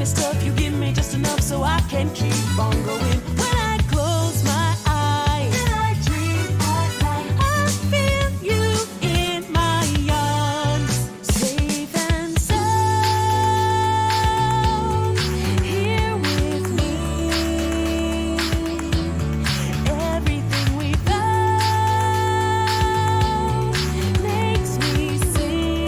funny stuff. You give me just enough so I can keep on going. When I close my eyes and I dream at night, I feel you in my arms, safe and sound, here with me. Everything we found makes me sing.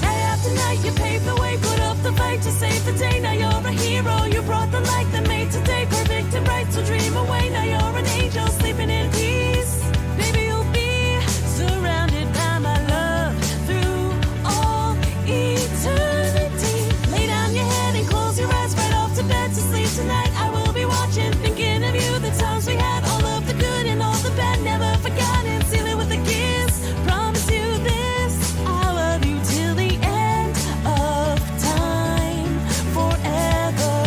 Night after night, you paved the way, put up the fight to save the day. Now you're a hero. You brought the light that made today perfect and bright. So dream away. Now you're an angel sleeping in peace. Baby, you'll be surrounded by my love through all eternity. Lay down your head and close your eyes right off to bed to sleep tonight. I will be watching, thinking of you, the times we had, all of the good and all the bad, never forgotten. Seal it with a kiss. Promise you this, I love you till the end of time, forever.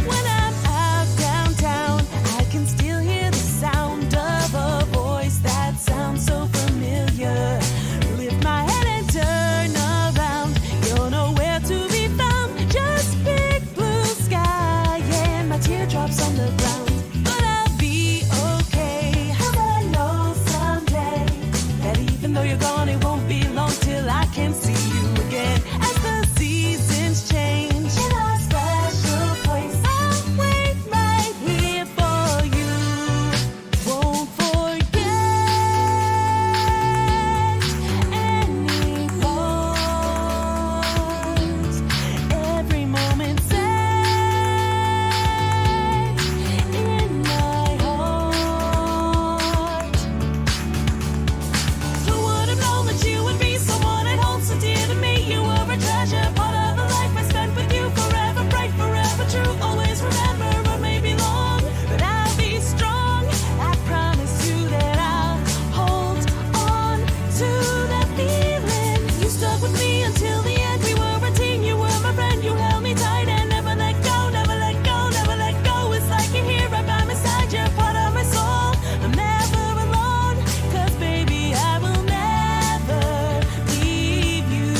When I'm out downtown, I can still hear the sound of a voice that sounds so familiar. Lift my head and turn around, you're nowhere to be found. Just big blue sky and my teardrops on the ground. But I'll be okay, 'cause I know someday that even though you're gone, it won't be long till I can see you again. As the seasons change in our special place, I'll wait right here for you. Won't forget any part, every moment saved in my heart. Who would have known that you would be someone I'd hold so dear to me? You were a treasure, part of the life I spent with you. Forever bright, forever true. Always remember, road may be long, but I'll be strong. I promise you that I'll hold on to that feeling. You stuck with me until the end. We were a team, you were my friend. You held me tight and never let go, never let go, never let go. It's like you're here right by my side. You're part of my soul. I'm never alone, 'cause baby, I will never leave you.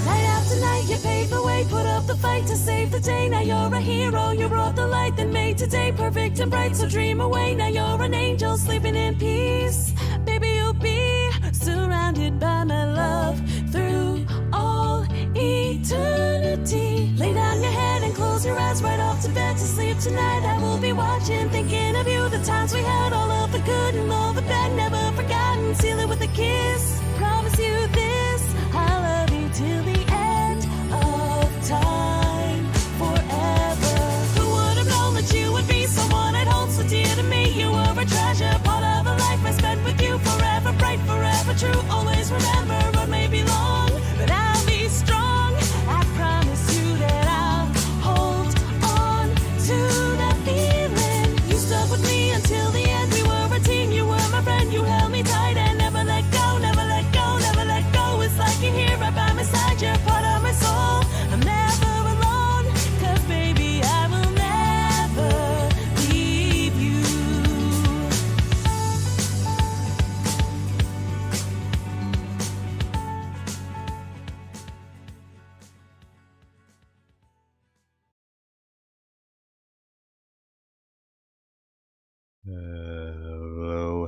Night after night, you paved the way, put up the fight to save the day. Now you're a hero. You brought the light that made today perfect and bright. So dream away. Now you're an angel sleeping in peace. Baby, you'll be surrounded by my love through all eternity. Lay down your head and close your eyes right off to bed to sleep tonight. I will be watching, thinking of you, the times we had, all of the good and all the bad, never forgotten. Seal it with a kiss. Promise you this, I love you till the end of time, forever. Who would have known that you would be someone I'd hold so dear to me? You were a treasure, part of the life I spent with you. Forever bright, forever true. Always remember, road may be long, but I'll be strong. I promise you that I'll hold on to that feeling. You stuck with me until the end. We were a team, you were my friend. You held me tight and never let go, never let go, never let go. It's like you're here right by my side. You're part of my soul. I'm never alone, 'cause baby, I will never leave you.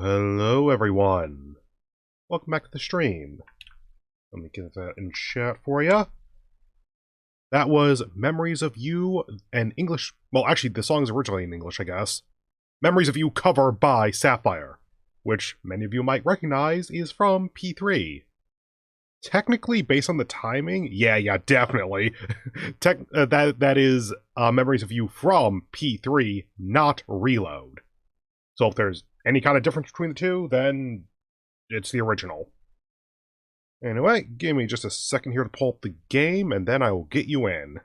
Hello everyone. Welcome back to the stream. Let me get that in chat for you. That was Memories of You, an English... Well, actually, the song is originally in English, I guess. Memories of You cover by Sapphire, which many of you might recognize is from P3. Technically, based on the timing, yeah, definitely. That is Memories of You from P3, not Reload. So if there's any kind of difference between the two, then it's the original. Anyway, give me just a second here to pull up the game, and then I will get you in.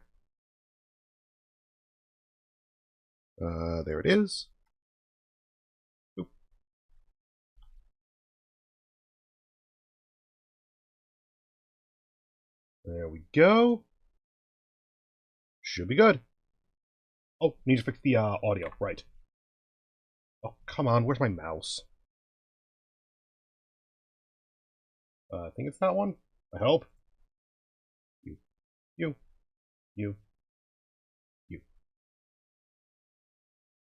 There it is. Oop. There we go. Should be good. Oh, need to fix the audio, right. Oh, come on, where's my mouse? I think it's that one. I hope. You.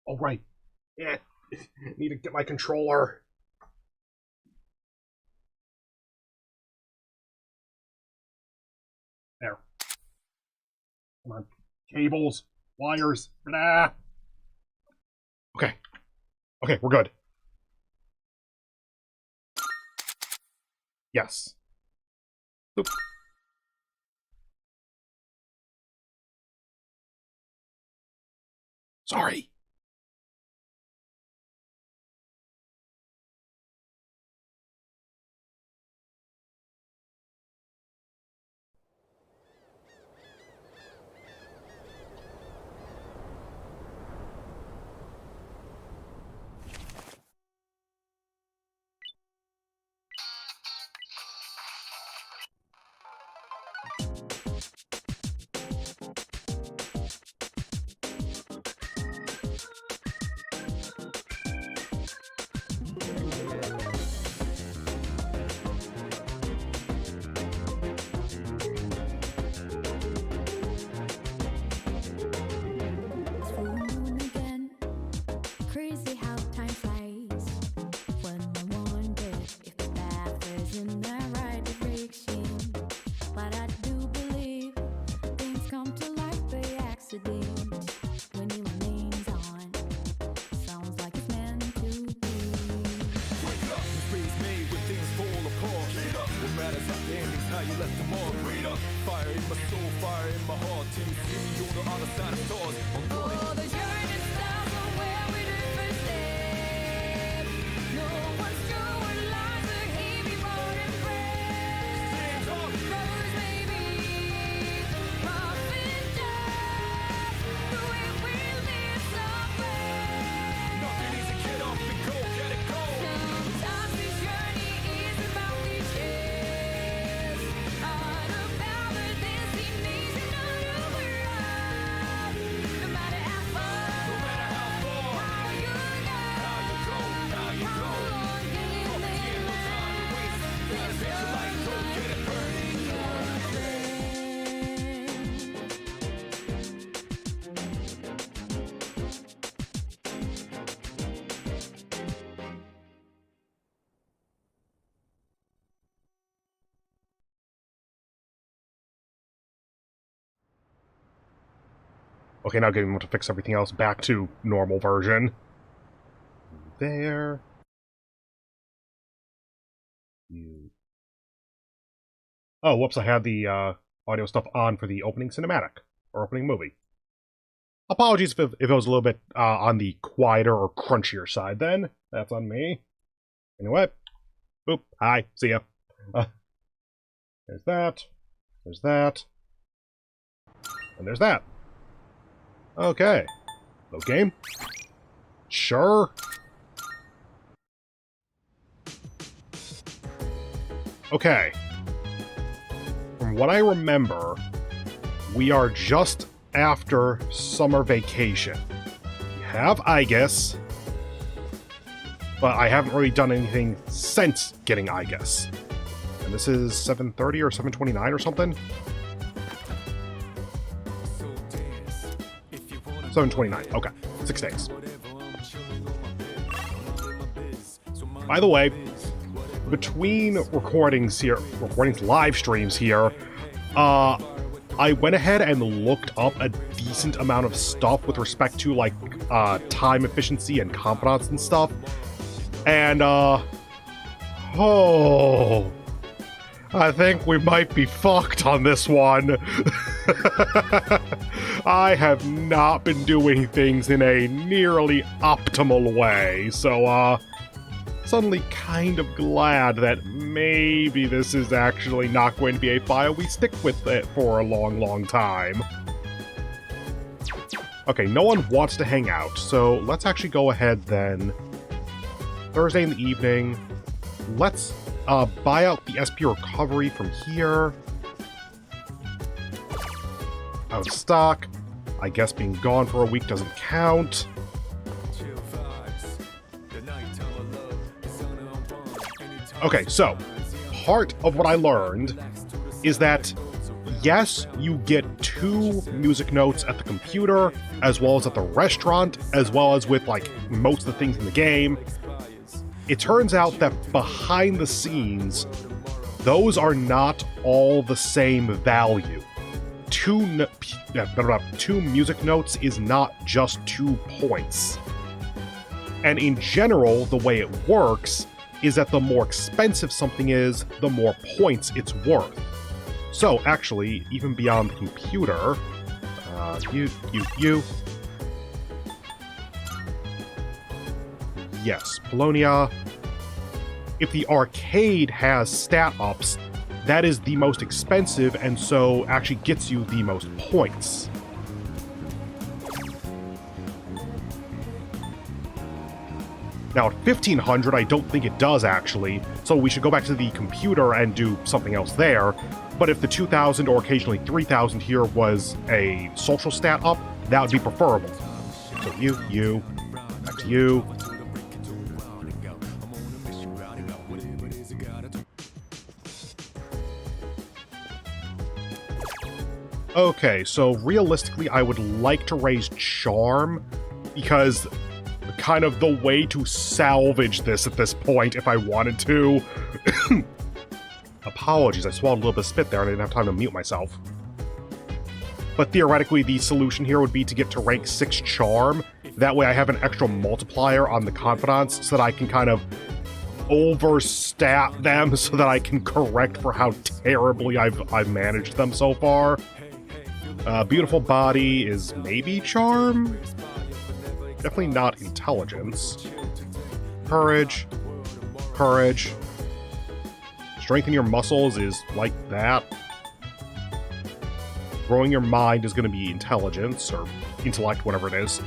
Oh, right. Yeah. Need to get my controller. There. Come on. Cables. Wires. Blah. Okay. Okay, we're good. Yes. Oop. Sorry. Crazy how time flies when I wonder if the path is in the right direction. But I do believe things come to life by accident. When your name's on, sounds like it's meant to be. Wake up, the space made when things fall apart. Read up, what matters not the endings, how you left them all. Read up, fire in my soul, fire in my heart. Till you see me on the other side of stars. Oh, the journey starts from where we do first step. No one's sure what lies ahead before them friends. Rose babies, rough and tough, but we will be somewhere. Nothing easy, get up and go, get it go. Sometimes this journey is about riches, not about the destination of the world. No matter how far, No matter how far, how you go, how you go, how you how go. long can you Ain't live? no time to waste. Gotta fix your life, go get it burning. Okay, now getting to fix everything else back to normal version. There. You. Oh, whoops, I had the audio stuff on for the opening cinematic, or opening movie. Apologies if it was a little bit on the quieter or crunchier side then. That's on me. Anyway. Oop, hi, see ya. There's that. There's that. And there's that. Okay. Load game? Sure. Okay. From what I remember, we are just after summer vacation. We have IGUS, but I haven't really done anything since getting IGUS. And this is 7:30 or 7:29 or something? 7:29. Okay. 6 days. By the way, between live streams here, I went ahead and looked up a decent amount of stuff with respect to, like, time efficiency and confidence and stuff. And, oh, I think we might be fucked on this one. I have not been doing things in a nearly optimal way, so, suddenly kind of glad that maybe this is actually not going to be a file we stick with it for a long, long time. Okay, no one wants to hang out, so let's actually go ahead then. Thursday in the evening, let's buy out the SP recovery from here. Out of stock. I guess being gone for a week doesn't count. Okay, so, part of what I learned is that, yes, you get 2 music notes at the computer, as well as at the restaurant, as well as with, like, most of the things in the game. It turns out that behind the scenes, those are not all the same value. 2 music notes is not just 2 points. And in general, the way it works is that the more expensive something is, the more points it's worth. So, actually, even beyond the computer, yes, Polonia. If the arcade has stat ups, that is the most expensive, and so actually gets you the most points. Now, at 1500, I don't think it does, actually, so we should go back to the computer and do something else there. But if the 2000 or occasionally 3000 here was a social stat up, that would be preferable. So you, back to you. Okay, so realistically, I would like to raise Charm, because kind of the way to salvage this at this point, if I wanted to. Apologies, I swallowed a little bit of spit there and I didn't have time to mute myself. But theoretically, the solution here would be to get to rank 6 Charm. That way I have an extra multiplier on the Confidence so that I can kind of overstat them so that I can correct for how terribly I've managed them so far. Beautiful body is maybe Charm? Definitely not Intelligence. Courage. Courage. Strengthen your muscles is like that. Growing your mind is going to be Intelligence, or Intellect, whatever it is.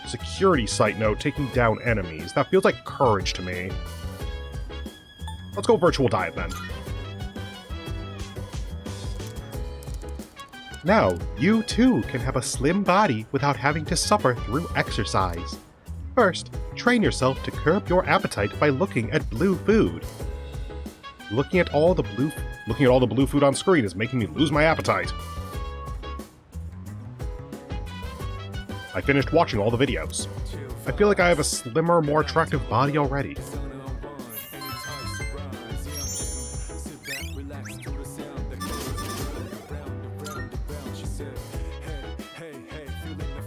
Security site note, taking down enemies. That feels like Courage to me. Let's go Virtual Diet then. Now, you too can have a slim body without having to suffer through exercise. First, train yourself to curb your appetite by looking at blue food. Looking at all the blue food on screen is making me lose my appetite. I finished watching all the videos. I feel like I have a slimmer, more attractive body already.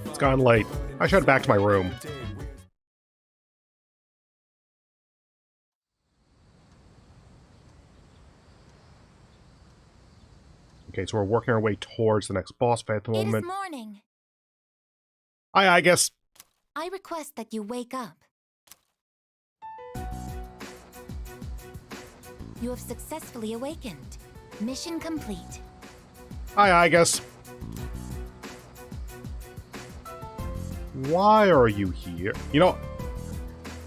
It's gone late. I should head back to my room. Okay, so we're working our way towards the next boss fight at the moment. It is morning. I guess. I request that you wake up. You have successfully awakened. Mission complete. I guess. Why are you here? You know,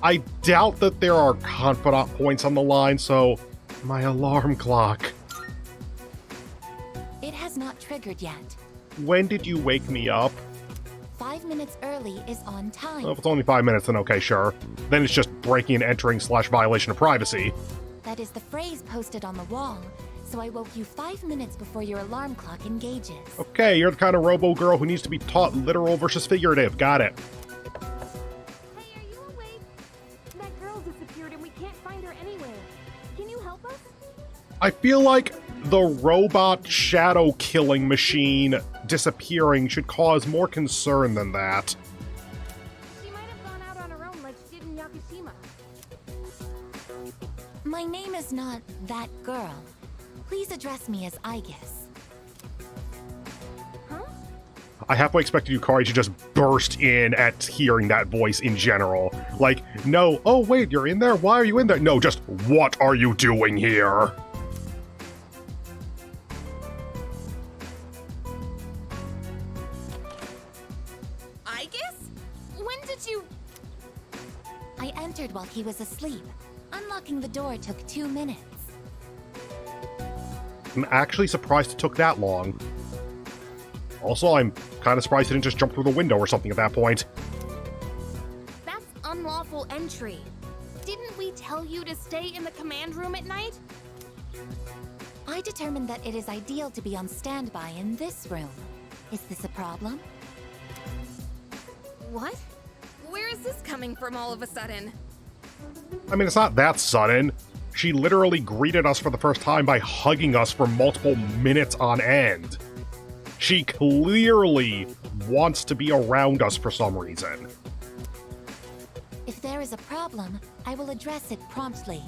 I doubt that there are confidant points on the line, so my alarm clock. It has not triggered yet. When did you wake me up? 5 minutes early is on time. Well, if it's only 5 minutes, then okay, sure. Then it's just breaking and entering / violation of privacy. That is the phrase posted on the wall, so I woke you 5 minutes before your alarm clock engages. Okay, you're the kind of robo-girl who needs to be taught literal versus figurative. Got it. Hey, are you awake? I feel like the robot shadow killing machine disappearing should cause more concern than that. She might have gone out on her own like she did in Yakushima. My name is not that girl. Please address me as Aegis. Huh? I halfway expected Yukari to just burst in at hearing that voice in general. Like, no, oh wait, you're in there? Why are you in there? No, just, what are you doing here? Aegis? When did you... I entered while he was asleep. Unlocking the door took 2 minutes. I'm actually surprised it took that long. Also, I'm kind of surprised he didn't just jump through the window or something at that point. That's unlawful entry. Didn't we tell you to stay in the command room at night? I determined that it is ideal to be on standby in this room. Is this a problem? What? Where is this coming from all of a sudden? I mean, it's not that sudden. She literally greeted us for the first time by hugging us for multiple minutes on end. She clearly wants to be around us for some reason. If there is a problem, I will address it promptly.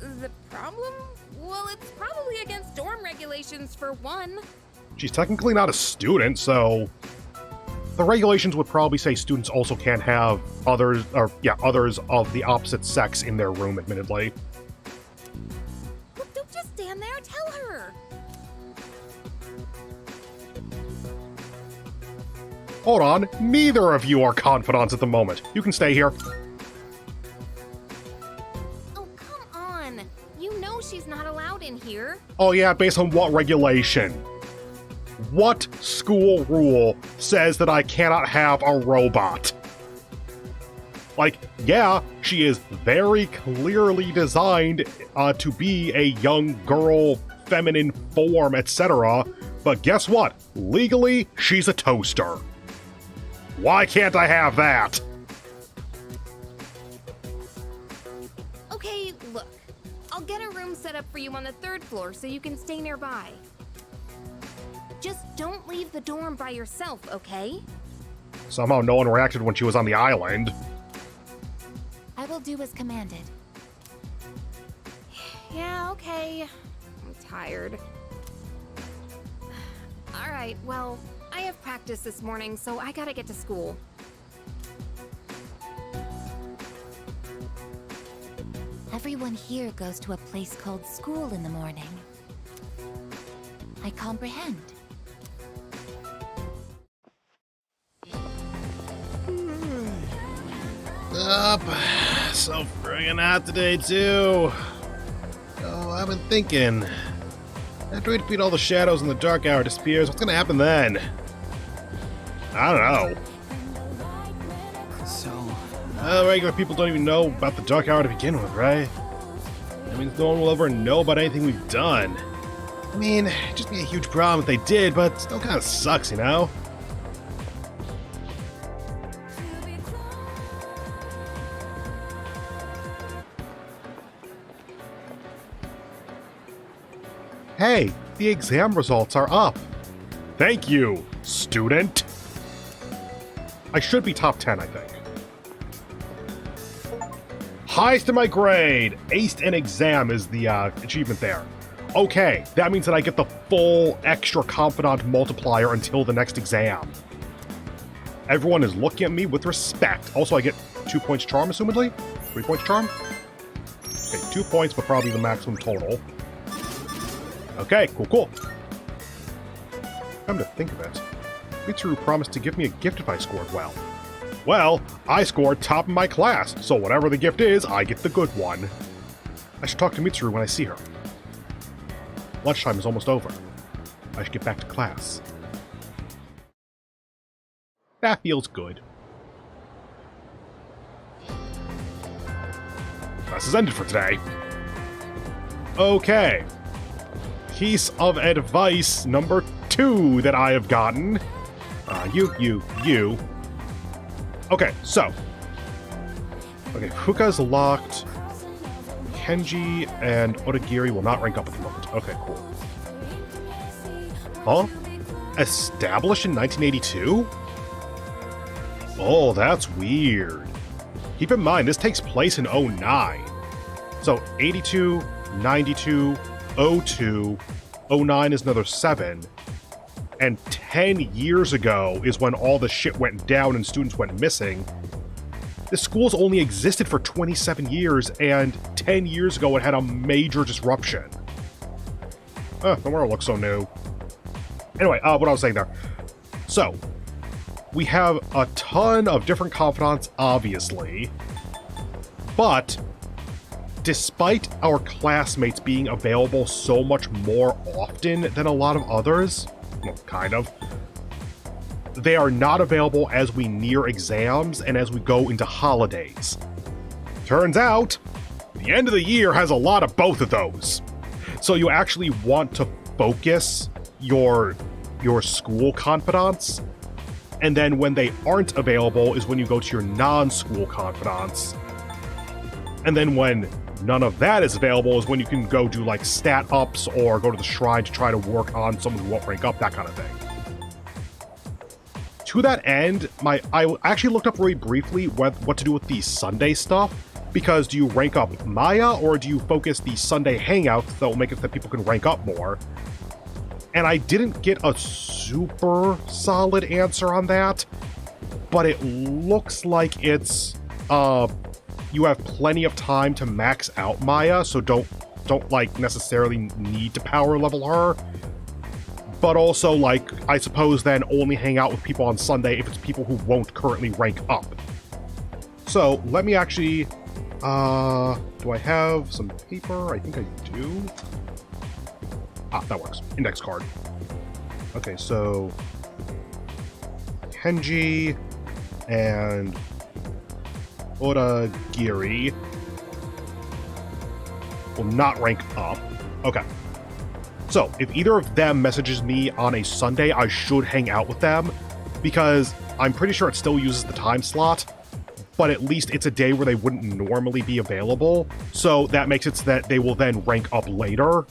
The problem? Well, it's probably against dorm regulations for one. She's technically not a student, so the regulations would probably say students also can't have others of the opposite sex in their room, admittedly. Look, don't just stand there, tell her! Hold on, neither of you are confidants at the moment. You can stay here. Oh, come on! You know she's not allowed in here. Oh yeah, based on what regulation? What school rule says that I cannot have a robot? Like, yeah, she is very clearly designed to be a young girl, feminine form, etc. But guess what? Legally, she's a toaster. Why can't I have that? Okay, look. I'll get a room set up for you on the 3rd floor so you can stay nearby. Just don't leave the dorm by yourself, okay? Somehow no one reacted when she was on the island. I will do as commanded. Yeah, okay. I'm tired. Alright, well, I have practice this morning, so I gotta get to school. Everyone here goes to a place called school in the morning. I comprehend. Up. So friggin' hot today, too. Oh, I've been thinking. After we defeat all the shadows and the dark hour disappears, what's gonna happen then? I don't know. So, Regular people don't even know about the dark hour to begin with, right? That means no one will ever know about anything we've done. I mean, it'd just be a huge problem if they did, but it still kind of sucks, you know? Hey, the exam results are up. Thank you, student. I should be top 10, I think. Highest in my grade. Aced an exam is the achievement there. Okay, that means that I get the full extra confidant multiplier until the next exam. Everyone is looking at me with respect. Also, I get 2 points charm, assumedly? 3 points charm? Okay, 2 points, but probably the maximum total. Okay, cool. Come to think of it, Mitsuru promised to give me a gift if I scored well. Well, I scored top of my class, so whatever the gift is, I get the good one. I should talk to Mitsuru when I see her. Lunchtime is almost over. I should get back to class. That feels good. Class is ended for today. Okay. Piece of advice number 2 that I have gotten. You. Okay, so. Okay, Fuka's locked. Kenji and Odagiri will not rank up at the moment. Okay, cool. Huh? Established in 1982? Oh, that's weird. Keep in mind, this takes place in 09. So 82, 92, 02, 09 is another 7. And 10 years ago is when all the shit went down and students went missing. The school's only existed for 27 years, and 10 years ago it had a major disruption. The world looks so new. Anyway, what I was saying there. So, we have a ton of different confidants, obviously, but despite our classmates being available so much more often than a lot of others, well, kind of, they are not available as we near exams and as we go into holidays. Turns out, the end of the year has a lot of both of those. So you actually want to focus your school confidants, and then when they aren't available is when you go to your non-school confidants. And then when none of that is available is when you can go do like stat ups or go to the shrine to try to work on someone who won't rank up, that kind of thing. To that end, I actually looked up very briefly what to do with the Sunday stuff, because do you rank up Maya or do you focus the Sunday hangouts that will make it that people can rank up more? And I didn't get a super solid answer on that, but it looks like it's you have plenty of time to max out Maya, so don't like necessarily need to power level her. But also, like, I suppose then only hang out with people on Sunday if it's people who won't currently rank up. So let me actually, do I have some paper? I think I do. That works. Index card. Okay, so Kenji and Odagiri will not rank up. Okay. So, if either of them messages me on a Sunday, I should hang out with them, because I'm pretty sure it still uses the time slot, but at least it's a day where they wouldn't normally be available, so that makes it so that they will then rank up later,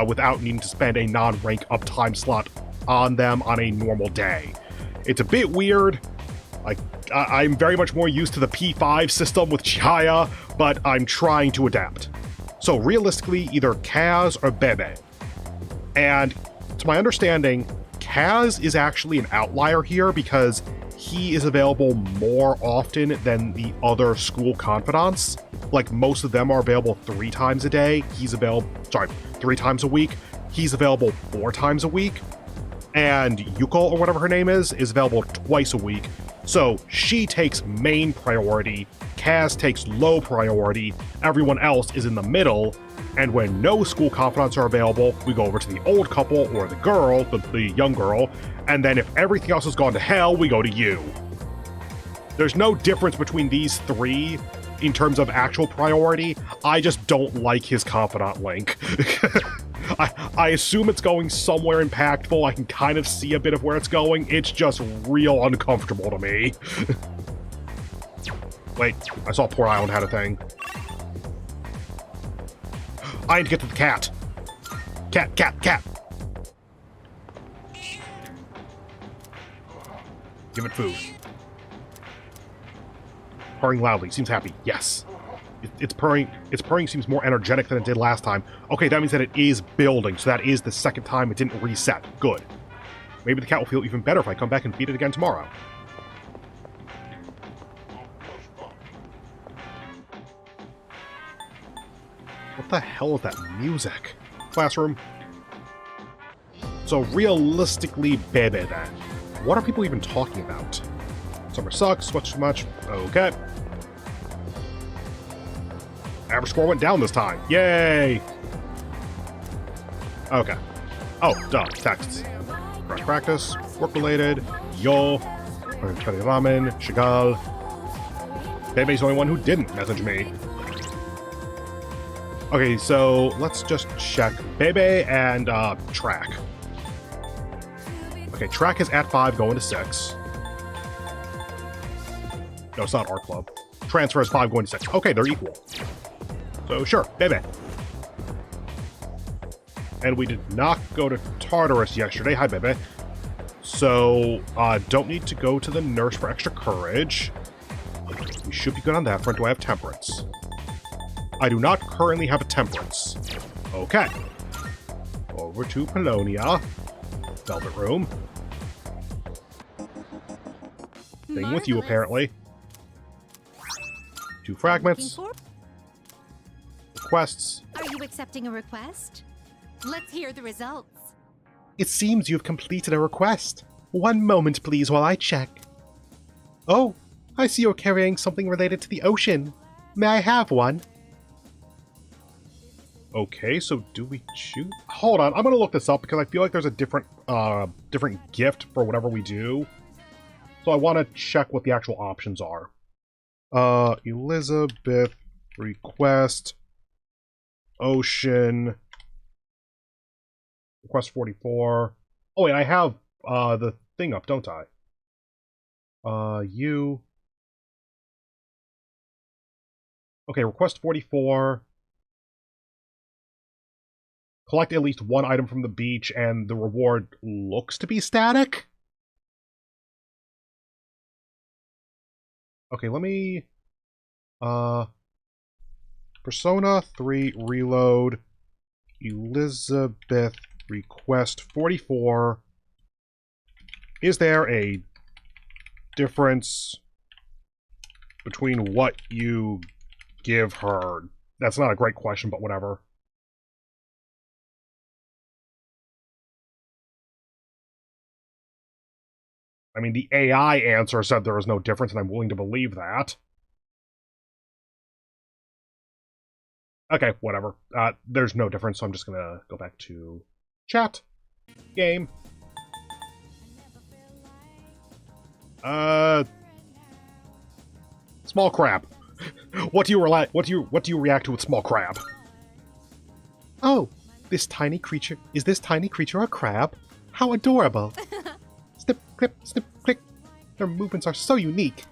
without needing to spend a non-rank up time slot on them on a normal day. It's a bit weird. Like, I'm very much more used to the P5 system with Chihaya, but I'm trying to adapt. So realistically, either Kaz or Bebe. And to my understanding, Kaz is actually an outlier here because he is available more often than the other school confidants. Like, most of them are available 3 times a day. He's available, 3 times a week. He's available 4 times a week. And Yuko, or whatever her name is available twice a week. So she takes main priority, Kaz takes low priority, everyone else is in the middle, and when no school confidants are available, we go over to the old couple or the girl, the young girl, and then if everything else has gone to hell, we go to you. There's no difference between these 3 in terms of actual priority. I just don't like his confidant link. I assume it's going somewhere impactful. I can kind of see a bit of where it's going. It's just real uncomfortable to me. Wait, I saw Port Island had a thing. I need to get to the cat. Cat. Give it food. Purring loudly. Seems happy. Yes. Its purring seems more energetic than it did last time. Okay, that means that it is building, so that is the second time it didn't reset. Good. Maybe the cat will feel even better if I come back and feed it again tomorrow. What the hell is that music? Classroom. So realistically, Bebe then. What are people even talking about? Summer sucks, much too much. Okay. Average score went down this time. Yay! Okay. Oh, duh. Texts. Fresh practice. Work-related. Yo. Ramen. Shigal. Bebe's the only one who didn't message me. Okay, so let's just check Bebe and Track. Okay, Track is at 5, going to 6. No, it's not Art Club. Transfer is 5, going to 6. Okay, they're equal. So sure, baby. And we did not go to Tartarus yesterday. Hi, baby. So, don't need to go to the nurse for extra courage. We should be good on that front. Do I have temperance? I do not currently have a temperance. Okay. Over to Polonia. Velvet room. Thing with you, apparently. 2 fragments. Requests. Are you accepting a request? Let's hear the results. It seems you've completed a request. One moment, please, while I check. Oh, I see you're carrying something related to the ocean. May I have one? Okay, so do we choose? Hold on, I'm gonna look this up because I feel like there's a different gift for whatever we do. So I want to check what the actual options are. Elizabeth, request, ocean, request 44. Oh wait, I have the thing up, don't I? You. Okay, request 44. Collect at least 1 item from the beach, and the reward looks to be static? Okay, let me... Persona 3 reload. Elizabeth request 44. Is there a difference between what you give her? That's not a great question, but whatever. I mean, the AI answer said there is no difference, and I'm willing to believe that. Okay, whatever. There's no difference, so I'm just gonna go back to chat. Game. Small crab. What do you react to with small crab? Oh, this tiny creature. Is this tiny creature a crab? How adorable. Snip, clip, snip, click. Their movements are so unique.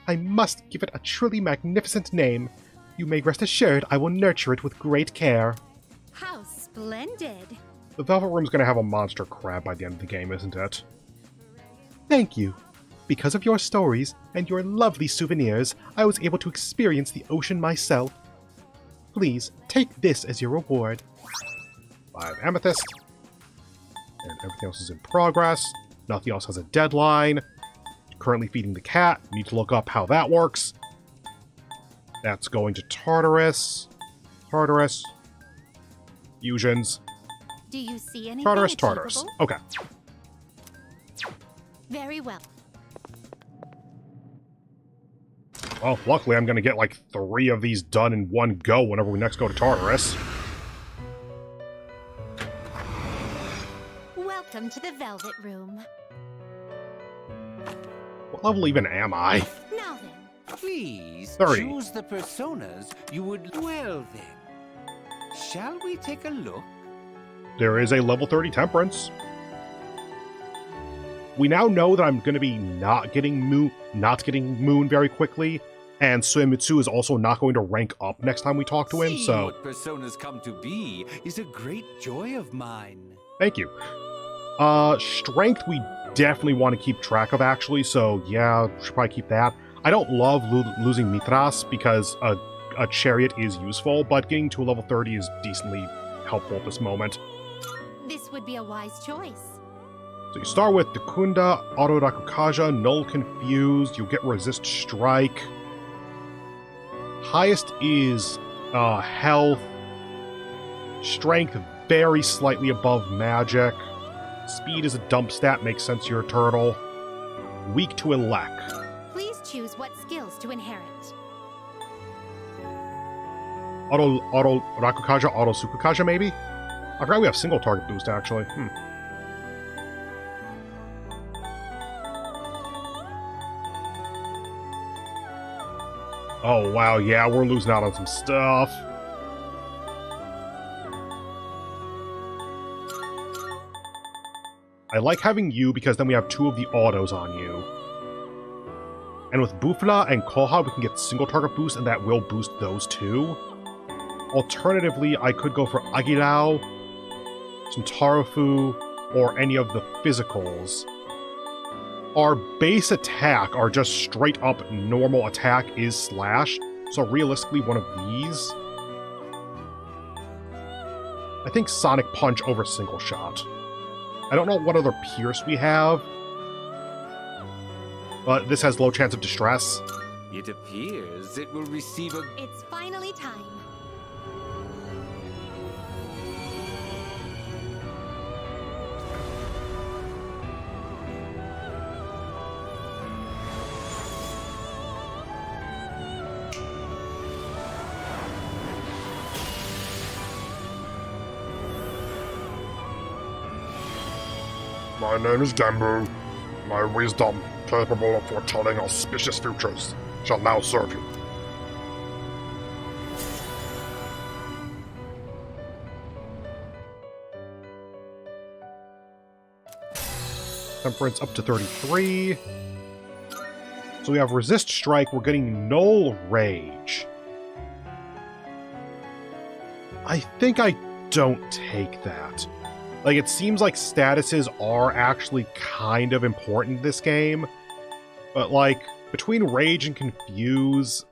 I must give it a truly magnificent name. You may rest assured I will nurture it with great care. How splendid. The Velvet Room's gonna have a monster crab by the end of the game, isn't it? Thank you. Because of your stories and your lovely souvenirs, I was able to experience the ocean myself. Please, take this as your reward. 5 amethyst. And everything else is in progress. Nothing else has a deadline. Currently feeding the cat. Need to look up how that works. That's going to Tartarus. Tartarus. Fusions. Do you see anything Tartarus, achievable? Tartarus. Okay. Very well. Well, luckily I'm going to get like 3 of these done in one go whenever we next go to Tartarus. Welcome to the Velvet Room. What level even am I? Now then. Please 30. choose the personas you would... Well then, shall we take a look? There is a level 30 Temperance. We now know that I'm going to be not getting Moon very quickly, and Suemitsu is also not going to rank up next time we talk to him, See so... what personas come to be is a great joy of mine. Thank you. Strength we definitely want to keep track of, actually, so yeah, should probably keep that. I don't love losing Mitras, because a chariot is useful, but getting to a level 30 is decently helpful at this moment. This would be a wise choice. So you start with Dekunda, Auto Rakukaja, Null Confused, you'll get Resist Strike. Highest is Health. Strength very slightly above Magic. Speed is a dump stat, makes sense you're a turtle. Weak to Elec. Please choose what skills to inherit. Auto Rakukaja, Auto Sukukaja maybe? I forgot we have single target boost actually. Oh wow, yeah, we're losing out on some stuff. I like having you because then we have 2 of the autos on you. And with Bufla and Koha, we can get single target boost, and that will boost those too. Alternatively, I could go for Agilao, Santarafu, or any of the physicals. Our base attack, our just straight up normal attack, is Slash, so realistically one of these. I think Sonic Punch over Single Shot. I don't know what other Pierce we have, but this has low chance of distress. It appears it will receive a... It's finally time. My name is Gambu. My wisdom, capable of foretelling auspicious futures, shall now serve you. Temperance up to 33. So we have Resist Strike, we're getting Null Rage. I think I don't take that. Like, it seems like statuses are actually kind of important in this game, but, like, between Rage and Confuse,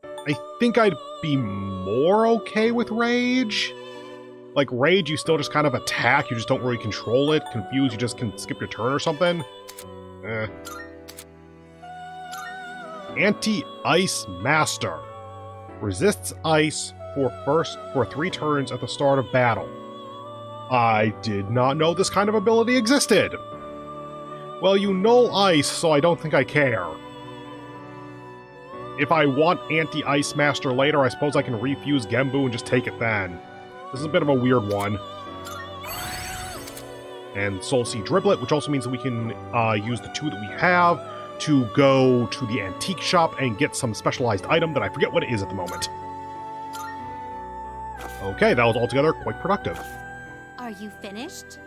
I think I'd be more okay with Rage. Like, Rage, you still just kind of attack, you just don't really control it. Confuse, you just can skip your turn or something. Anti-Ice Master. Resists ice for 3 turns at the start of battle. I did not know this kind of ability existed. Well, you null ice, so I don't think I care. If I want Anti-Ice Master later, I suppose I can refuse Gembu and just take it then. This is a bit of a weird one. And Soul Sea Driblet, which also means that we can use the 2 that we have to go to the antique shop and get some specialized item that I forget what it is at the moment. Okay, that was altogether quite productive. Are you finished?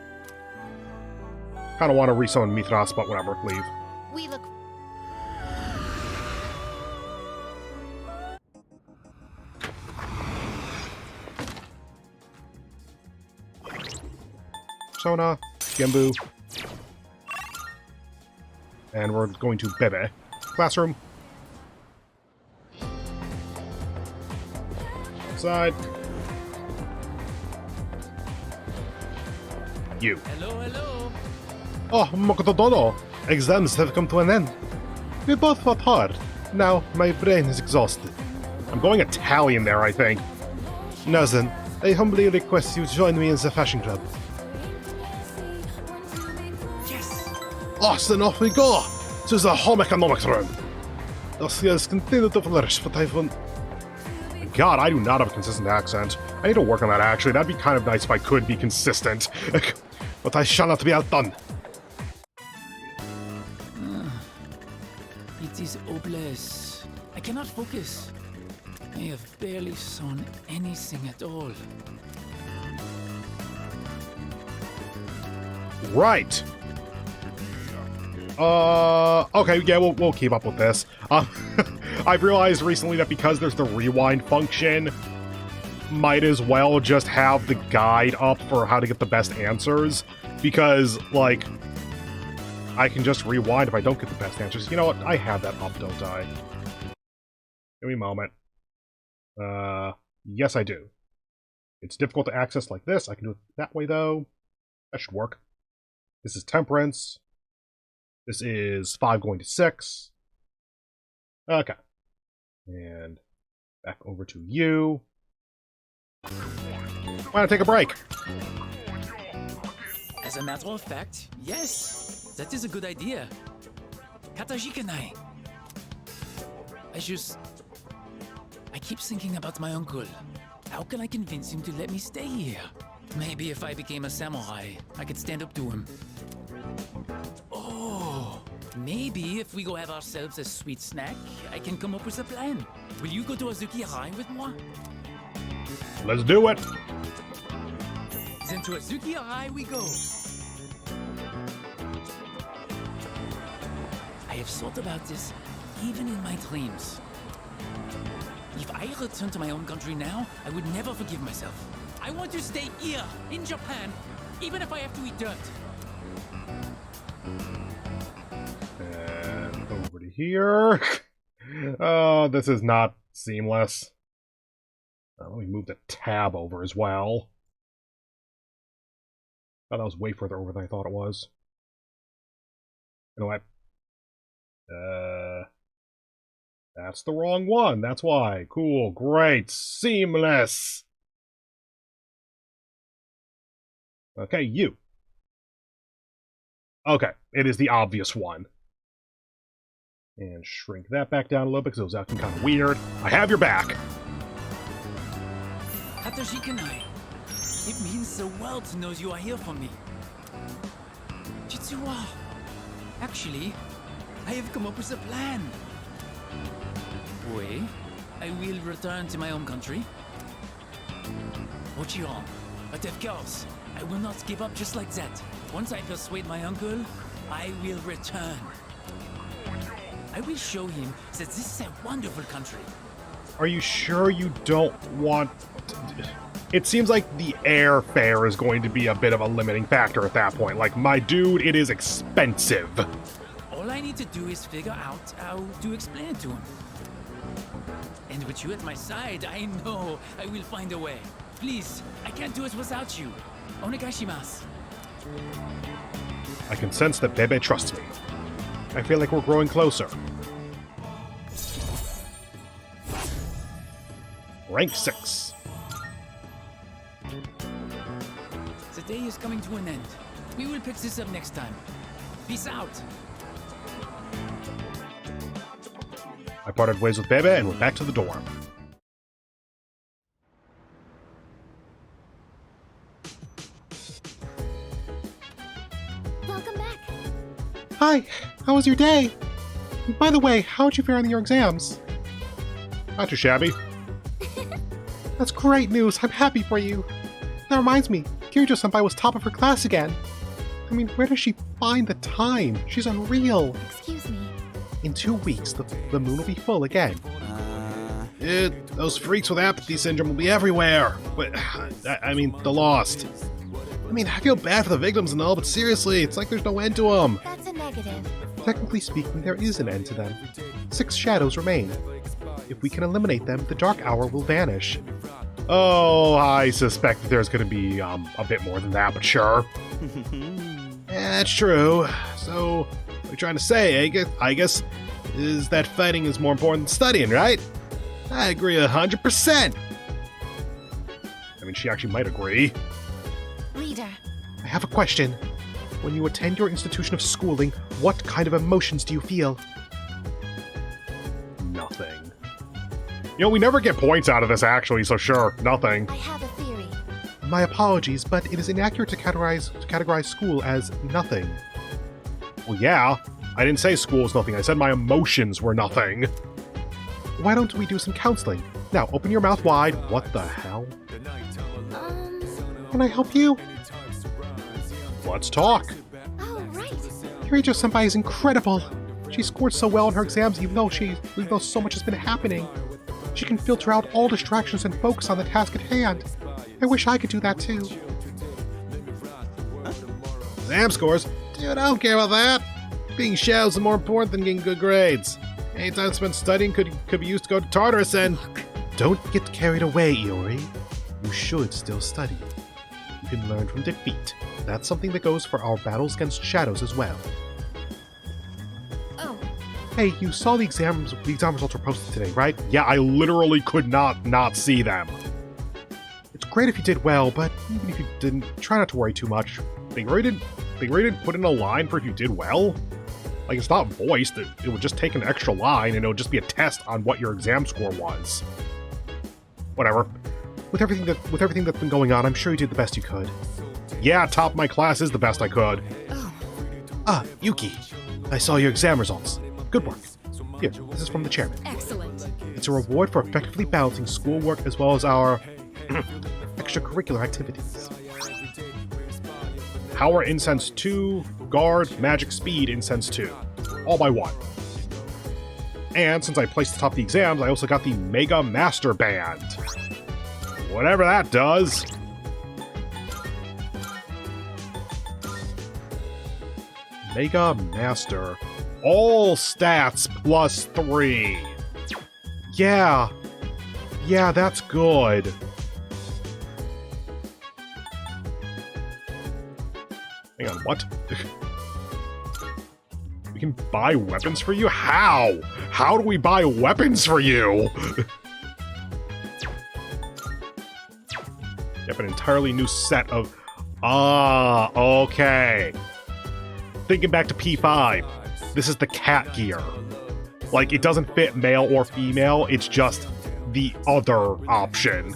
Kind of want to resummon Mithras, but whatever, leave. We look... Persona, Gembu. And we're going to Bebe. Classroom. Outside. You. Hello, hello. Oh, Mokotodono! Exams have come to an end. We both fought hard. Now, my brain is exhausted. I'm going Italian there, I think. Now then, I humbly request you join me in the fashion club. Yes. Oh, then off we go! To the home economics room! The skills continue to flourish, but I won't... God, I do not have a consistent accent. I need to work on that, actually. That'd be kind of nice if I could be consistent. But I shall not be outdone. It is hopeless. I cannot focus. I have barely sewn anything at all. Right. Okay, yeah, we'll keep up with this. I've realized recently that because there's the rewind function, might as well just have the guide up for how to get the best answers, because, like, I can just rewind if I don't get the best answers. You know what? I have that up, don't I? Give me a moment. Yes, I do. It's difficult to access like this. I can do it that way, though. That should work. This is Temperance. This is 5 going to 6. Okay. And back over to you. Why not take a break? As a matter of fact, yes, that is a good idea. Katajikanai. I keep thinking about my uncle. How can I convince him to let me stay here? Maybe if I became a samurai, I could stand up to him. Oh, maybe if we go have ourselves a sweet snack, I can come up with a plan. Will you go to Azuki High with moi? Let's do it! Then to Azuki High we go. I have thought about this even in my dreams. If I return to my own country now, I would never forgive myself. I want to stay here, in Japan, even if I have to eat dirt. And over to here. Oh, this is not seamless. Let me move the tab over as well. Thought that was way further over than I thought it was. You know what? That's the wrong one. That's why. Cool. Great. Seamless. Okay, you. Okay, it is the obvious one. And shrink that back down a little bit because it was acting kind of weird. I have your back. Hatashikanai. It means the world knows you are here for me. Jitsuwa. Actually, I have come up with a plan. Wait, I will return to my home country. Ochiron, but of course, I will not give up just like that. Once I persuade my uncle, I will return. I will show him that this is a wonderful country. Are you sure you don't want... It seems like the airfare is going to be a bit of a limiting factor at that point. Like, my dude, it is expensive. All I need to do is figure out how to explain it to him. And with you at my side, I know I will find a way. Please, I can't do it without you. Onegaishimasu. I can sense that Bebe trusts me. I feel like we're growing closer. Rank 6. The day is coming to an end. We will pick this up next time. Peace out. I parted ways with Bebe and went back to the dorm. Welcome back. Hi, how was your day? By the way, how'd you fare on your exams? Not too shabby. That's great news. I'm happy for you. That reminds me, Kirijo-senpai was top of her class again. I mean, where does she find the time? She's unreal. Excuse me. In 2 weeks, the moon will be full again. Those freaks with apathy syndrome will be everywhere. But, I mean, the lost. I mean, I feel bad for the victims and all, but seriously, it's like there's no end to them. That's a negative. Technically speaking, there is an end to them. 6 shadows remain. If we can eliminate them, the dark hour will vanish. Oh, I suspect that there's going to be a bit more than that, but sure. That's true. So, what you're trying to say, I guess, is that fighting is more important than studying, right? I agree 100%. I mean, she actually might agree. Leader. I have a question. When you attend your institution of schooling, what kind of emotions do you feel? Nothing. You know, we never get points out of this, actually, so sure, nothing. I have a theory. My apologies, but it is inaccurate to categorize school as nothing. Well, yeah. I didn't say school is nothing. I said my emotions were nothing. Why don't we do some counseling? Now, open your mouth wide. What the hell? Can I help you? Let's talk. Oh, right. Kirijo-senpai is incredible. She scored so well on her exams even though so much has been happening. She can filter out all distractions and focus on the task at hand. I wish I could do that too. Exam scores? Dude, I don't care about that. Being shadows is more important than getting good grades. Any time spent studying could be used to go to Tartarus and... Don't get carried away, Iori. You should still study. You can learn from defeat. That's something that goes for our battles against shadows as well. Oh, Hey, you saw the exam results were posted today, right? Yeah, I literally could not see them. It's great if you did well, but even if you didn't, try not to worry too much. They really didn't put in a line for if you did well. Like, it's not voiced, it would just take an extra line and it would just be a test on what your exam score was. Whatever. With everything that's been going on, I'm sure you did the best you could. Yeah, top of my class is the best I could. oh, Ah, Yuki. I saw your exam results. Good work. Here, this is from the chairman. excellent. It's a reward for effectively balancing schoolwork as well as our extracurricular activities. Power Incense 2, Guard, Magic Speed Incense 2. All by 1. And since I placed atop the exams, I also got the Mega Master Band. Whatever that does. Mega Master. All stats plus 3. Yeah. Yeah, that's good. Hang on, what? We can buy weapons for you? How? How do we buy weapons for you? Yep, an entirely new set of... Ah, okay. Thinking back to P5, this is the cat gear. Like, it doesn't fit male or female, it's just the other option.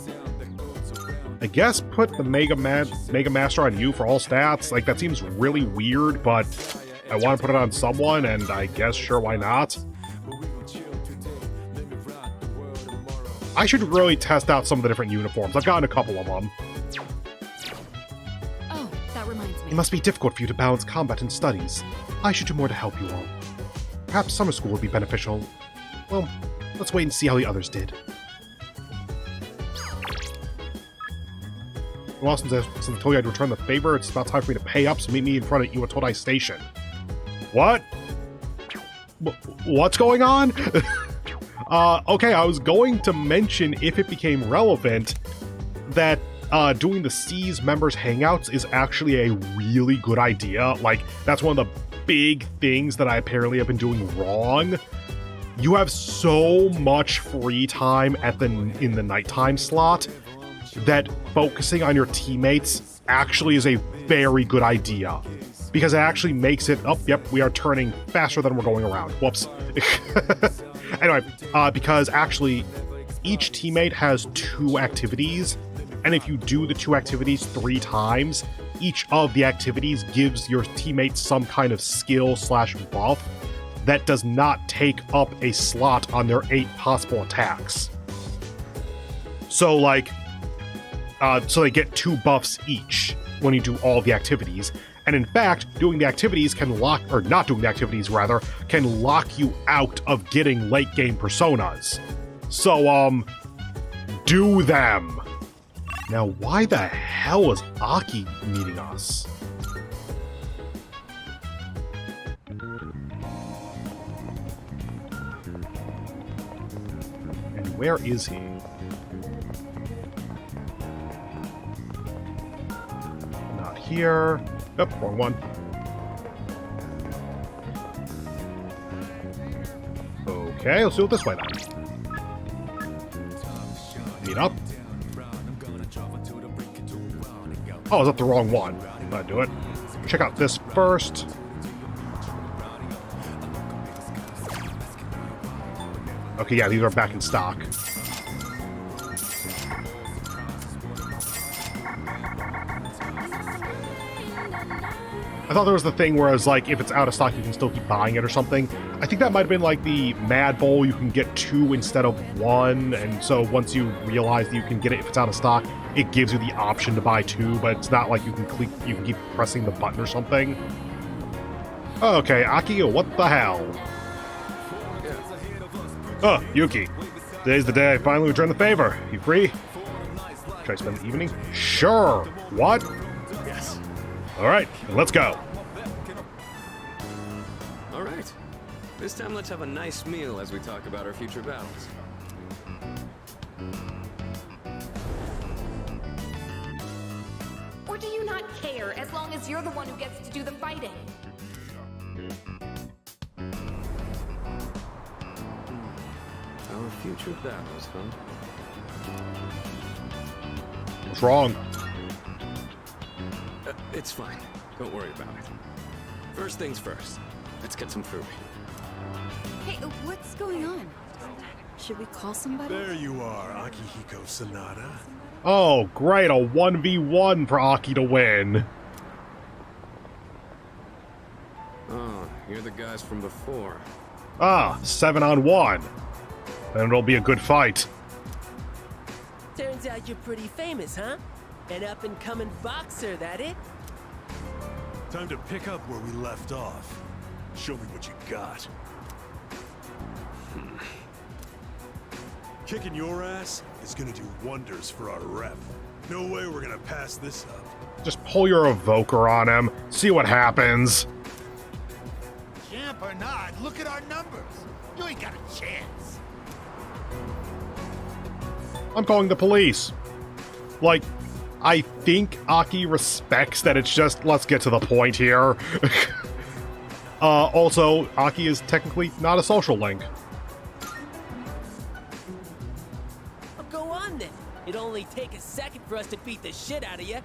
I guess put the Mega Master on you for all stats. Like, that seems really weird, but I want to put it on someone, and I guess sure, why not? I should really test out some of the different uniforms. I've gotten a couple of them. Oh, that reminds me. It must be difficult for you to balance combat and studies. I should do more to help you all. Perhaps summer school would be beneficial. Well, let's wait and see how the others did. Well, since I told you I'd return the favor, it's about time for me to pay up, so meet me in front of Iwatodai Station. What? What's going on? Okay, I was going to mention, if it became relevant, that doing the C's members hangouts is actually a really good idea. Like, that's one of the big things that I apparently have been doing wrong. You have so much free time in the nighttime slot that focusing on your teammates actually is a very good idea. Because it actually makes it, oh, yep, we are turning faster than we're going around. Whoops. Anyway, because actually each teammate has 2 activities, and if you do the 2 activities 3 times, each of the activities gives your teammates some kind of skill/buff that does not take up a slot on their 8 possible attacks. So, like, so they get 2 buffs each when you do all the activities. And in fact, doing the activities can lock, or not doing the activities rather, can lock you out of getting late game personas. So, do them. Now, why the hell is Aki meeting us? And where is he? Not here. Yep, wrong one. Okay, let's do it this way then. Meet up. Oh, I was up the wrong one. Gotta do it. Check out this first. Okay, yeah, these are back in stock. I thought there was the thing where it's like, if it's out of stock, you can still keep buying it or something. I think that might have been like the Mad Bowl, you can get 2 instead of 1, and so once you realize that you can get it if it's out of stock, it gives you the option to buy 2, but it's not like you can keep pressing the button or something. Okay, Aki, what the hell? Oh, Yuki. Today's the day I finally return the favor. You free? Should I spend the evening? Sure. What? Yes. Alright, let's go. Alright. This time let's have a nice meal as we talk about our future battles. Or do you not care as long as you're the one who gets to do the fighting? Our future battles, huh? What's wrong? It's fine. Don't worry about it. First things first. Let's get some food. Hey, what's going on? Should we call somebody? There you are, Akihiko Sanada. Oh, great, a 1v1 for Aki to win. Oh, you're the guys from before. Ah, 7-on-1. Then it'll be a good fight. Turns out you're pretty famous, huh? An up-and-coming boxer, that it? Time to pick up where we left off. Show me what you got. Kicking your ass is gonna do wonders for our rep. No way we're gonna pass this up. Just pull your evoker on him. See what happens. Champ or not, look at our numbers. You ain't got a chance. I'm calling the police. Like, I think Aki respects that it's just, let's get to the point here. Also, Aki is technically not a social link. Oh, go on then. It'll only take a second for us to beat the shit out of you.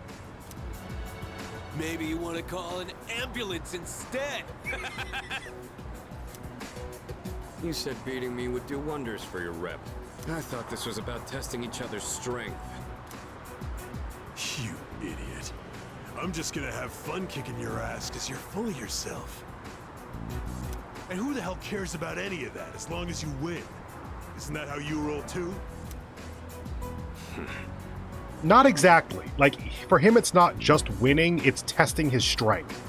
Maybe you want to call an ambulance instead. You said beating me would do wonders for your rep. I thought this was about testing each other's strength. You idiot. I'm just gonna have fun kicking your ass because you're full of yourself. And who the hell cares about any of that as long as you win? Isn't that how you roll too? Not exactly. Like, for him, it's not just winning, it's testing his strength.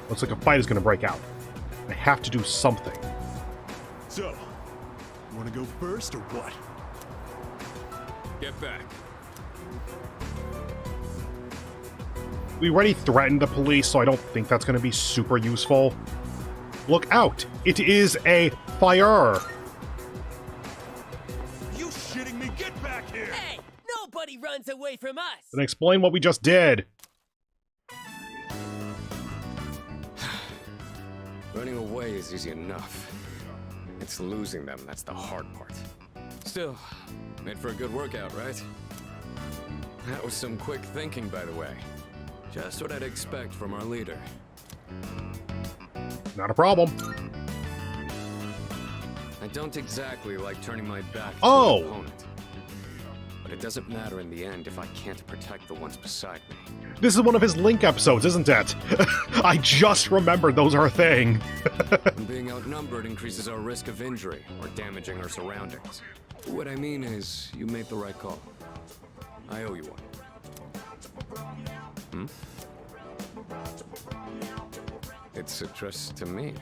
Looks like a fight is going to break out. I have to do something. So, you want to go first or what? Get back. We already threatened the police, so I don't think that's going to be super useful. Look out! It is a fire! You shitting me? Get back here! Hey, nobody runs away from us. Then explain what we just did. Running away is easy enough. It's losing them that's the hard part. Still, made for a good workout, right? That was some quick thinking, by the way. Just what I'd expect from our leader. Not a problem. I don't exactly like turning my back to Oh! an opponent. But it doesn't matter in the end if I can't protect the ones beside me. This is one of his Link episodes, isn't it? I just remembered those are a thing. And being outnumbered increases our risk of injury or damaging our surroundings. What I mean is, you made the right call. I owe you one. Hmm? It's addressed to me.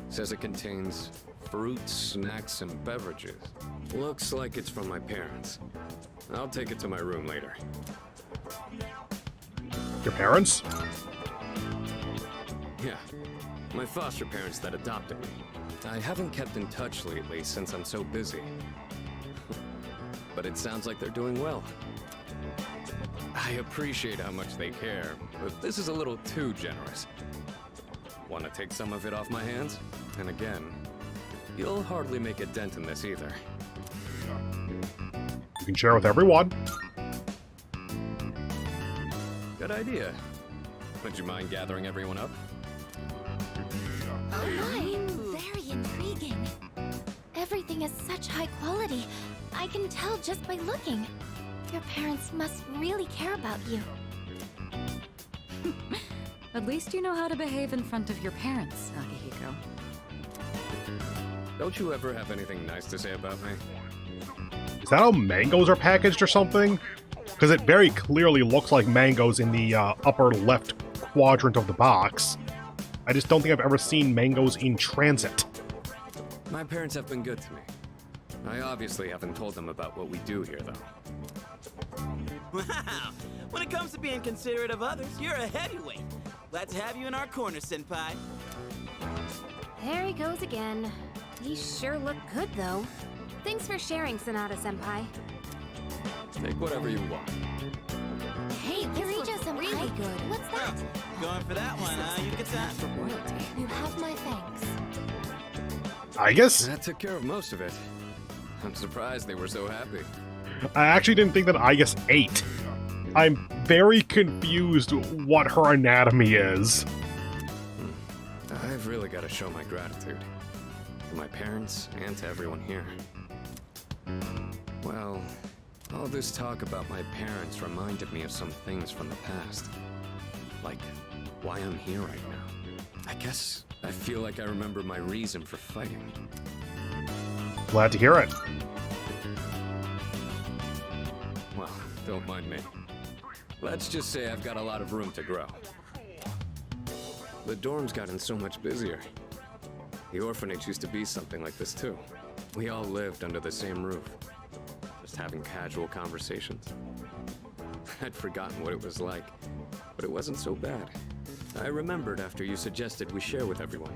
Says it contains fruits, snacks, and beverages. Looks like it's from my parents. I'll take it to my room later. Your parents? Yeah, my foster parents that adopted me. I haven't kept in touch lately since I'm so busy. But it sounds like they're doing well. I appreciate how much they care, but this is a little too generous. Want to take some of it off my hands? And again, you'll hardly make a dent in this either. You can share with everyone. Good idea. Would you mind gathering everyone up? Hi, very intriguing. Everything is such high quality. I can tell just by looking. Your parents must really care about you. At least you know how to behave in front of your parents, Akihiko. Don't you ever have anything nice to say about me? Is that how mangoes are packaged or something? Because it very clearly looks like mangoes in the upper left quadrant of the box. I just don't think I've ever seen mangoes in transit. My parents have been good to me. I obviously haven't told them about what we do here, though. Wow! When it comes to being considerate of others, you're a heavyweight. Glad to have you in our corner, Senpai. There he goes again. He sure looked good, though. Thanks for sharing, Sonata-senpai. Take whatever you want. Hey, Kirija-senpai. Really good. What's that? Going for that one, huh? You get that? You have my thanks. I guess. That took care of most of it. I'm surprised they were so happy. I actually didn't think that I guess ate. I'm very confused what her anatomy is. I've really got to show my gratitude. To my parents and to everyone here. Well, all this talk about my parents reminded me of some things from the past. Like, why I'm here right now. I guess I feel like I remember my reason for fighting. Glad to hear it. Well, don't mind me. Let's just say I've got a lot of room to grow. The dorm's gotten so much busier. The orphanage used to be something like this too. We all lived under the same roof, just having casual conversations. I'd forgotten what it was like, but it wasn't so bad. I remembered after you suggested we share with everyone.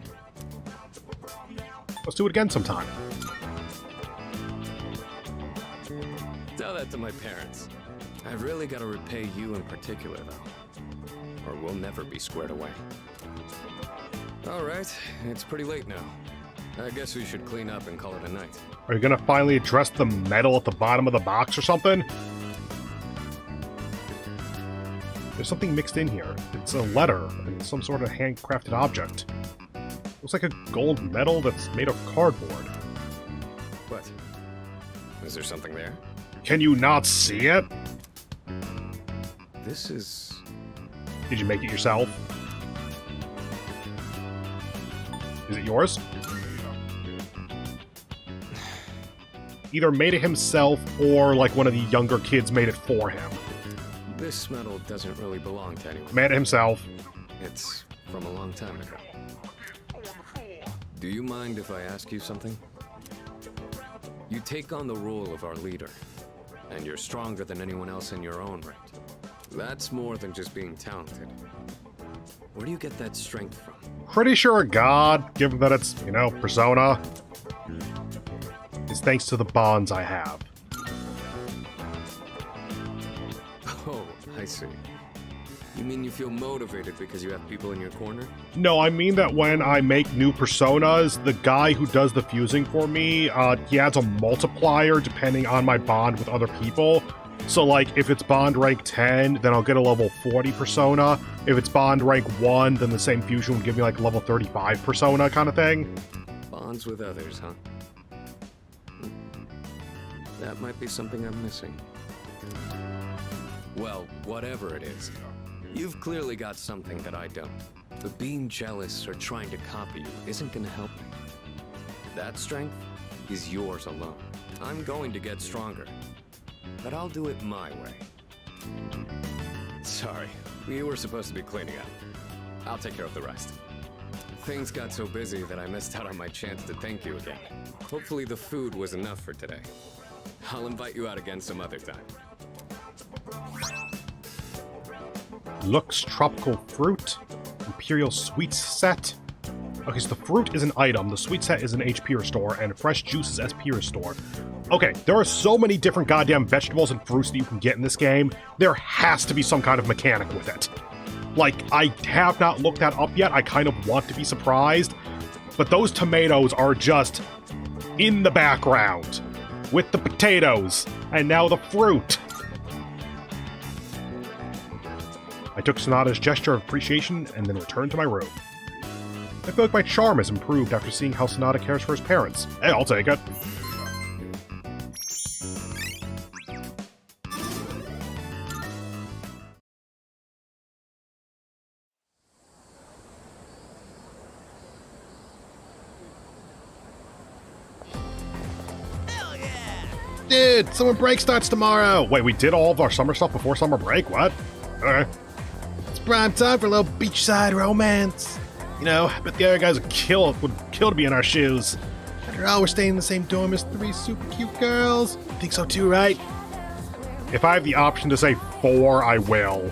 Let's do it again sometime. Tell that to my parents. I've really got to repay you in particular, though, or we'll never be squared away. All right, it's pretty late now. I guess we should clean up and call it a night. Are you gonna finally address the metal at the bottom of the box or something? There's something mixed in here. It's a letter and some sort of handcrafted object. Looks like a gold medal that's made of cardboard. What? Is there something there? Can you not see it? This is... Did you make it yourself? Is it yours? Either made it himself or like one of the younger kids made it for him. This medal doesn't really belong to anyone. Made it himself. It's from a long time ago. Do you mind if I ask you something? You take on the role of our leader, and you're stronger than anyone else in your own right. That's more than just being talented. Where do you get that strength from? Pretty sure a god, given that it's, you know, Persona. It's thanks to the bonds I have. Oh, I see. You mean you feel motivated because you have people in your corner? No, I mean that when I make new personas, the guy who does the fusing for me, he adds a multiplier depending on my bond with other people. So, like, if it's bond rank 10, then I'll get a level 40 persona. If it's bond rank 1, then the same fusion will give me, like, a level 35 persona kind of thing. Bonds with others, huh? That might be something I'm missing. Well, whatever it is, you've clearly got something that I don't. But being jealous or trying to copy you isn't gonna help me. That strength is yours alone. I'm going to get stronger, but I'll do it my way. Sorry, we were supposed to be cleaning up. I'll take care of the rest. Things got so busy that I missed out on my chance to thank you again. Hopefully the food was enough for today. I'll invite you out again some other time. Lux tropical fruit, imperial sweets set. Okay, so the fruit is an item, the sweet set is an HP restore, and fresh juice is SP restore. Okay, there are so many different goddamn vegetables and fruits that you can get in this game. There has to be some kind of mechanic with it. Like, I have not looked that up yet. I kind of want to be surprised. But those tomatoes are just in the background with the potatoes and now the fruit. I took Sonata's gesture of appreciation and then returned to my room. I feel like my charm has improved after seeing how Sonata cares for his parents. Hey, I'll take it. Dude, summer break starts tomorrow! Wait, we did all of our summer stuff before summer break? What? Okay. It's prime time for a little beachside romance. You know, I bet the other guys would kill to be in our shoes. After all, we're staying in the same dorm as 3 super cute girls. You think so too, right? If I have the option to say 4, I will.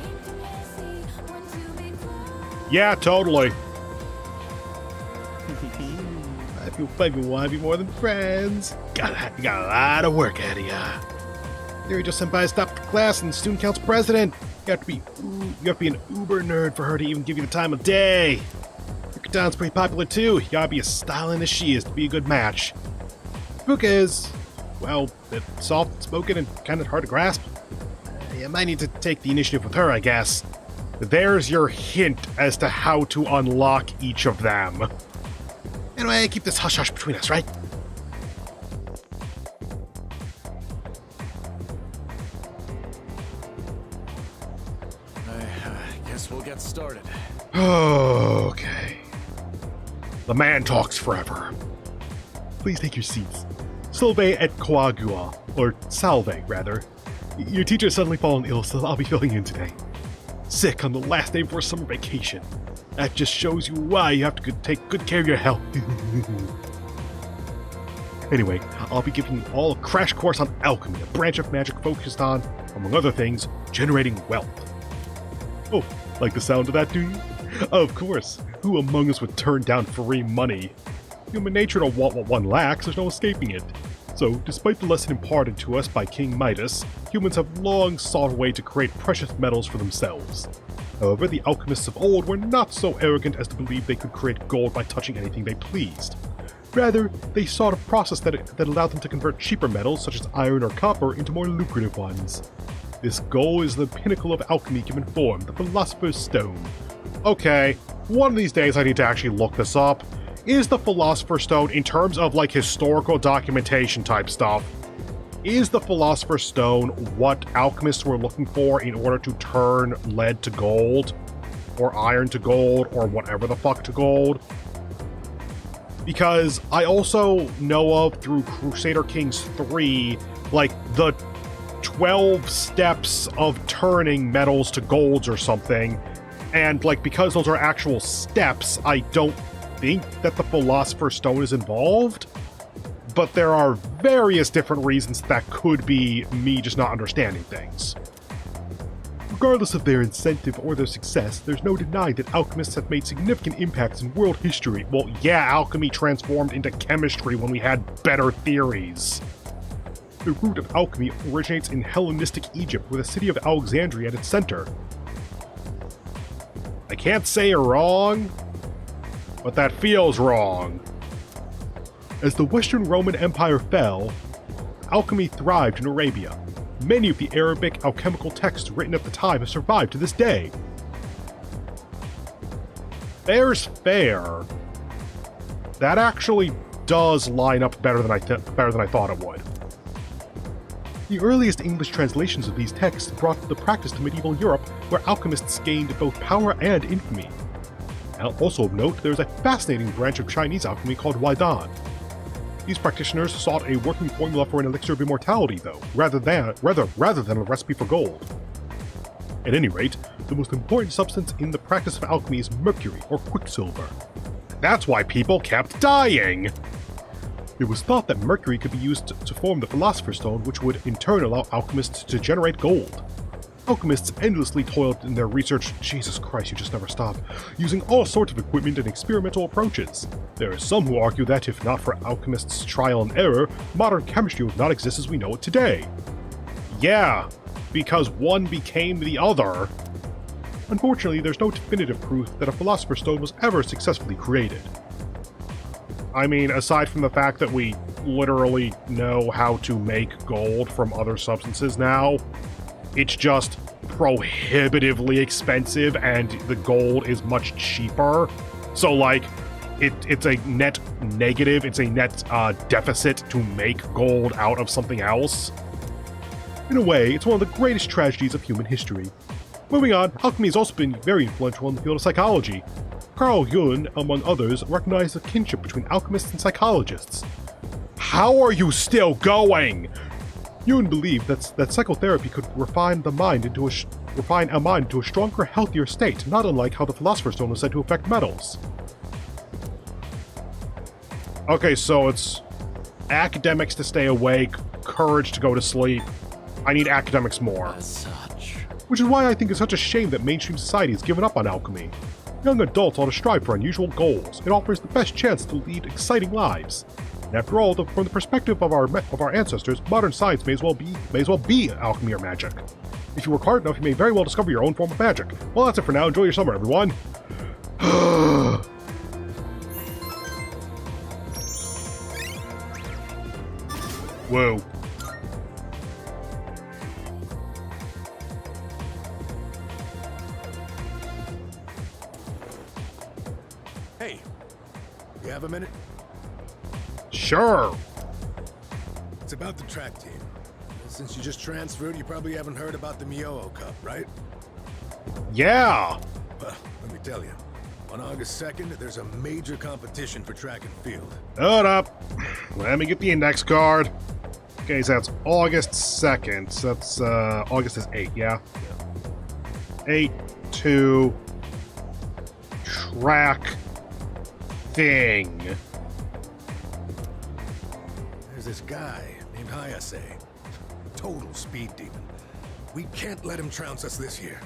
Yeah, totally. If you want to be more than friends, you got a lot of work ahead of ya. Emeritus-senpai stopped the class and the student council president. You have to be an uber nerd for her to even give you the time of day. Rikatan's pretty popular too. You gotta be as styling as she is to be a good match. Fuka is, well, soft-spoken and kind of hard to grasp. You might need to take the initiative with her, I guess. There's your hint as to how to unlock each of them. Anyway, keep this hush-hush between us, right? I guess we'll get started. Okay. The man talks forever. Please take your seats. Salve et coagua, or salve, rather. Your teacher has suddenly fallen ill, so I'll be filling in today. Sick on the last day before summer vacation. That just shows you why you have to take good care of your health. Anyway, I'll be giving you all a crash course on alchemy, a branch of magic focused on, among other things, generating wealth. Oh, like the sound of that, do you? Of course, who among us would turn down free money? Human nature to want what one lacks, there's no escaping it. So, despite the lesson imparted to us by King Midas, humans have long sought a way to create precious metals for themselves. However, the alchemists of old were not so arrogant as to believe they could create gold by touching anything they pleased. Rather, they sought a process that allowed them to convert cheaper metals, such as iron or copper, into more lucrative ones. This goal is the pinnacle of alchemy given form, the Philosopher's Stone. Okay, one of these days I need to actually look this up. Is the Philosopher's Stone, in terms of like historical documentation type stuff, is the Philosopher's Stone what alchemists were looking for in order to turn lead to gold? Or iron to gold, or whatever the fuck to gold? Because I also know of, through Crusader Kings 3, like, the 12 steps of turning metals to golds or something, and, like, because those are actual steps, I don't think that the Philosopher's Stone is involved, but there are various different reasons that could be me just not understanding things. Regardless of their incentive or their success, there's no denying that alchemists have made significant impacts in world history. Well, yeah, alchemy transformed into chemistry when we had better theories. The root of alchemy originates in Hellenistic Egypt, with the city of Alexandria at its center. I can't say you're wrong, but that feels wrong. As the Western Roman Empire fell, alchemy thrived in Arabia. Many of the Arabic alchemical texts written at the time have survived to this day. Fair's fair. That actually does line up better than I thought it would. The earliest English translations of these texts brought the practice to medieval Europe, where alchemists gained both power and infamy. Also of note, there is a fascinating branch of Chinese alchemy called Waidan. These practitioners sought a working formula for an elixir of immortality, though, rather than a recipe for gold. At any rate, the most important substance in the practice of alchemy is mercury, or quicksilver. That's why people kept dying! It was thought that mercury could be used to form the Philosopher's Stone, which would in turn allow alchemists to generate gold. Alchemists endlessly toiled in their research, Jesus Christ, you just never stop, using all sorts of equipment and experimental approaches. There are some who argue that, if not for alchemists' trial and error, modern chemistry would not exist as we know it today. Yeah, because one became the other. Unfortunately, there's no definitive proof that a Philosopher's Stone was ever successfully created. I mean, aside from the fact that we literally know how to make gold from other substances now, it's just prohibitively expensive and the gold is much cheaper. So, like, it's a net negative, it's a net deficit to make gold out of something else. In a way, it's one of the greatest tragedies of human history. Moving on, alchemy has also been very influential in the field of psychology. Carl Jung, among others, recognized the kinship between alchemists and psychologists. How are you still going? Jung believed that psychotherapy could refine a mind into a stronger, healthier state, not unlike how the Philosopher's Stone was said to affect metals. Okay, so it's academics to stay awake, courage to go to sleep. I need academics more. As such. Which is why I think it's such a shame that mainstream society has given up on alchemy. Young adults ought to strive for unusual goals. It offers the best chance to lead exciting lives. And after all, from the perspective of our ancestors, modern science may as well be alchemy or magic. If you work hard enough, you may very well discover your own form of magic. Well, that's it for now. Enjoy your summer, everyone. Whoa. Hey, you have a minute? Sure. It's about the track team. Since you just transferred, you probably haven't heard about the Mio Cup, right? Yeah. Well, let me tell you. On August 2nd, there's a major competition for track and field. Hold up. Let me get the index card. Okay, so that's August 2nd. So that's, August is 8, yeah? 8, 2, track thing. There's this guy named Hayase. Total speed demon. We can't let him trounce us this year.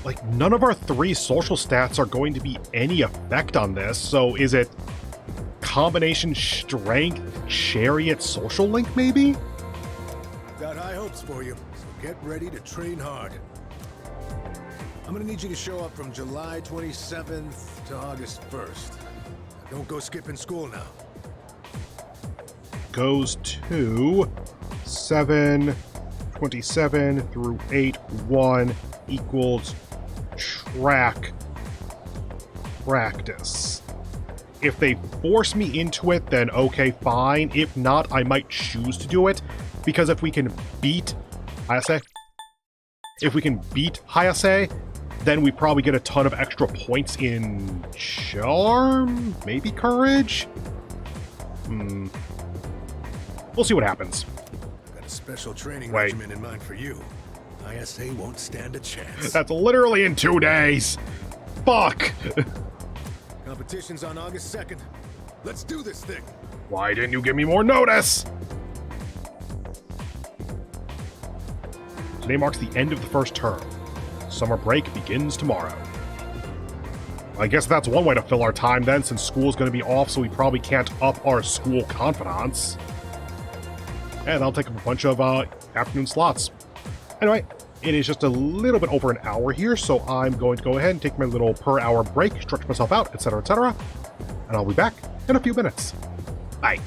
Like, none of our 3 social stats are going to be any effect on this, so is it combination strength, chariot, social link, maybe? Got high hopes for you, so get ready to train hard. I'm gonna need you to show up from July 27th to August 1st. Don't go skipping school now. Goes to 7/27 through 8/1 equals track practice. If they force me into it, then okay, fine. If not, I might choose to do it, because if we can beat Hayase, then we probably get a ton of extra points in charm, maybe courage. We'll see what happens. I've got a special training regimen in mind for you. ISA won't stand a chance. That's literally in 2 days. Fuck. Competition's on August 2nd. Let's do this thing. Why didn't you give me more notice? Today marks the end of the first term. Summer break begins tomorrow. I guess that's one way to fill our time then, since school's going to be off, so we probably can't up our school confidence. And that'll take up a bunch of afternoon slots. Anyway, it is just a little bit over an hour here, so I'm going to go ahead and take my little per hour break, stretch myself out, etc., etc., and I'll be back in a few minutes. Bye.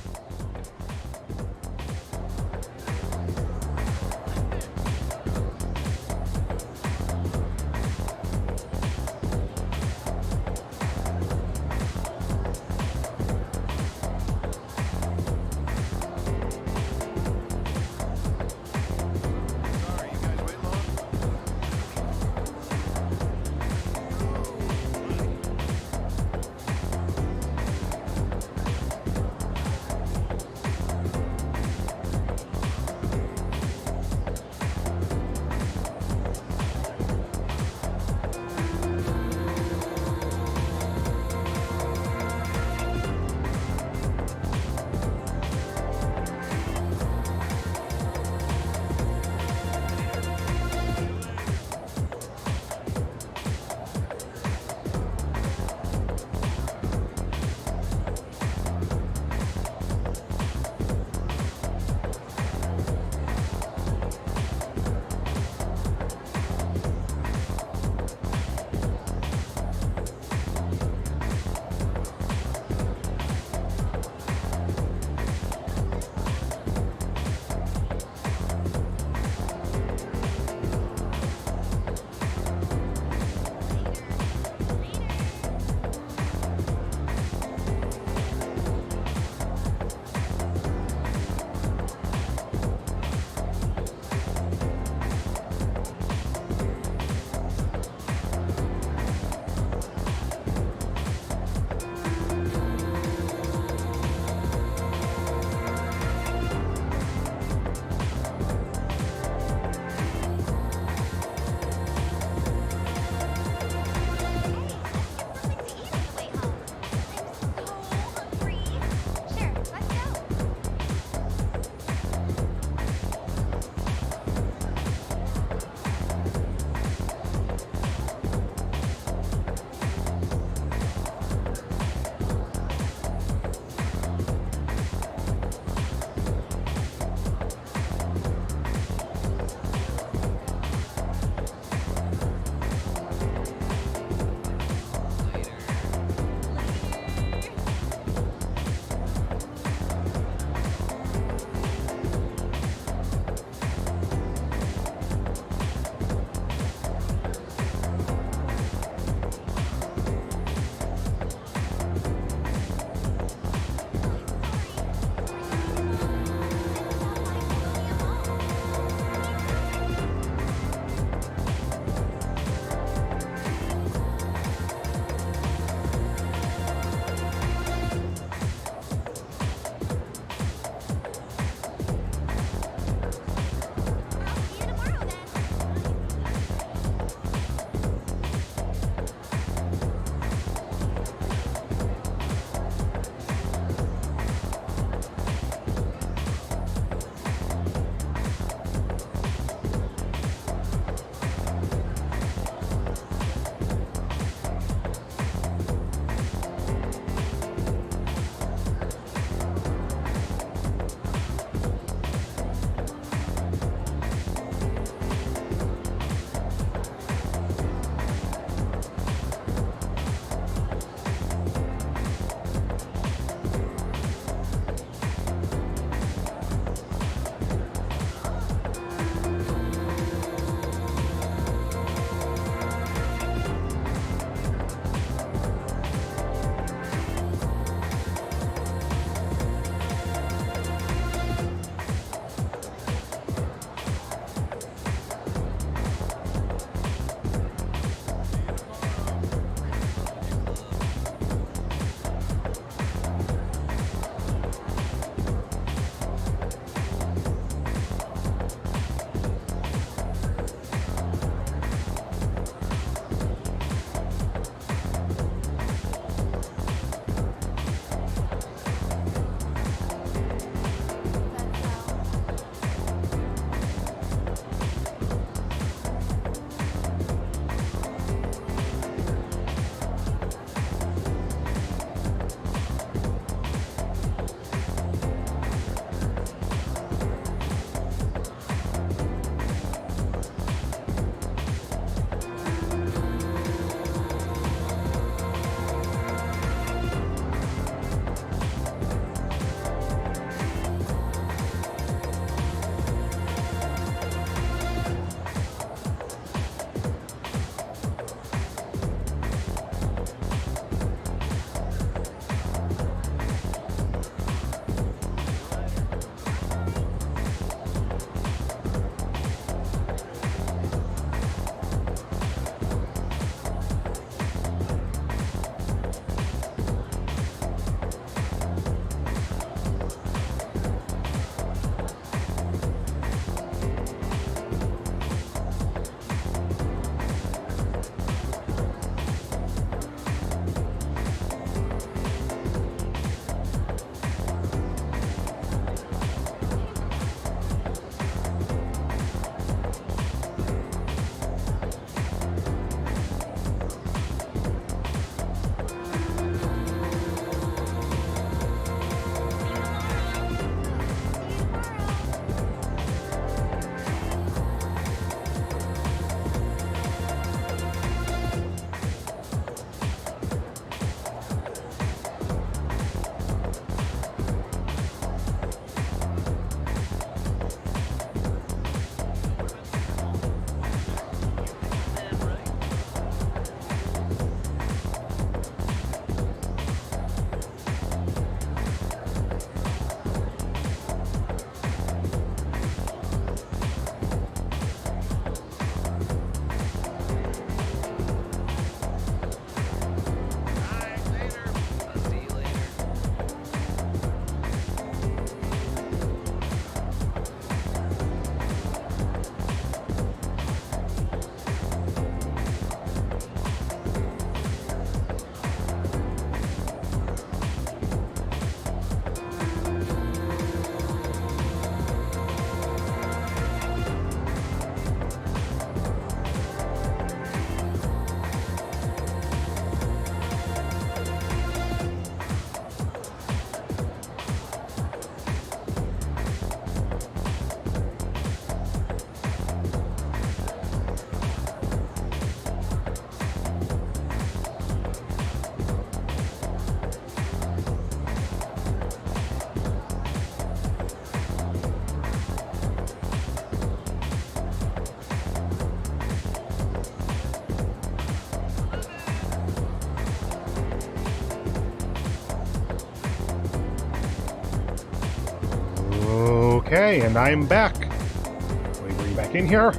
Okay, and I'm back. Let me bring you back in here.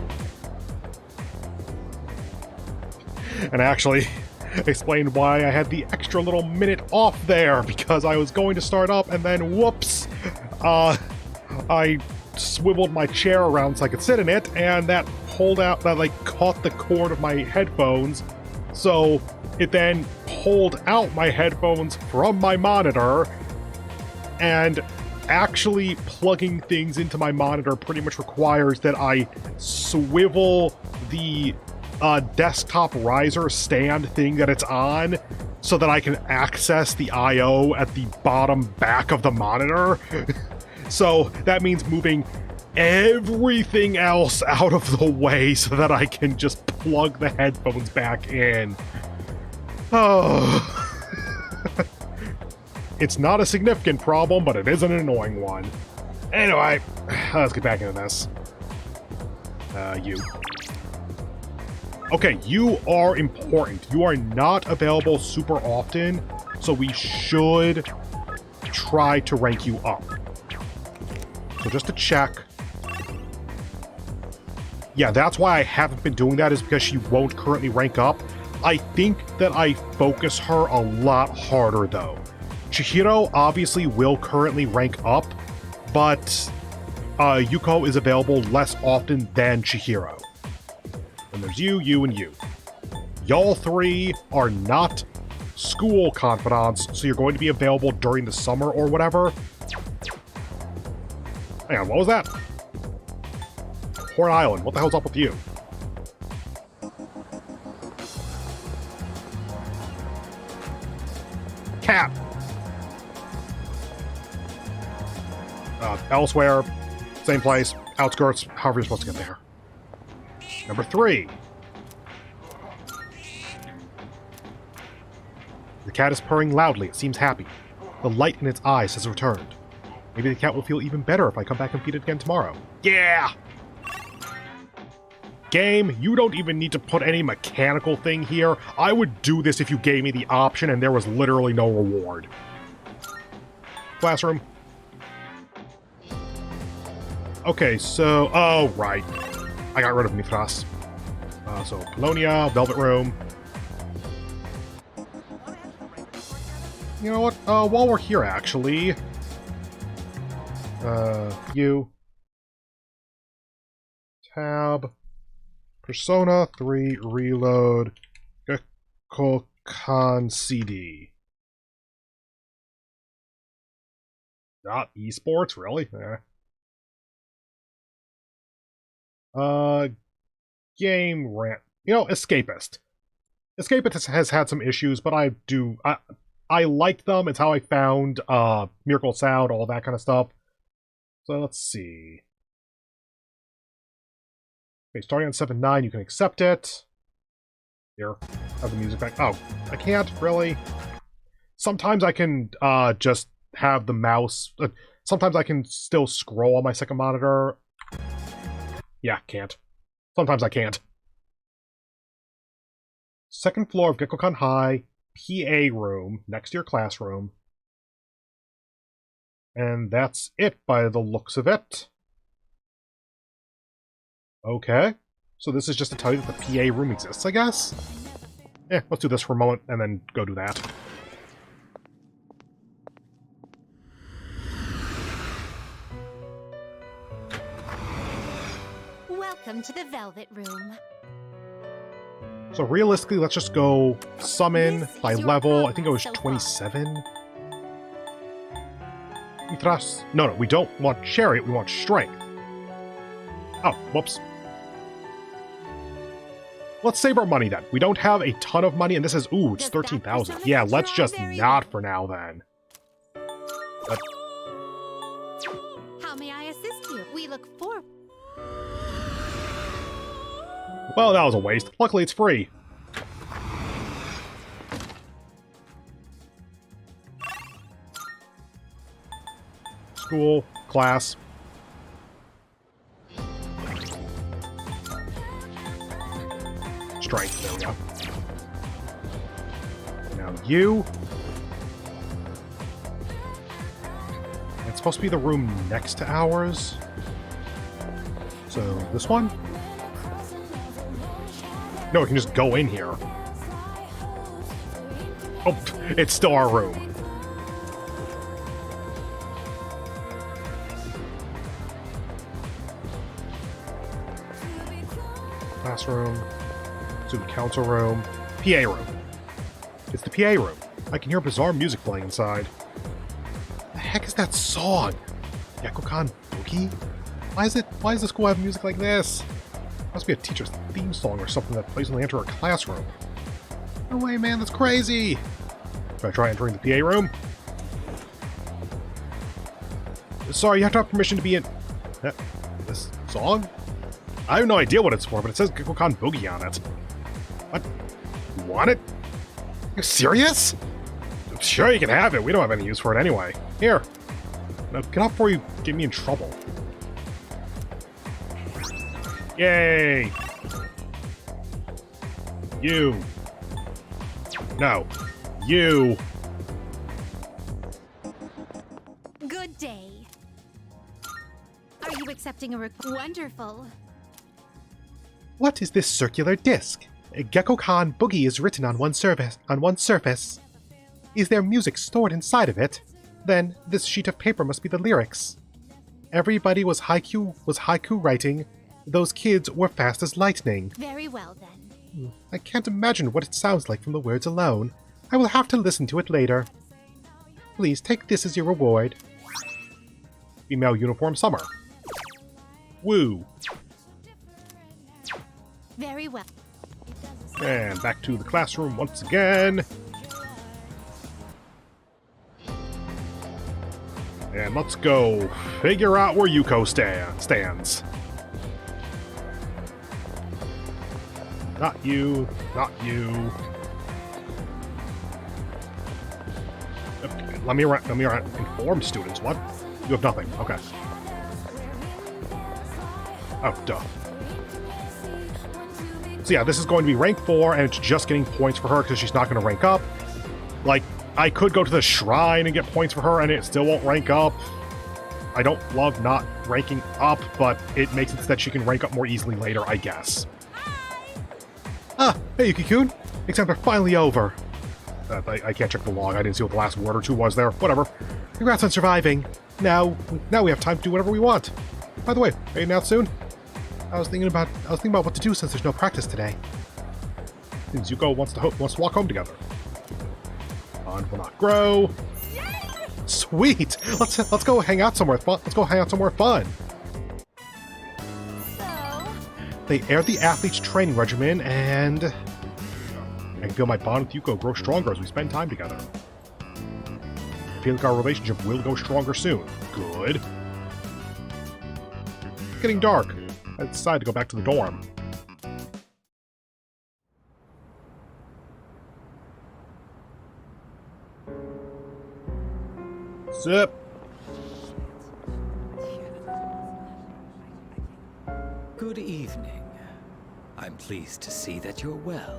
And I actually explained why I had the extra little minute off there, because I was going to start up and then whoops, I swiveled my chair around so I could sit in it, and that caught the cord of my headphones, so it then pulled out my headphones from my monitor, and actually plugging things into my monitor pretty much requires that I swivel the desktop riser stand thing that it's on so that I can access the I/O at the bottom back of the monitor. So that means moving everything else out of the way so that I can just plug the headphones back in. Oh. It's not a significant problem, but it is an annoying one. Anyway, let's get back into this. You. Okay, you are important. You are not available super often, so we should try to rank you up. So just to check. Yeah, that's why I haven't been doing that, is because she won't currently rank up. I think that I focus her a lot harder, though. Chihiro obviously will currently rank up, but Yuko is available less often than Chihiro. And there's you, and you. Y'all three are not school confidants, so you're going to be available during the summer or whatever. Hang on, what was that? Horn Island, what the hell's up with you? Cat! Elsewhere, same place, outskirts, however you're supposed to get there. Number 3. The cat is purring loudly. It seems happy. The light in its eyes has returned. Maybe the cat will feel even better if I come back and feed it again tomorrow. Yeah! Game, you don't even need to put any mechanical thing here. I would do this if you gave me the option and there was literally no reward. Classroom. Okay, so... oh, right. I got rid of Mithras. So, Polonia, Velvet Room. You know what? While we're here, actually... you... Tab... Persona 3 Reload... Gekkokan CD. Not esports, really? Game rant. You know, Escapist. Escapist has had some issues, but I liked them. It's how I found Miracle Sound, all that kind of stuff. So let's see. Okay, starting on 7.9, you can accept it. Here, have the music back. Oh, I can't, really? Sometimes I can just have the mouse... sometimes I can still scroll on my second monitor. Yeah, can't. Sometimes I can't. Second floor of Gekkokan High, PA room, next to your classroom. And that's it by the looks of it. Okay. So this is just to tell you that the PA room exists, I guess? Yeah, let's do this for a moment and then go do that. Welcome to the Velvet Room. So realistically, let's just go summon by level. I think it was 27. Mithras. No, we don't want Chariot, we want Strength. Oh, whoops. Let's save our money then. We don't have a ton of money, and this is, ooh, it's 13,000. Yeah, let's just not for now then. How may I assist you? We look for... Well, that was a waste. Luckily, it's free. School, class. Strength, there we go. Now you. supposed to be the room next to ours. So, this one? No, we can just go in here. Oh, it's still our room. Classroom. Student council room. PA room. It's the PA room. I can hear bizarre music playing inside. The heck is that song? Gekko-kan Boogie? Why does the school have music like this? Must be a teacher's theme song or something that plays when they enter a classroom. No way, man, that's crazy! Should I try entering the PA room? Sorry, you have to have permission to be in... This song? I have no idea what it's for, but it says Gekko-kan Boogie on it. What? You want it? You serious? Sure, you can have it. We don't have any use for it anyway. Here. Now, get up before you get me in trouble. Yay! You. No. You. Good day. Are you accepting a request? Wonderful. What is this circular disc? Gekko-kan Boogie is written on one surface. Is there music stored inside of it? Then this sheet of paper must be the lyrics. Everybody was haiku writing. Those kids were fast as lightning. Very well then. I can't imagine what it sounds like from the words alone. I will have to listen to it later. Please take this as your reward. Female uniform summer. Woo. Very well. And back to the classroom once again. And let's go figure out where Yuko stands. Not you, not you. Let me inform students. What? You have nothing. Okay. Oh, duh. So yeah, this is going to be rank 4, and it's just getting points for her because she's not going to rank up. Like, I could go to the shrine and get points for her, and it still won't rank up. I don't love not ranking up, but it makes it so that she can rank up more easily later, I guess. Ah, hey Yuki-kun! Exams are finally over. I can't check the log. I didn't see what the last word or two was there. Whatever. Congrats on surviving. Now we have time to do whatever we want. By the way, are you out soon? I was thinking about what to do since there's no practice today. Seems Yuko wants to walk home together. Bond will not grow. Sweet. Let's go hang out somewhere fun. Let's go hang out somewhere fun. They aired the athlete's training regimen, and I can feel my bond with Yuko grow stronger as we spend time together. I feel like our relationship will go stronger soon. Good. It's getting dark. I decided to go back to the dorm. Zip. Good evening. I'm pleased to see that you're well.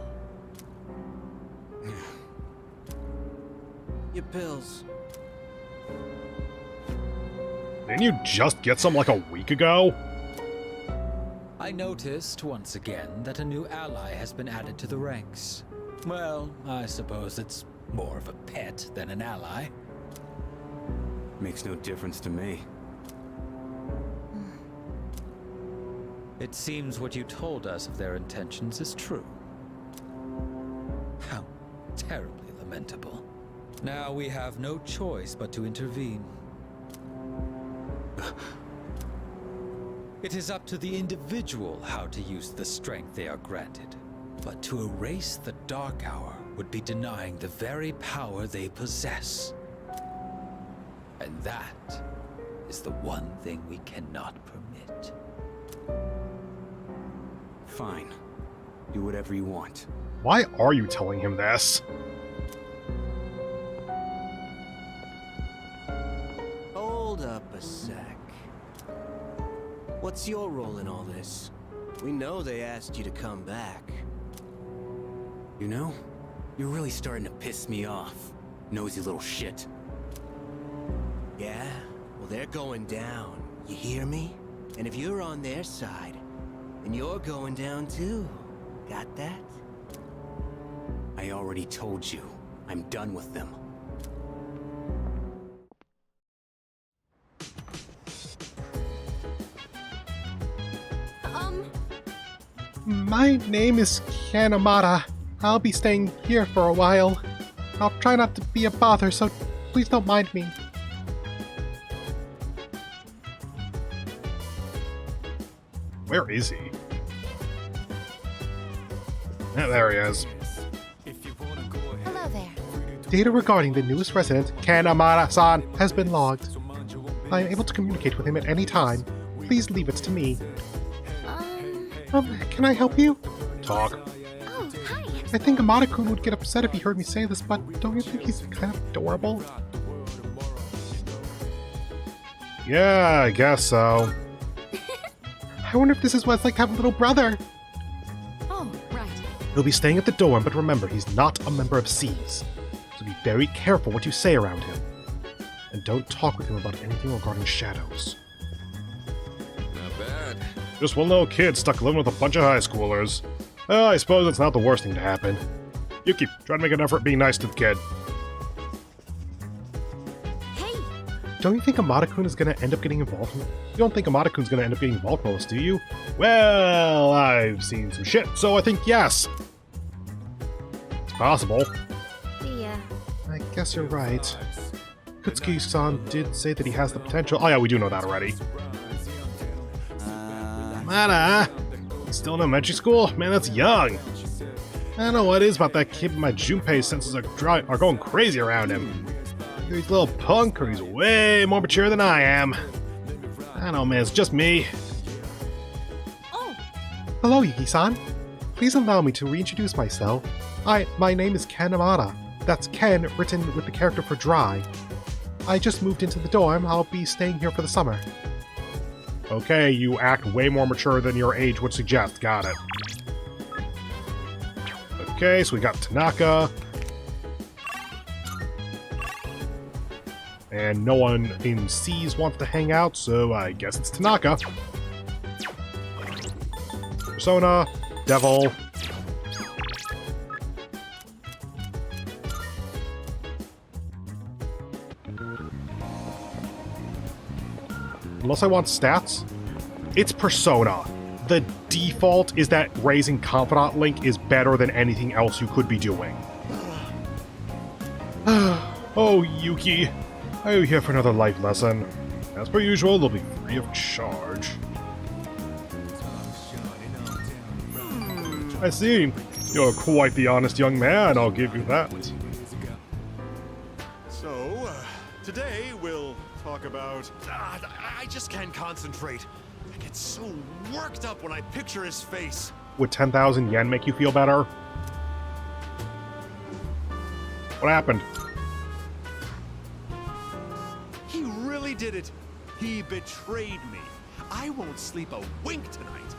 Your pills. Didn't you just get some like a week ago? I noticed once again that a new ally has been added to the ranks. Well, I suppose it's more of a pet than an ally. Makes no difference to me. It seems what you told us of their intentions is true. How terribly lamentable. Now we have no choice but to intervene. It is up to the individual how to use the strength they are granted. But to erase the Dark Hour would be denying the very power they possess. And that is the one thing we cannot permit. Fine. Do whatever you want. Why are you telling him this? Hold up a sec. What's your role in all this? We know they asked you to come back. You know, you're really starting to piss me off. Nosy little shit. Yeah? Well, they're going down. You hear me? And if you're on their side, then you're going down too. Got that? I already told you. I'm done with them. My name is Kanamata. I'll be staying here for a while. I'll try not to be a bother, so please don't mind me. Where is he? Yeah, there he is. Hello there. Data regarding the newest resident, Kanamata-san, has been logged. I am able to communicate with him at any time. Please leave it to me. Can I help you? Talk. Oh, hi. I think Amada-kun would get upset if he heard me say this, but don't you think he's kind of adorable? Yeah, I guess so. I wonder if this is what it's like to have a little brother. Oh, right. He'll be staying at the dorm, but remember, he's not a member of C's. So be very careful what you say around him. And don't talk with him about anything regarding shadows. Not bad. Just one little kid stuck living with a bunch of high schoolers. Well, I suppose it's not the worst thing to happen. Yuki, try to make an effort being nice to the kid. Hey! Don't you think Amada-kun is going to end up getting involved in... You don't think Amada-kun's going to end up getting involved in all this, do you? Well, I've seen some shit, so I think yes. It's possible. Yeah. I guess you're right. Kutsuki-san did say that he has the potential. Oh yeah, we do know that already. Amada! Still in elementary school? Man, that's young. I don't know what it is about that kid, but my Junpei senses are going crazy around him. Either he's a little punk, or he's way more mature than I am. I don't know, man, it's just me. Oh! Hello, Yuki-san. Please allow me to reintroduce myself. My name is Ken Amada. That's Ken, written with the character for dry. I just moved into the dorm. I'll be staying here for the summer. Okay, you act way more mature than your age would suggest. Got it. Okay, so we got Tanaka. And no one in C's wants to hang out, so I guess it's Tanaka. Persona, Devil. Unless I want stats, it's Persona. The default is that raising Confidant Link is better than anything else you could be doing. Oh, Yuki. Are you here for another life lesson? As per usual, they'll be free of charge. I see. You're quite the honest young man, I'll give you that. So, today we'll talk about... I just can't concentrate. I get so worked up when I picture his face. Would 10,000 yen make you feel better? What happened? He really did it. He betrayed me. I won't sleep a wink tonight.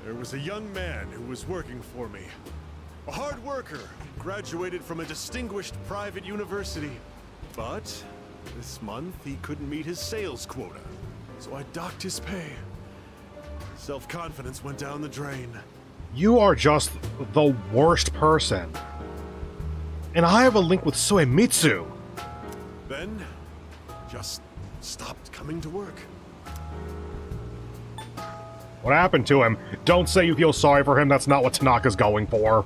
There was a young man who was working for me. A hard worker, graduated from a distinguished private university. But this month he couldn't meet his sales quota, so I docked his pay. Self-confidence went down the drain. You are just the worst person. And I have a link with Suemitsu. Then, just stopped coming to work. What happened to him? Don't say you feel sorry for him, that's not what Tanaka's going for.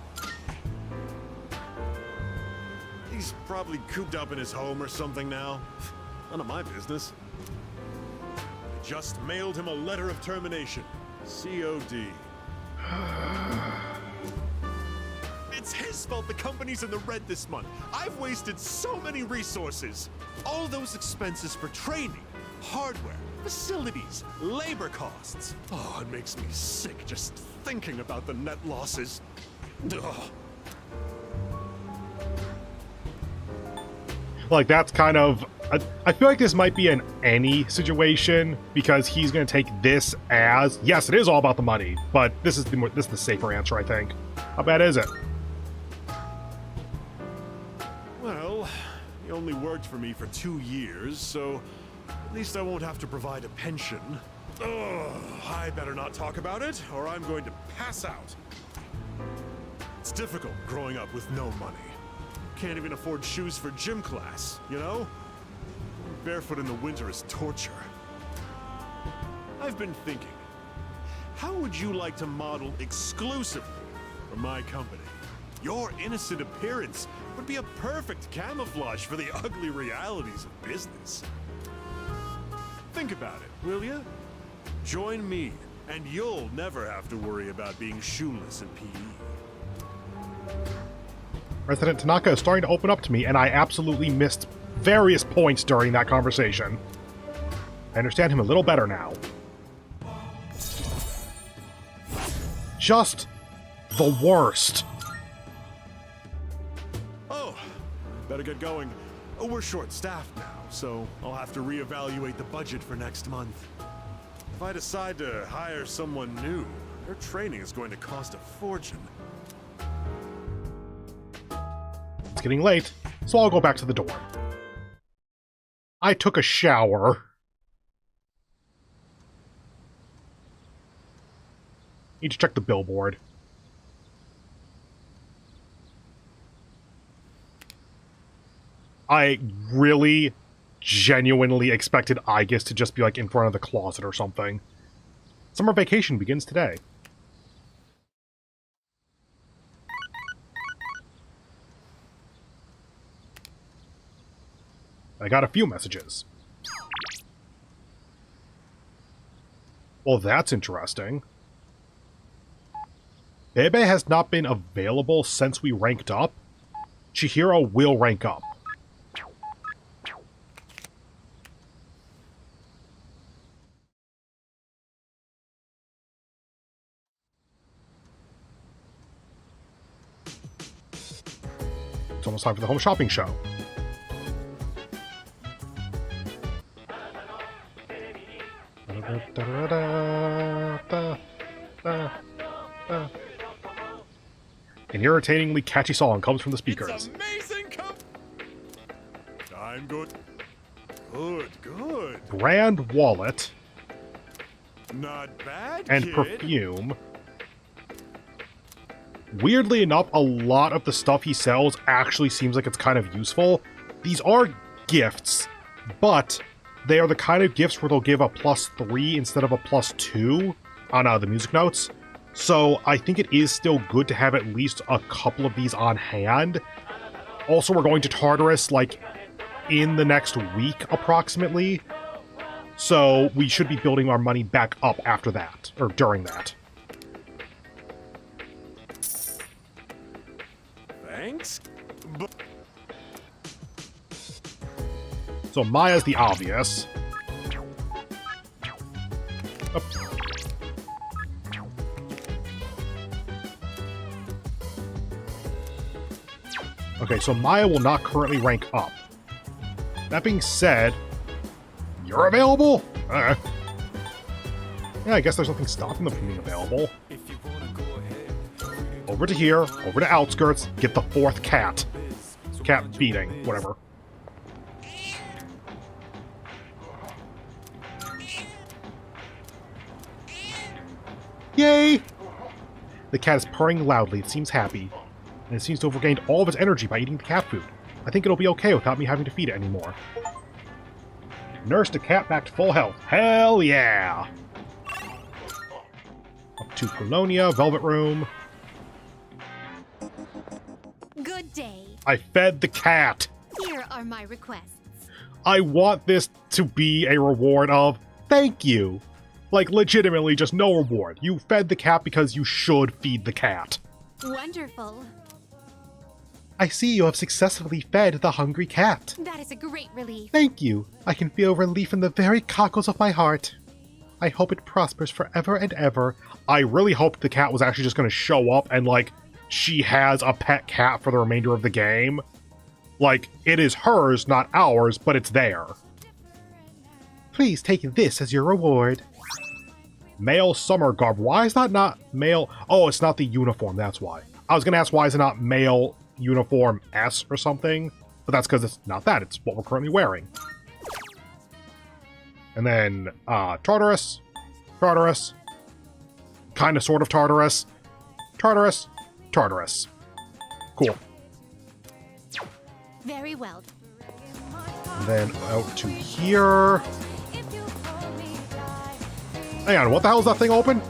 He's probably cooped up in his home or something now. None of my business. I just mailed him a letter of termination. COD. It's his fault the company's in the red this month. I've wasted so many resources. All those expenses for training, hardware, facilities, labor costs. Oh, it makes me sick just thinking about the net losses. Ugh. Like, that's kind of... I feel like this might be an any situation, because he's going to take this as... Yes, it is all about the money, but this is the safer answer, I think. How bad is it? Well, He only worked for me for 2 years, so at least I won't have to provide a pension. Ugh, I better not talk about it, or I'm going to pass out. It's difficult growing up with no money. Can't even afford shoes for gym class, you know? Barefoot in the winter is torture. I've been thinking, how would you like to model exclusively for my company? Your innocent appearance would be a perfect camouflage for the ugly realities of business. Think about it, will you? Join me, and you'll never have to worry about being shoeless in PE. President Tanaka is starting to open up to me, and I absolutely missed various points during that conversation. I understand him a little better now. Just the worst. Oh, better get going. Oh, we're short-staffed now, so I'll have to reevaluate the budget for next month. If I decide to hire someone new, their training is going to cost a fortune. It's getting late, so I'll go back to the dorm. I took a shower. Need to check the billboard. I really, genuinely expected Aegis to just be like in front of the closet or something. Summer vacation begins today. I got a few messages. Well, that's interesting. Bebe has not been available since we ranked up. Chihiro will rank up. It's almost time for the home shopping show. An irritatingly catchy song comes from the speakers. It's amazing. I'm good. Good. Brand wallet. Not bad, and kid. Perfume. Weirdly enough, a lot of the stuff he sells actually seems like it's kind of useful. These are gifts, but they are the kind of gifts where they'll give a +3 instead of a +2 on the music notes. So I think it is still good to have at least a couple of these on hand. Also, we're going to Tartarus, like, in the next week, approximately. So we should be building our money back up after that, or during that. Thanks. So Maya's the obvious. Oops. Okay, so Maya will not currently rank up. That being said, you're available? Yeah, I guess there's nothing stopping them from being available. Over to here, over to Outskirts, get the 4th cat. Cat feeding, whatever. Yay! The cat is purring loudly, it seems happy. And it seems to have regained all of its energy by eating the cat food. I think it'll be okay without me having to feed it anymore. Nurse the cat back to full health. Hell yeah! Up to Colonia, Velvet Room. Good day. I fed the cat! Here are my requests. I want this to be a reward of thank you. Like, legitimately, just no reward. You fed the cat because you should feed the cat. Wonderful. I see you have successfully fed the hungry cat. That is a great relief. Thank you. I can feel relief in the very cockles of my heart. I hope it prospers forever and ever. I really hoped the cat was actually just going to show up and, like, she has a pet cat for the remainder of the game. Like, it is hers, not ours, but it's there. Please take this as your reward. Male summer garb. Why is that not male? Oh, it's not the uniform, that's why. I was going to ask why is it not male uniform S or something? But that's because it's not that, it's what we're currently wearing. And then, Tartarus. Tartarus. Kinda, sort of Tartarus. Tartarus. Tartarus. Cool. Very well. And then out to here. Hang on, what the hell is that thing open?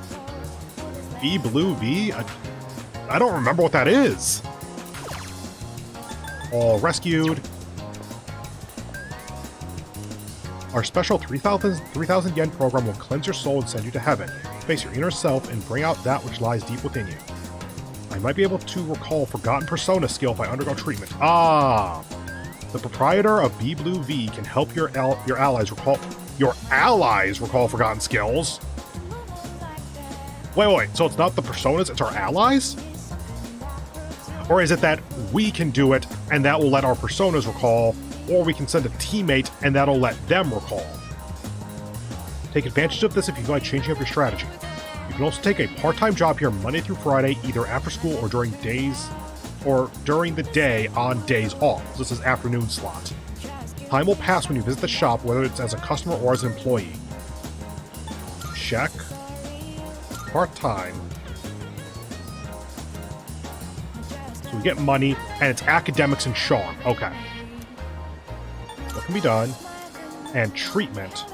V Blue V? I don't remember what that is. All rescued. Our special 3,000 yen program will cleanse your soul and send you to heaven. Face your inner self and bring out that which lies deep within you. I might be able to recall forgotten persona skill if I undergo treatment. Ah! The proprietor of B Blue V can help your allies recall forgotten skills. Wait, so it's not the personas, it's our allies? Or is it that we can do it and that will let our personas recall, or we can send a teammate and that'll let them recall? Take advantage of this if you feel like changing up your strategy. You can also take a part-time job here Monday through Friday, either after school or during the day on days off. This is afternoon slot. Time will pass when you visit the shop, whether it's as a customer or as an employee. Check. Part-time. So we get money, and it's academics and charm. Okay. What can be done? And treatment.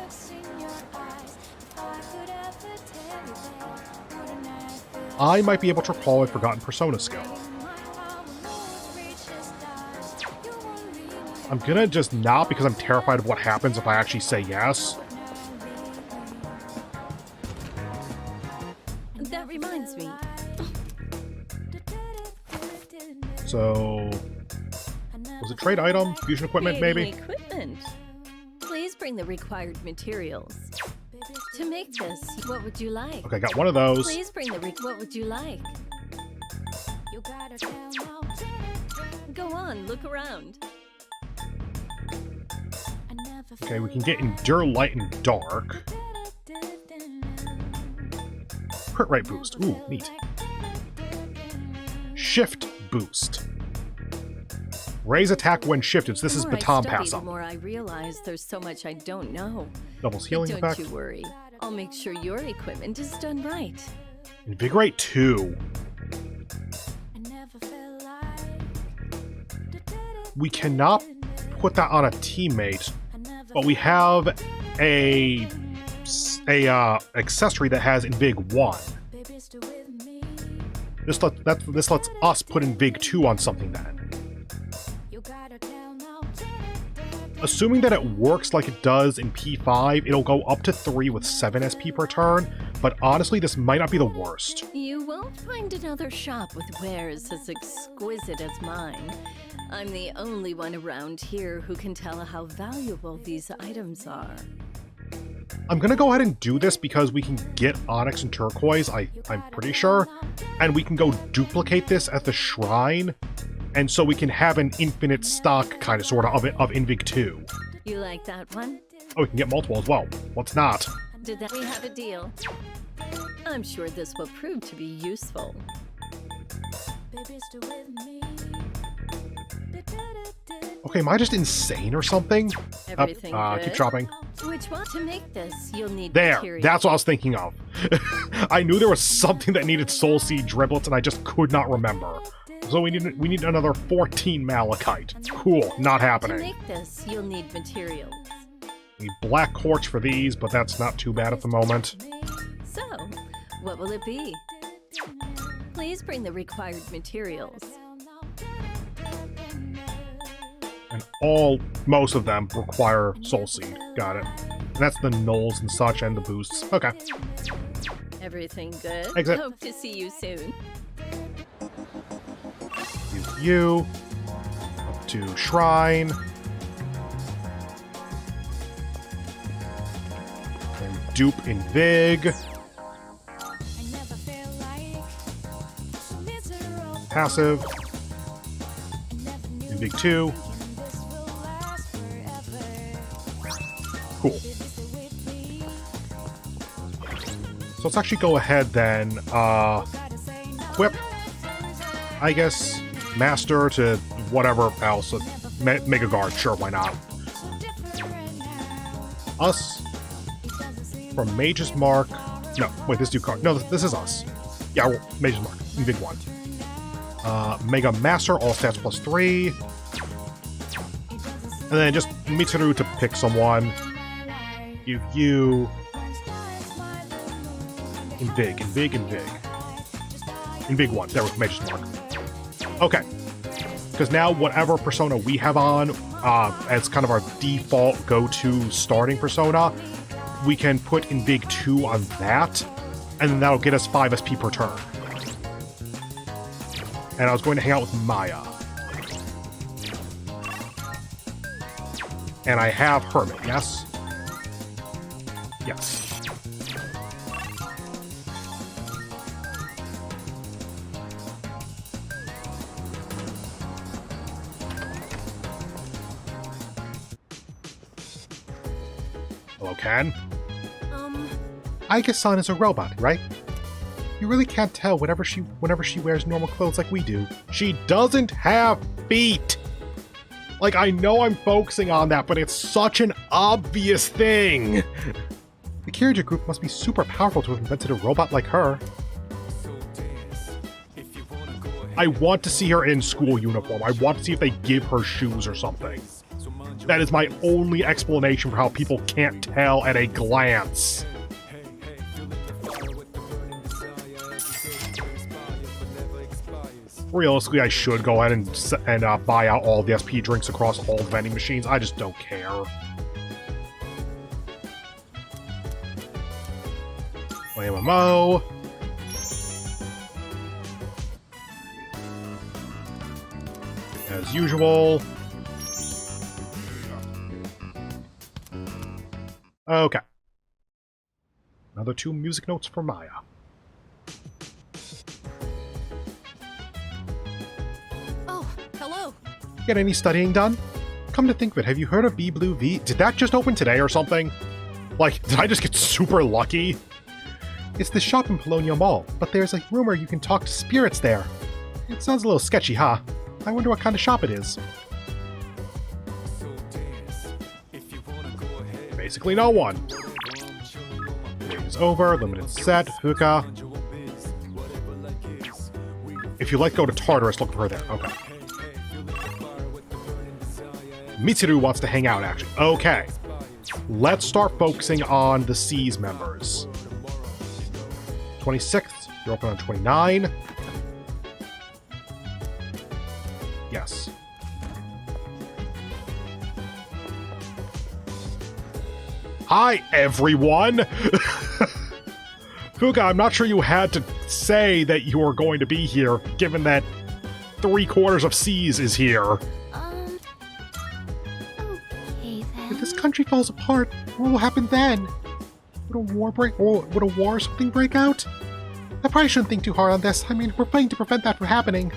I might be able to recall a forgotten persona skill. I'm gonna just not, because I'm terrified of what happens if I actually say yes. That reminds me. So, was it trade item? Fusion equipment, maybe? Equipment. Please bring the required materials. To make this, what would you like? Okay, got one of those. Please bring the what would you like? Go on, look around. Okay, we can get Endure Light and Dark. Crit rate boost. Ooh, neat. Shift boost. Raise attack when shifted. So this is baton pass up. The more I realize there's so much I don't know. Doubles healing Don't effect. you worry. I'll make sure your equipment is done right. Invigorate 2. We cannot put that on a teammate, but we have a accessory that has Invig 1. This lets us put Invig 2 on something then. Assuming that it works like it does in P5, it'll go up to 3 with 7 SP per turn, but honestly, this might not be the worst. You won't find another shop with wares as exquisite as mine. I'm the only one around here who can tell how valuable these items are. I'm gonna go ahead and do this because we can get Onyx and Turquoise, I'm pretty sure, and we can go duplicate this at the shrine, and so we can have an infinite stock, kind of, sort of Invig 2. You like that one? Oh, we can get multiple as well. What's not? Did that we have a deal? I'm sure this will prove to be useful. Okay, am I just insane or something? Everything good? Keep dropping. Which one? To make this, you'll need There, materials. that's what I was thinking of. I knew there was something that needed Soul Seed driblets, and I just could not remember. So we need another 14 Malachite. Cool, not To happening. make this, you'll need materials. Need Black Quartz for these, but that's not too bad at the moment. So, what will it be? Please bring the required materials. And most of them require Soul Seed. Got it. And that's the nulls and such, and the boosts. Okay. Everything good? Exit. Hope to see you soon. Use you. Up to Shrine. And dupe in Vig. Passive. In Vig 2. Cool. So let's actually go ahead then, equip, I guess, master to whatever else. Mega Guard, sure, why not? Us. From Mage's Mark. No, wait, this new card. No, this is us. Yeah, well, Mage's Mark. Big one. Mega Master, all stats +3. And then just Mitsuru to pick someone. Give you... In big. In big one. There we go, Mage's Mark. Okay. Because now whatever persona we have on, as kind of our default go-to starting persona, we can put in big 2 on that, and then that'll get us 5 SP per turn. And I was going to hang out with Maya. And I have Hermit, yes? Yes. Hello, Ken? Aika-san is a robot, right? You really can't tell whenever she wears normal clothes like we do. She doesn't have feet! Like, I know I'm focusing on that, but it's such an obvious thing! The Kirija group must be super powerful to have invented a robot like her. I want to see her in school uniform. I want to see if they give her shoes or something. That is my only explanation for how people can't tell at a glance. Realistically, I should go ahead and buy out all the SP drinks across all the vending machines. I just don't care. MMO. As usual. Okay. Another 2 music notes for Maya. Get any studying done? Come to think of it, have you heard of B Blue V? Did that just open today or something? Like, did I just get super lucky? It's this shop in Polonia Mall, but there's a rumor you can talk to spirits there. It sounds a little sketchy, huh? I wonder what kind of shop it is. Basically no one. Game is over, limited set, hookah. If you like, go to Tartarus, look for her there. Okay. Mitsuru wants to hang out, actually. Okay. Let's start focusing on the C's members. 26th, you're open on 29. Yes. Hi, everyone! Fuka, I'm not sure you had to say that you were going to be here, given that 3/4 of C's is here. If this country falls apart, what will happen then? Would a war break, or would a war or something break out? I probably shouldn't think too hard on this. I mean, we're fighting to prevent that from happening.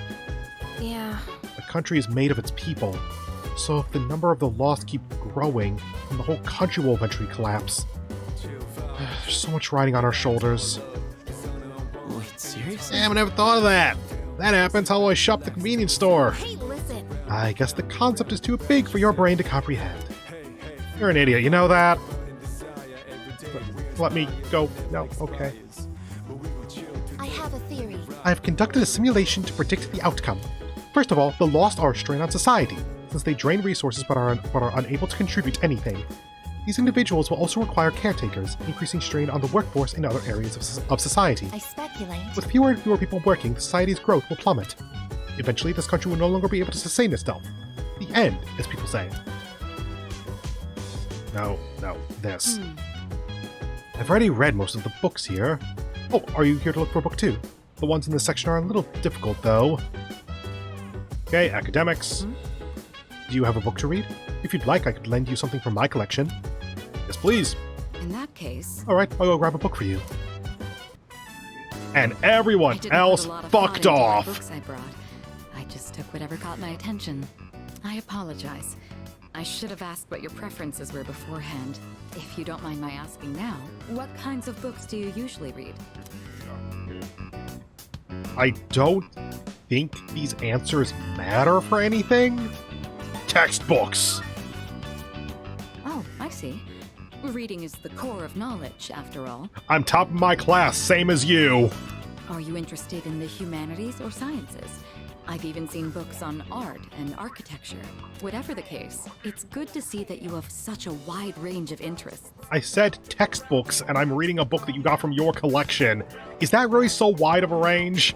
Yeah. The country is made of its people. So if the number of the lost keep growing, then the whole country will eventually collapse. There's so much riding on our shoulders. Wait, seriously? Damn, I never thought of that. That happens how I shop at the convenience store. Hey, listen. I guess the concept is too big for your brain to comprehend. You're an idiot, you know that? Let me go. No, okay. I have a theory. I have conducted a simulation to predict the outcome. First of all, the lost are a strain on society, since they drain resources but are unable to contribute anything. These individuals will also require caretakers, increasing strain on the workforce in other areas of society. I speculate. With fewer and fewer people working, society's growth will plummet. Eventually, this country will no longer be able to sustain itself. The end, as people say. No, this. I've already read most of the books here. Oh, are you here to look for a book too? The ones in this section are a little difficult, though. Okay, academics. Do you have a book to read? If you'd like, I could lend you something from my collection. Yes, please. In that case... Alright, I'll go grab a book for you. And everyone else fucked off! Books I brought. I just took whatever caught my attention. I apologize. I should have asked what your preferences were beforehand. If you don't mind my asking now, what kinds of books do you usually read? I don't think these answers matter for anything. textbooks. Oh, I see. Reading is the core of knowledge, after all. I'm top of my class, same as you. Are you interested in the humanities or sciences? I've even seen books on art and architecture. Whatever the case, it's good to see that you have such a wide range of interests. I said textbooks, and I'm reading a book that you got from your collection. Is that really so wide of a range?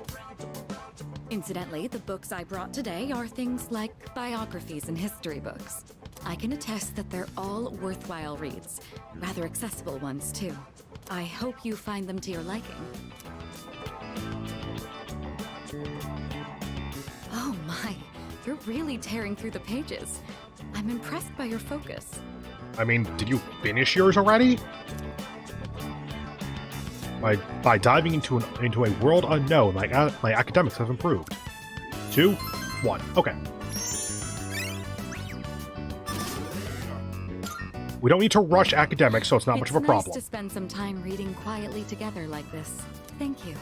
Incidentally, the books I brought today are things like biographies and history books. I can attest that they're all worthwhile reads. Rather accessible ones, too. I hope you find them to your liking. Oh my, you're really tearing through the pages. I'm impressed by your focus. I mean, did you finish yours already? By diving into a world unknown, my academics have improved. 2, 1, okay. We don't need to rush academics, so it's not much of a problem. It's nice to spend some time reading quietly together like this. Thank you.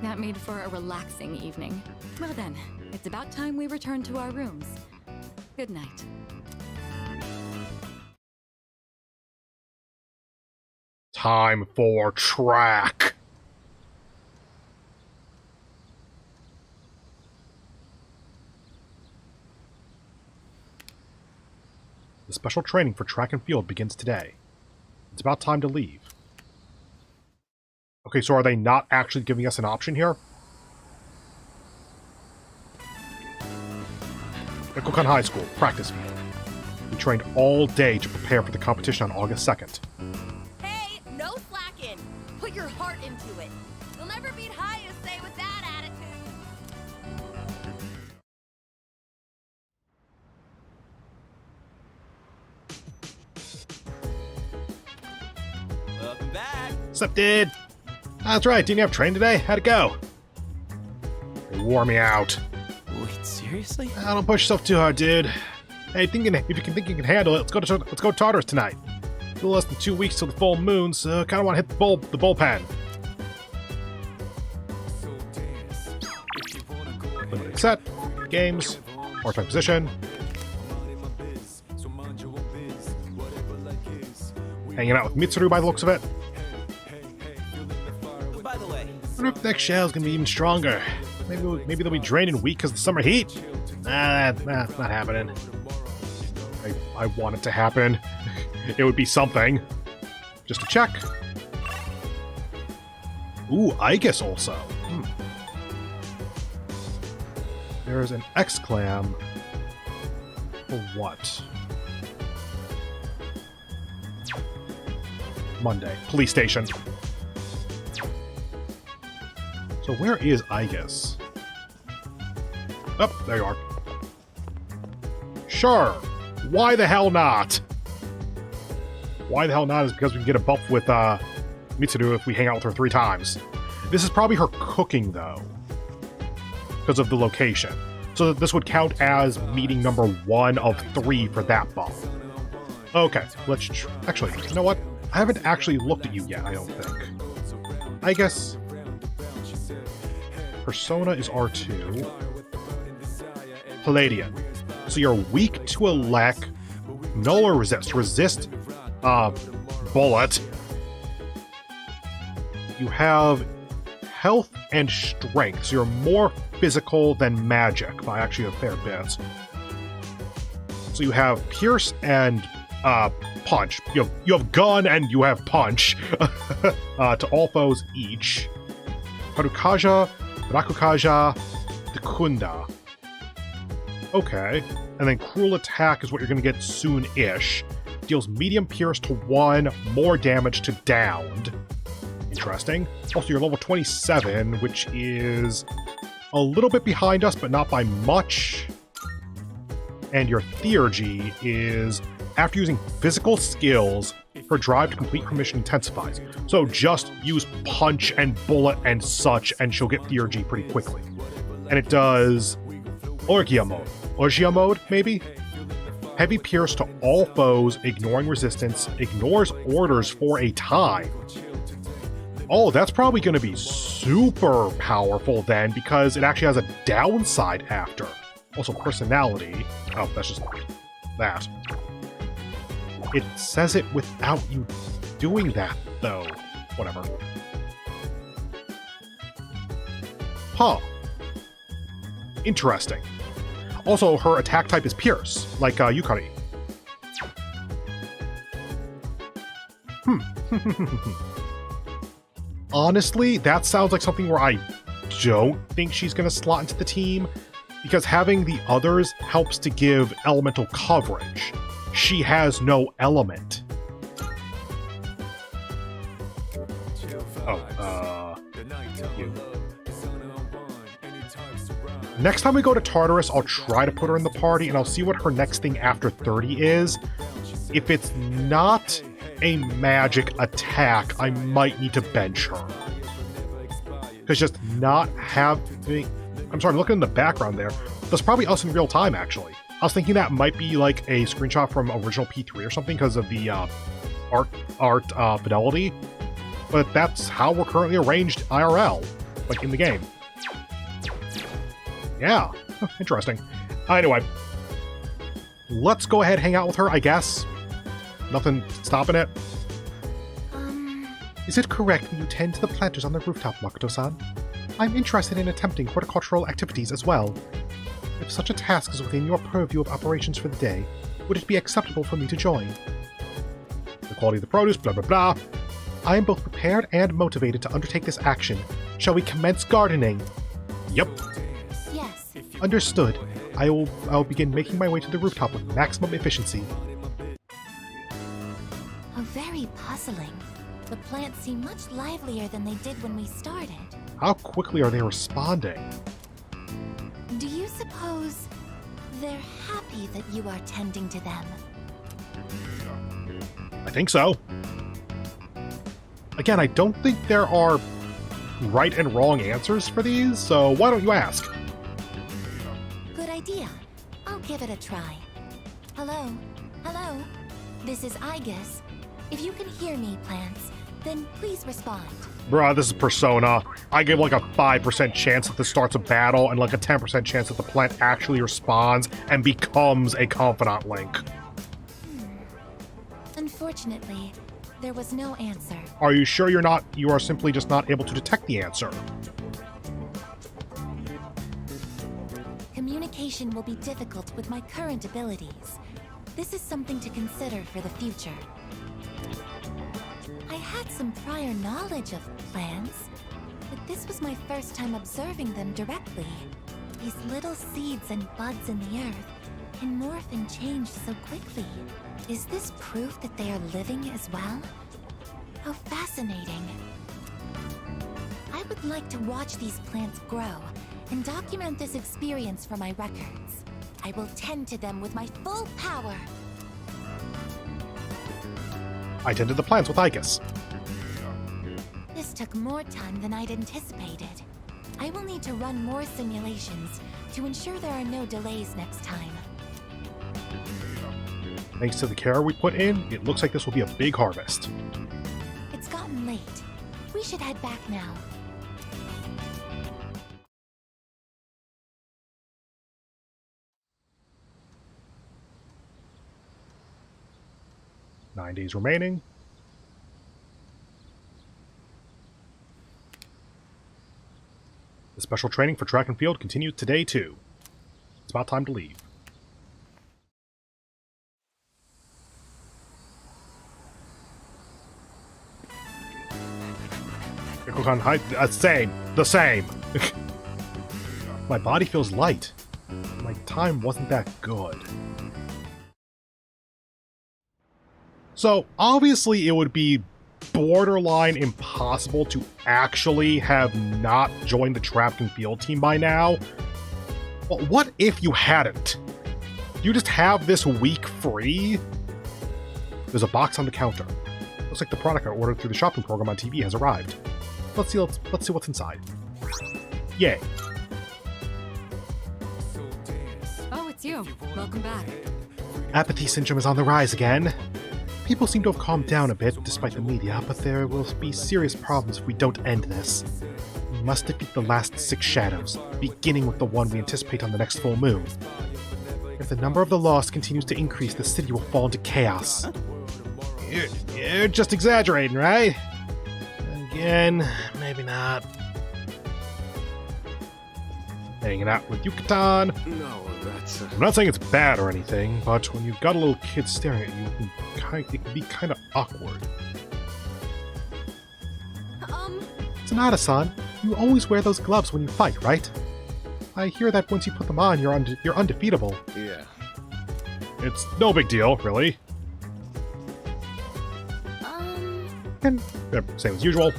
That made for a relaxing evening. Well then, it's about time we return to our rooms. Good night. Time for track. The special training for track and field begins today. It's about time to leave. Okay, so are they not actually giving us an option here? Ikokan High School, practice field. We trained all day to prepare for the competition on August 2nd. Hey, no slacking! Put your heart into it. You'll never beat Hayase with that attitude. Welcome back. Sup, dude? That's right, didn't you have training today? How'd it go? They wore me out. Wait, seriously? Don't push yourself too hard, dude. Hey, if you can handle it, let's go to Tartarus tonight. A little less than 2 weeks till the full moon, so kind of want to hit the bullpen. Limited set, games, part-time position. Hanging out with Mitsuru by the looks of it. By the way, I wonder if the next shell's gonna be even stronger. Maybe they'll be drained and weak because of the summer heat. Nah, not happening. I want it to happen. It would be something. Just to check. Ooh, I guess also. There's an X-Clam. For what? Monday. Police station. So where is Igus? Oh, there you are. Sure. Why the hell not? Why the hell not is because we can get a buff with Mitsuru if we hang out with her 3 times. This is probably her cooking, though. Because of the location. So this would count as meeting number 1 of 3 for that buff. Okay, let's... Actually, you know what? I haven't actually looked at you yet, I don't think. I guess... Persona is R2. Palladian. So you're weak to elec, null or resist. Resist, bullet. You have health and strength, so you're more physical than magic by actually a fair bit. So you have pierce and punch. You have gun and you have punch to all foes each. Harukaja, Rakukaja, Dekunda. Okay. And then Cruel Attack is what you're going to get soon-ish. Deals medium pierce to 1, more damage to downed. Interesting. Also, you're level 27, which is a little bit behind us, but not by much. And your Theurgy is, after using physical skills, her drive to complete her mission intensifies. So just use punch and bullet and such, and she'll get Theurgy pretty quickly. And it does Orgia mode. Orgia mode, maybe? Heavy pierce to all foes, ignoring resistance, ignores orders for a time. Oh, that's probably going to be super powerful then, because it actually has a downside after. Also, personality. Oh, that's just That. It says it without you doing that, though. Whatever. Huh. Interesting. Also, her attack type is Pierce, like Yukari. Honestly, that sounds like something where I don't think she's going to slot into the team, because having the others helps to give elemental coverage. She has no element. You. Next time we go to Tartarus, I'll try to put her in the party, and I'll see what her next thing after 30 is. If it's not a magic attack, I might need to bench her. Because just not having... I'm sorry, I'm looking in the background there. That's probably us in real time, actually. I was thinking that might be like a screenshot from original P3 or something because of the art fidelity. But that's how we're currently arranged IRL, like in the game. Yeah, interesting. Anyway, let's go ahead and hang out with her, I guess. Nothing stopping it. Is it correct that you tend to the planters on the rooftop, Makoto-san? I'm interested in attempting horticultural activities as well. If such a task is within your purview of operations for the day, would it be acceptable for me to join? The quality of the produce, blah blah blah. I am both prepared and motivated to undertake this action. Shall we commence gardening? Yep. Yes. Understood. I will begin making my way to the rooftop with maximum efficiency. Oh, very puzzling. The plants seem much livelier than they did when we started. How quickly are they responding? Do you suppose they're happy that you are tending to them? I think so. Again, I don't think there are right and wrong answers for these, so why don't you ask? Good idea. I'll give it a try. Hello? Hello? This is Igus. If you can hear me, plants, then please respond. Bruh, this is Persona. I give like a 5% chance that this starts a battle and like a 10% chance that the plant actually responds and becomes a confidant link. Unfortunately, there was no answer. Are you sure you are simply just not able to detect the answer? Communication will be difficult with my current abilities. This is something to consider for the future. I had some prior knowledge of plants, but this was my first time observing them directly. These little seeds and buds in the earth can morph and change so quickly. Is this proof that they are living as well? How fascinating. I would like to watch these plants grow and document this experience for my records. I will tend to them with my full power. I tended the plants with Igus. This took more time than I'd anticipated. I will need to run more simulations to ensure there are no delays next time. Thanks to the care we put in, it looks like this will be a big harvest. It's gotten late. We should head back now. Nine days remaining. The special training for track and field continues today too. It's about time to leave. The same. My body feels light. My time wasn't that good. So, obviously it would be borderline impossible to actually have not joined the Track and Field team by now. But what if you hadn't? You just have this week free? There's a box on the counter. Looks like the product I ordered through the shopping program on TV has arrived. Let's see what's inside. Yay. Oh, it's you. Welcome back. Apathy syndrome is on the rise again. People seem to have calmed down a bit despite the media, but there will be serious problems if we don't end this. We must defeat the last 6 shadows, beginning with the one we anticipate on the next full moon. If the number of the lost continues to increase, the city will fall into chaos. You're just exaggerating, right? Again, maybe not. Hanging out with Yucatan. No, that's... I'm not saying it's bad or anything, but when you've got a little kid staring at you, it can be kind of awkward. Sonata-san, you always wear those gloves when you fight, right? I hear that once you put them on, you're undefeatable. Yeah. It's no big deal, really. And same as usual.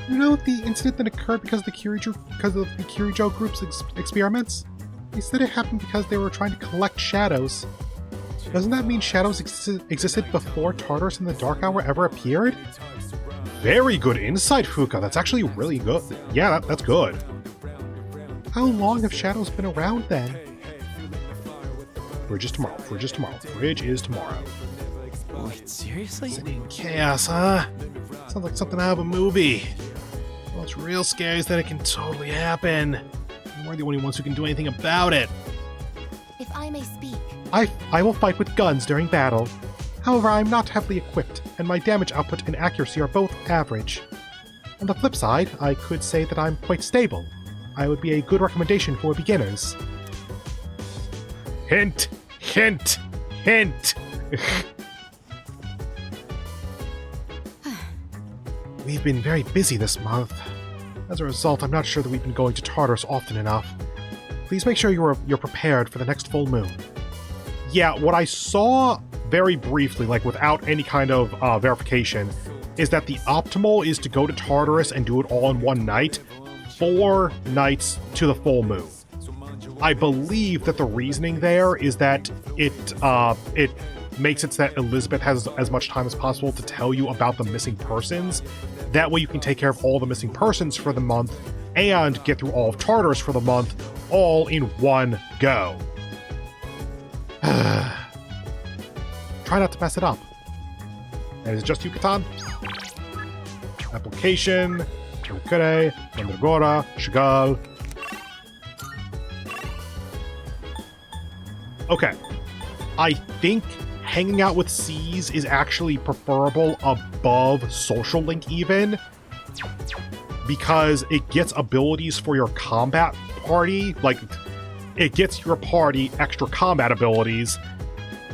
You know the incident that occurred because of the Kirijo group's experiments? They said it happened because they were trying to collect shadows. Doesn't that mean shadows existed before Tartarus and the Dark Hour ever appeared? Very good insight, Fuka. That's actually really good. Yeah, that's good. How long have shadows been around then? Bridge is tomorrow. Bridge is tomorrow. Bridge is tomorrow. Wait, seriously? City in chaos, huh? Sounds like something out of a movie. What's real scary is that it can totally happen. And we're the only ones who can do anything about it. If I may speak. I will fight with guns during battle. However, I am not heavily equipped, and my damage output and accuracy are both average. On the flip side, I could say that I'm quite stable. I would be a good recommendation for beginners. Hint! Hint! Hint! We've been very busy this month. As a result, I'm not sure that we've been going to Tartarus often enough. Please make sure you're prepared for the next full moon. Yeah, what I saw very briefly, like without any kind of verification, is that the optimal is to go to Tartarus and do it all in one night, 4 nights to the full moon. I believe that the reasoning there is that it makes it so that Elizabeth has as much time as possible to tell you about the missing persons. That way you can take care of all the missing persons for the month and get through all of Tartarus for the month, all in one go. Try not to mess it up. And is it just Yucatan? Application, Chokure, Mandragora, Chagall. Okay. I think hanging out with C's is actually preferable above Social Link even, because it gets abilities for your combat party. Like, it gets your party extra combat abilities,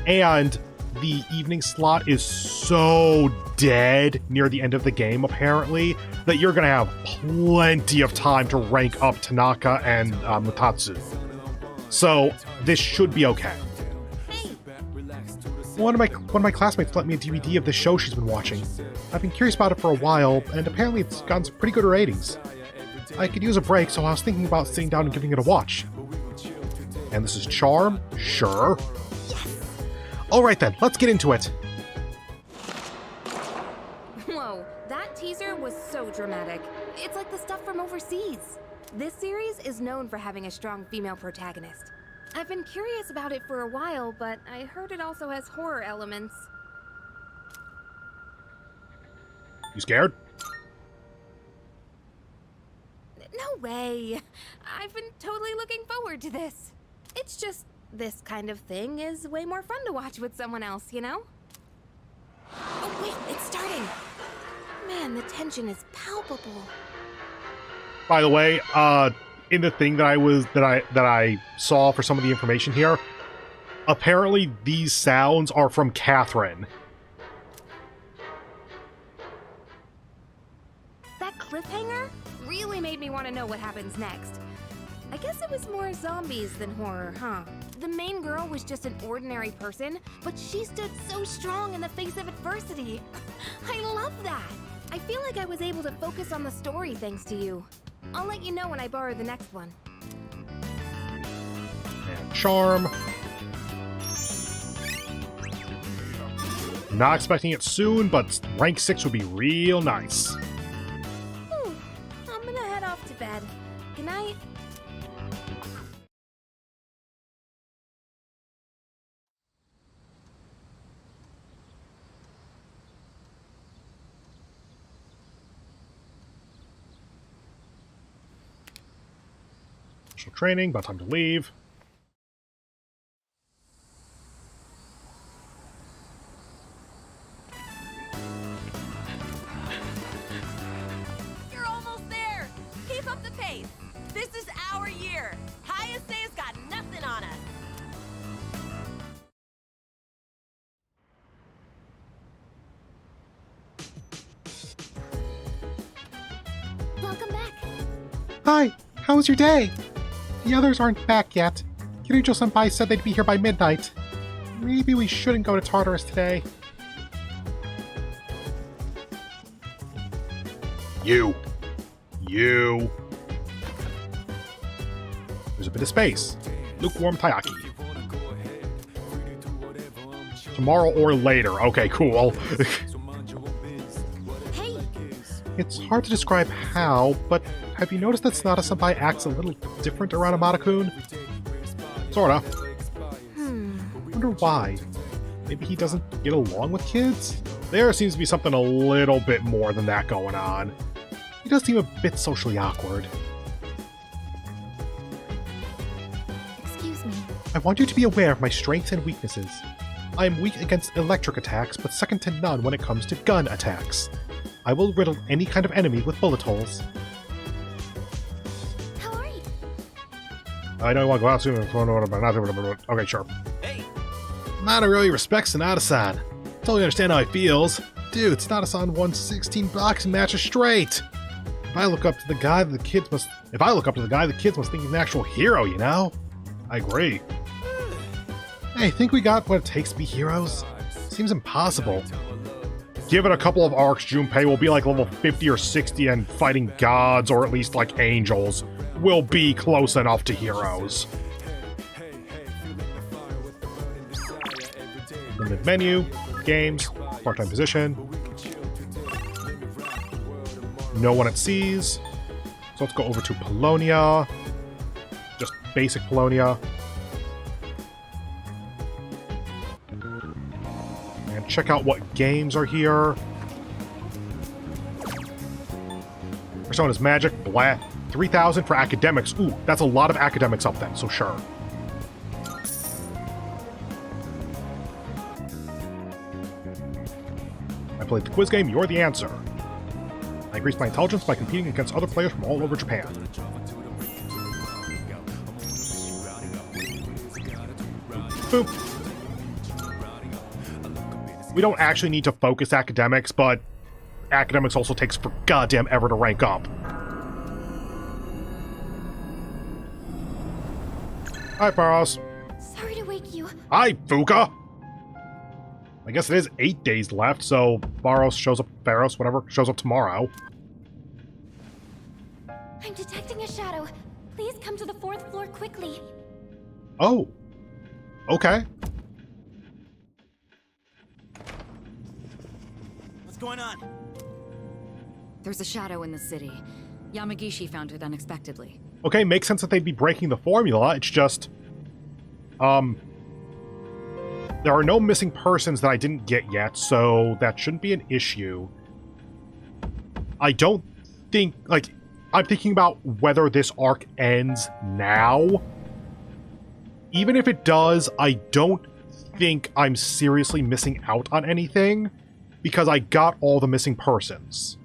and the evening slot is so dead near the end of the game, apparently, that you're going to have plenty of time to rank up Tanaka and Mutatsu. So, this should be okay. One of my classmates lent me a DVD of the show she's been watching. I've been curious about it for a while, and apparently it's gotten some pretty good ratings. I could use a break, so I was thinking about sitting down and giving it a watch. And this is Charm? Sure. Alright then, let's get into it. Whoa, that teaser was so dramatic. It's like the stuff from overseas. This series is known for having a strong female protagonist. I've been curious about it for a while, but I heard it also has horror elements. You scared? No way. I've been totally looking forward to this. It's just, this kind of thing is way more fun to watch with someone else, you know? Oh wait, it's starting. Man, the tension is palpable. By the way, in the thing that I saw for some of the information here, apparently these sounds are from Catherine. That cliffhanger really made me want to know what happens next. I guess it was more zombies than horror, huh? The main girl was just an ordinary person, but she stood so strong in the face of adversity. I love that! I feel like I was able to focus on the story thanks to you. I'll let you know when I borrow the next one. And Charm. Not expecting it soon, but rank 6 would be real nice. Whew. I'm gonna head off to bed. Good night. Training, about time to leave. our year. Hayase's got nothing on us. Welcome back. Hi, how was your day? The others aren't back yet. Kirijo-senpai said they'd be here by midnight. Maybe we shouldn't go to Tartarus today. You. There's a bit of space. Lukewarm taiyaki. Tomorrow or later. Okay, cool. Hey. It's hard to describe how, but have you noticed that Sonata-senpai acts a little different around Amada-kun? Sorta. Wonder why. Maybe he doesn't get along with kids? There seems to be something a little bit more than that going on. He does seem a bit socially awkward. Excuse me. I want you to be aware of my strengths and weaknesses. I am weak against electric attacks, but second to none when it comes to gun attacks. I will riddle any kind of enemy with bullet holes. How are you? I know you want to go out soon. Okay, sure. Hey. Nana really respects Sonata-san. Totally understand how he feels. Dude, Sonata-san won 16 boxing matches straight. If I look up to the guy, the kids must think he's an actual hero, you know? I agree. Hey, think we got what it takes to be heroes? Seems impossible. Give it a couple of arcs, Junpei will be like level 50 or 60 and fighting gods, or at least like angels, will be close enough to heroes. Limited menu, games, part-time position. No one at seas. So let's go over to Polonia. Just basic Polonia. And check out what games are here. Persona's Magic, blah. 3,000 for academics. Ooh, that's a lot of academics up then, so sure. I played the quiz game, you're the answer. I increased my intelligence by competing against other players from all over Japan. Boop. We don't actually need to focus academics, but academics also takes for goddamn ever to rank up. Hi, Faros. Sorry to wake you. Hi, Fuka! I guess it is 8 days left, so Faros shows up tomorrow. I'm detecting a shadow. Please come to the 4th floor quickly. Oh. Okay. What's going on? There's a shadow in the city. Yamagishi found it unexpectedly. Okay, makes sense that they'd be breaking the formula, it's just... there are no missing persons that I didn't get yet, so that shouldn't be an issue. I don't think, like, I'm thinking about whether this arc ends now. Even if it does, I don't think I'm seriously missing out on anything, because I got all the missing persons.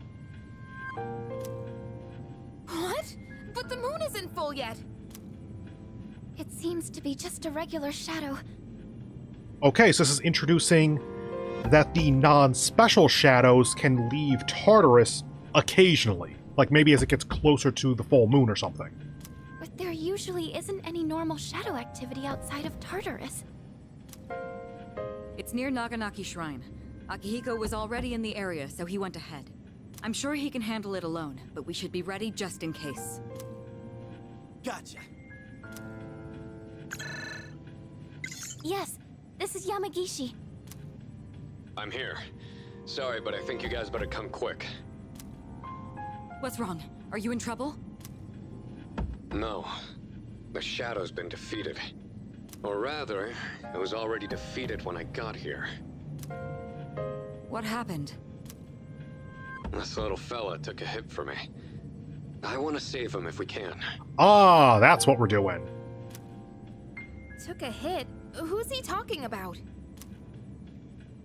What? But the moon isn't full yet. It seems to be just a regular shadow. Okay, so this is introducing that the non-special shadows can leave Tartarus occasionally. Like maybe as it gets closer to the full moon or something. But there usually isn't any normal shadow activity outside of Tartarus. It's near Naganaki Shrine. Akihiko was already in the area, so he went ahead. I'm sure he can handle it alone, but we should be ready just in case. Gotcha. Yes, this is Yamagishi. I'm here. Sorry, but I think you guys better come quick. What's wrong? Are you in trouble? No. The Shadow's been defeated. Or rather, it was already defeated when I got here. What happened? This little fella took a hit for me. I want to save him if we can. Ah, that's what we're doing. Took a hit? Who's he talking about?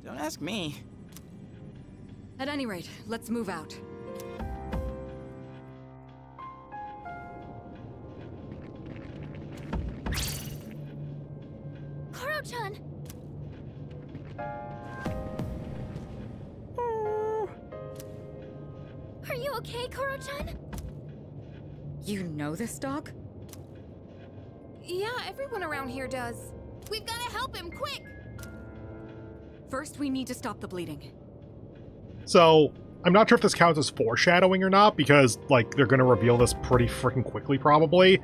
Don't ask me. At any rate, let's move out. okay, Koro-chan? You know this dog? Yeah, everyone around here does. We've gotta help him, quick! First, we need to stop the bleeding. So, I'm not sure if this counts as foreshadowing or not, because, like, they're gonna reveal this pretty freaking quickly, probably.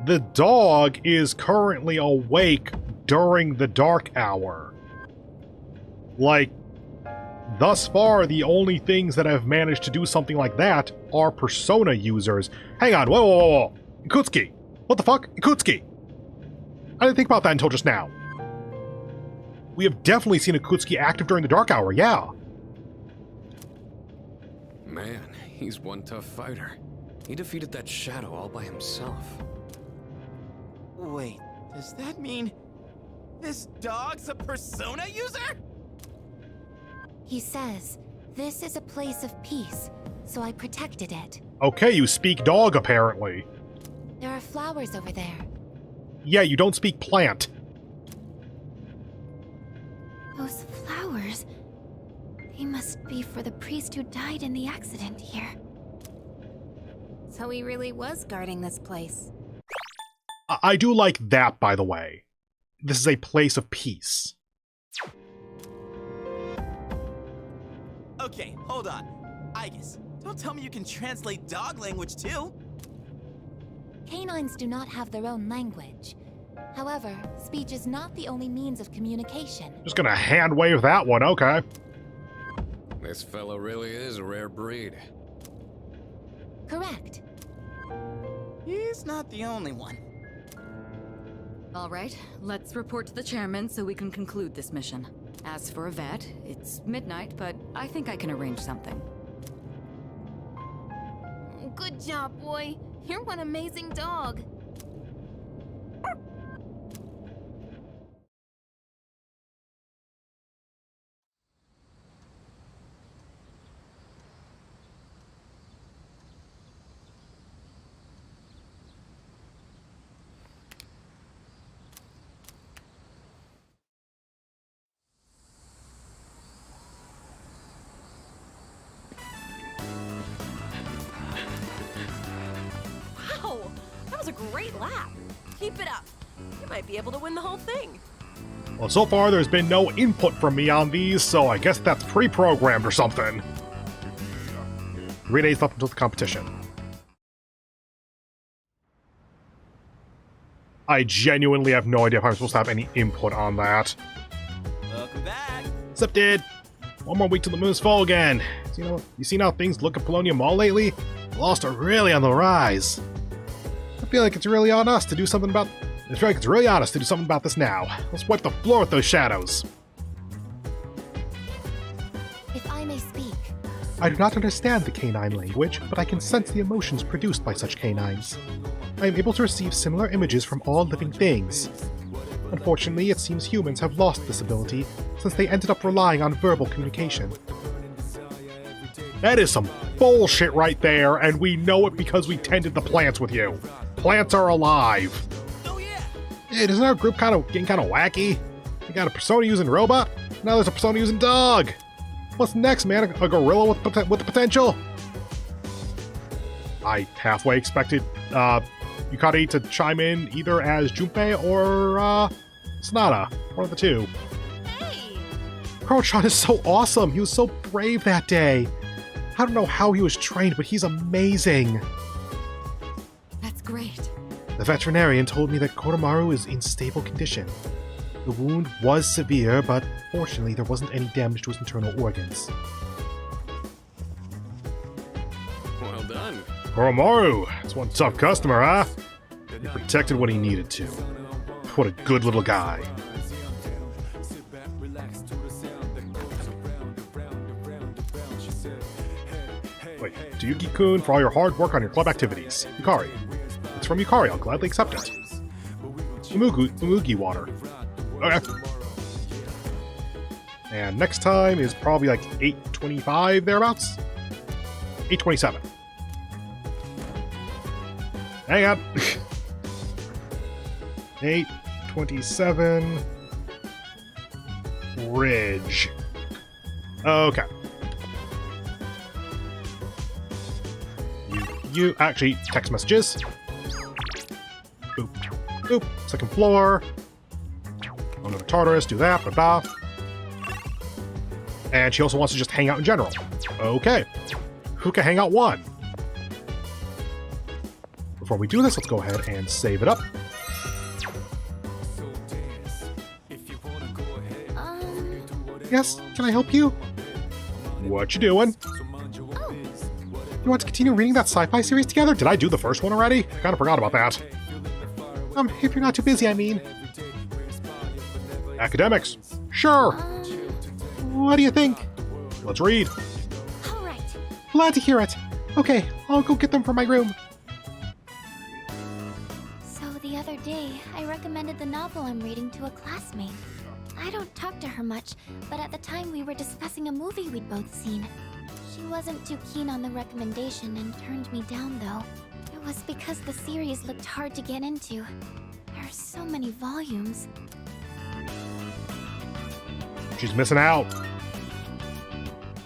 The dog is currently awake during the dark hour. Like, thus far, the only things that have managed to do something like that are Persona users. Hang on, whoa, whoa, whoa, whoa. Ikutsuki! What the fuck? Ikutsuki! I didn't think about that until just now. We have definitely seen Ikutsuki active during the dark hour, yeah. Man, he's one tough fighter. He defeated that shadow all by himself. Wait, does that mean this dog's a Persona user? He says, this is a place of peace, so I protected it. Okay, you speak dog, apparently. There are flowers over there. Yeah, you don't speak plant. Those flowers... They must be for the priest who died in the accident here. So he really was guarding this place. I do like that, by the way. This is a place of peace. Okay, hold on. Igus, don't tell me you can translate dog language too. Canines do not have their own language. However, speech is not the only means of communication. Just gonna hand wave that one, okay. This fellow really is a rare breed. Correct. He's not the only one. All right, let's report to the chairman so we can conclude this mission. As for a vet, it's midnight, but I think I can arrange something. Good job, boy. You're one amazing dog. Wow, that was a great lap. Keep it up. You might be able to win the whole thing. Well, so far there's been no input from me on these, so I guess that's pre-programmed or something. 3 days left until the competition. I genuinely have no idea if I'm supposed to have any input on that. Welcome back. Accepted! One more week till the moon's full again. So, you seen how things look at Polonium Mall lately? The Lost are really on the rise. I feel like it's really on us to do something about... I feel like it's really on us to do something about this now. Let's wipe the floor with those shadows. If I may speak. I do not understand the canine language, but I can sense the emotions produced by such canines. I am able to receive similar images from all living things. Unfortunately, it seems humans have lost this ability, since they ended up relying on verbal communication. That is some bullshit right there, and we know it because we tended the plants with you. Plants are alive. Hey, isn't our group getting kind of wacky? You got a Persona using robot, now there's a Persona using dog. What's next, man? A gorilla with the potential? I halfway expected Yukari to chime in either as Junpei or Sonata, one of the two. Hey! Koro-chan is so awesome. He was so brave that day. I don't know how he was trained, but he's amazing. That's great. The veterinarian told me that Koromaru is in stable condition. The wound was severe, but fortunately there wasn't any damage to his internal organs. Well done. Koromaru! That's one tough customer, huh? He protected what he needed to. What a good little guy. Wait, to Yuki-kun for all your hard work on your club activities. Yukari. It's from Yukari, I'll gladly accept it. Umugi water. Okay. And next time is probably like 8:25 thereabouts? 8:27. Hang on. 8:27. Ridge. Okay. you... Actually, text messages. Boop. Boop. Second floor. Go to the Tartarus, do that, blah, blah. And she also wants to just hang out in general. Okay. Who can hang out one? Before we do this, let's go ahead and save it up. Yes, can I help you? What you doing? You want to continue reading that sci-fi series together? Did I do the first one already? I kind of forgot about that. If you're not too busy, I mean. Academics. Sure. What do you think? Let's read. All right. Glad to hear it. Okay, I'll go get them from my room. So the other day, I recommended the novel I'm reading to a classmate. I don't talk to her much, but at the time we were discussing a movie we'd both seen. She wasn't too keen on the recommendation and turned me down, though. It was because the series looked hard to get into. There are so many volumes. She's missing out.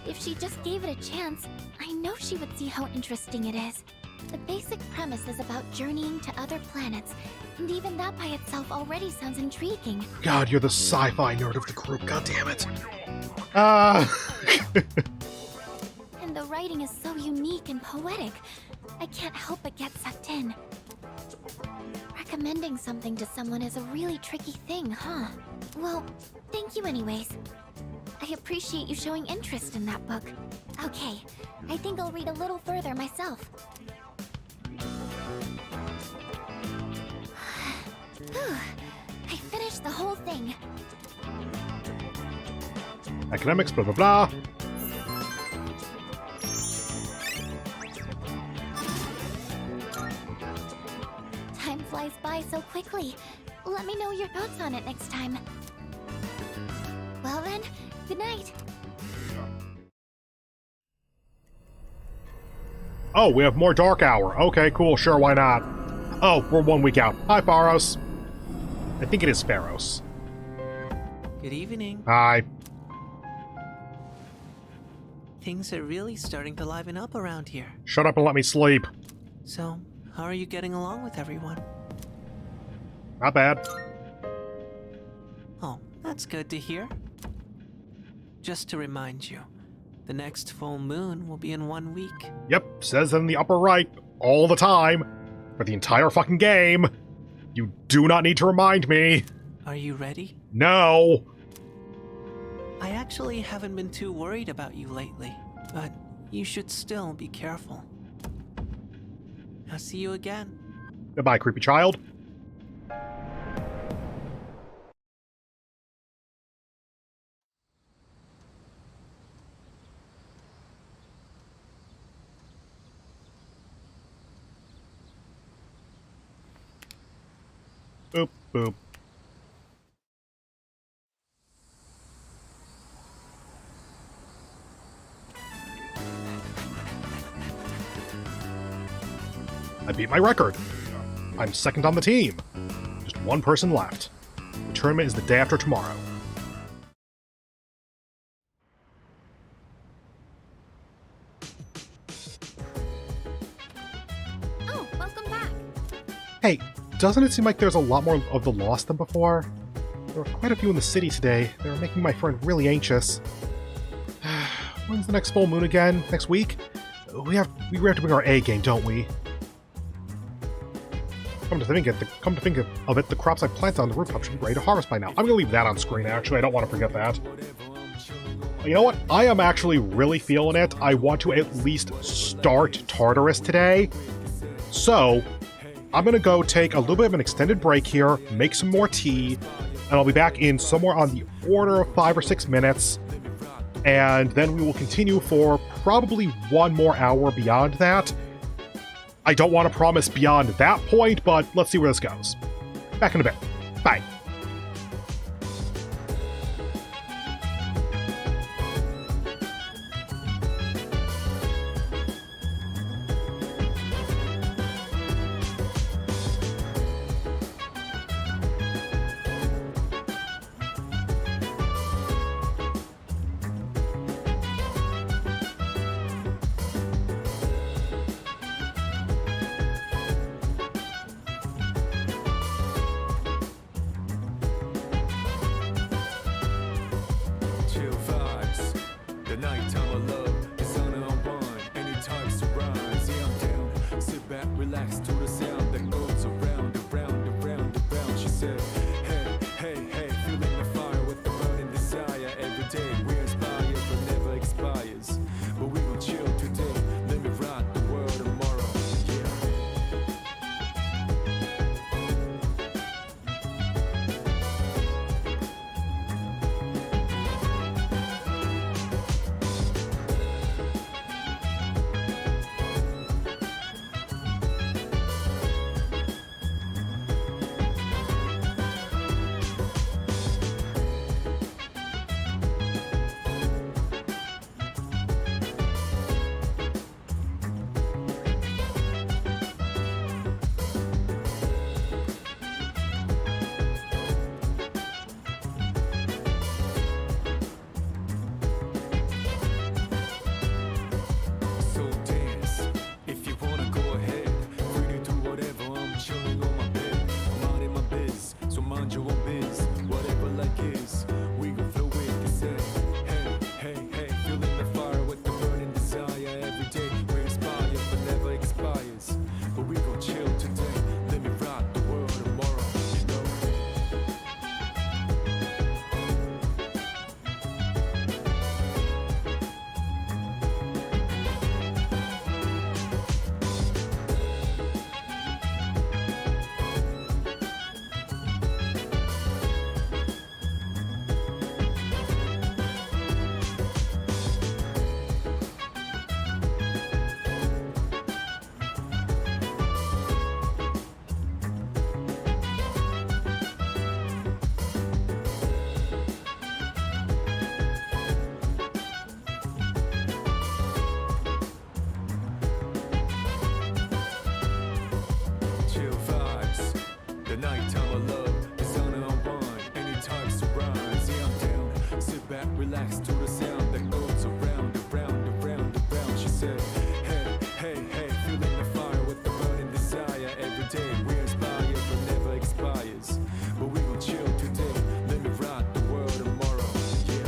If she just gave it a chance, I know she would see how interesting it is. The basic premise is about journeying to other planets, and even that by itself already sounds intriguing. God, you're the sci-fi nerd of the group. God damn it. And the writing is so unique and poetic. I can't help but get sucked in. Recommending something to someone is a really tricky thing, huh? Well, thank you anyways. I appreciate you showing interest in that book. Okay, I think I'll read a little further myself. I finished the whole thing. Academics, blah, blah, blah. Time flies by so quickly. Let me know your thoughts on it next time. Well then, good night. Oh, we have more Dark Hour. Okay, cool, sure, why not? Oh, we're 1 week out. Hi, Pharos. I think it is Pharos. Good evening. Hi. Things are really starting to liven up around here. Shut up and let me sleep. So, how are you getting along with everyone? Not bad. Oh, that's good to hear. Just to remind you, the next full moon will be in 1 week. Yep, says in the upper right all the time. For the entire fucking game. You do not need to remind me. Are you ready? No. I actually haven't been too worried about you lately, but you should still be careful. I'll see you again. Goodbye, creepy child. Boop, boop. I beat my record. I'm second on the team. Just one person left. The tournament is the day after tomorrow. Oh, welcome back. Hey, doesn't it seem like there's a lot more of the Lost than before? There were quite a few in the city today. They were making my friend really anxious. When's the next full moon again? Next week? We have to bring our A game, don't we? Come to think of it, the crops I planted on the rooftop should be ready to harvest by now. I'm gonna leave that on screen, actually. I don't want to forget that. You know what? I am actually really feeling it. I want to at least start Tartarus today. So, I'm gonna go take a little bit of an extended break here, make some more tea, and I'll be back in somewhere on the order of 5 or 6 minutes. And then we will continue for probably 1 more hour beyond that. I don't want to promise beyond that point, but let's see where this goes. Back in a bit. Bye. The nighttime of love, the sun unwind, any types of rhymes. Yeah, I'm down. Sit back, relax to the sound that goes around, around, around, around. She said, hey, hey, hey, feeling the fire with the burning desire. Every day we're inspired, but never expires. But we will chill today. Let me rock the world tomorrow. Yeah. So dance, if you wanna go ahead. Free to do whatever, I'm chilling on my bed. I'm out in my biz, so mind your own biz. Whatever like is, we gon' flow with this head. Hey, hey, hey, feeling the fire with the burning desire. Every day we're inspired, but never expires. But we gon' chill today, let me rock the world tomorrow, you know. Chill vibes, the nighttime of love, the sun unwind, any types of rhymes. Yeah, I'm down. Sit back, relax to the sound that goes around, around, around, around. She said, hey, hey, hey, feeling the fire with the burning desire. Every day we're inspired, but never expires. But we gon' chill today, let me rock the world tomorrow. Yeah.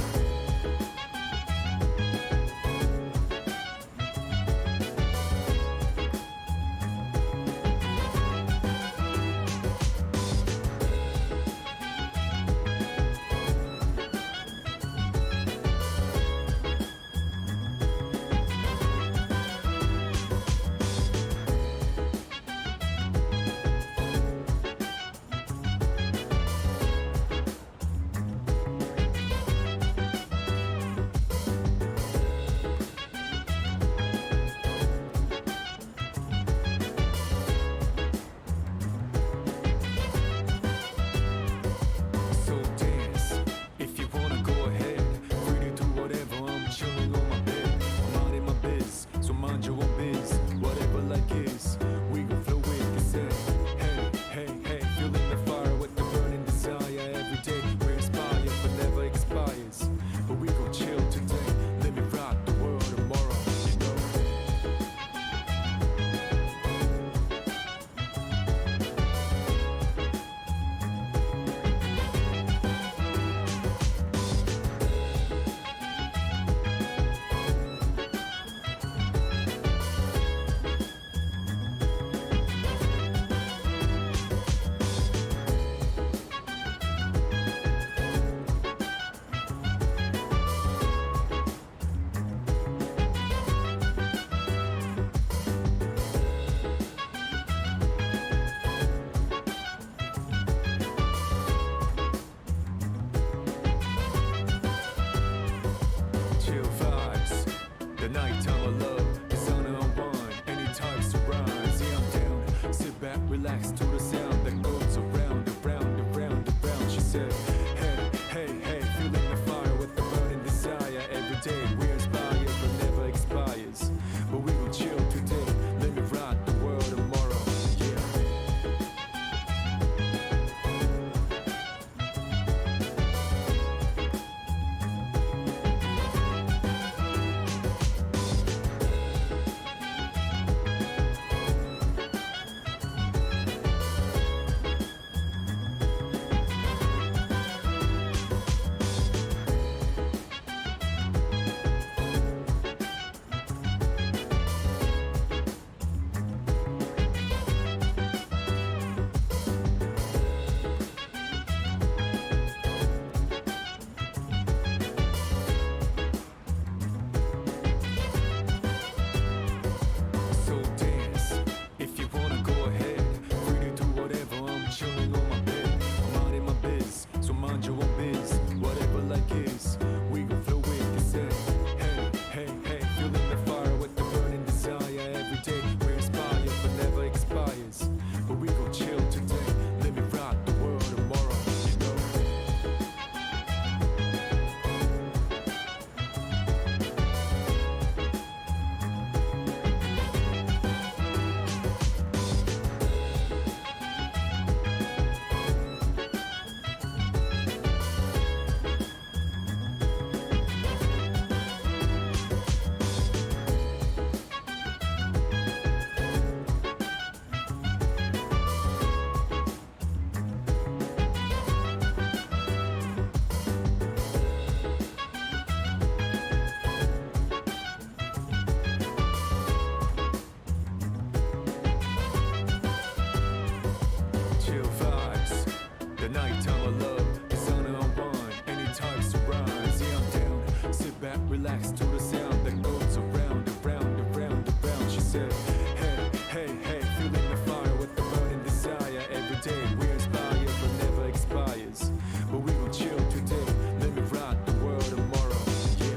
back, relax to the sound that goes around, around, around, around. She said, hey, hey, hey, feeling the fire with the burning desire. Every day we're inspired, but never expires. But we will chill today, let me rock the world tomorrow. Yeah.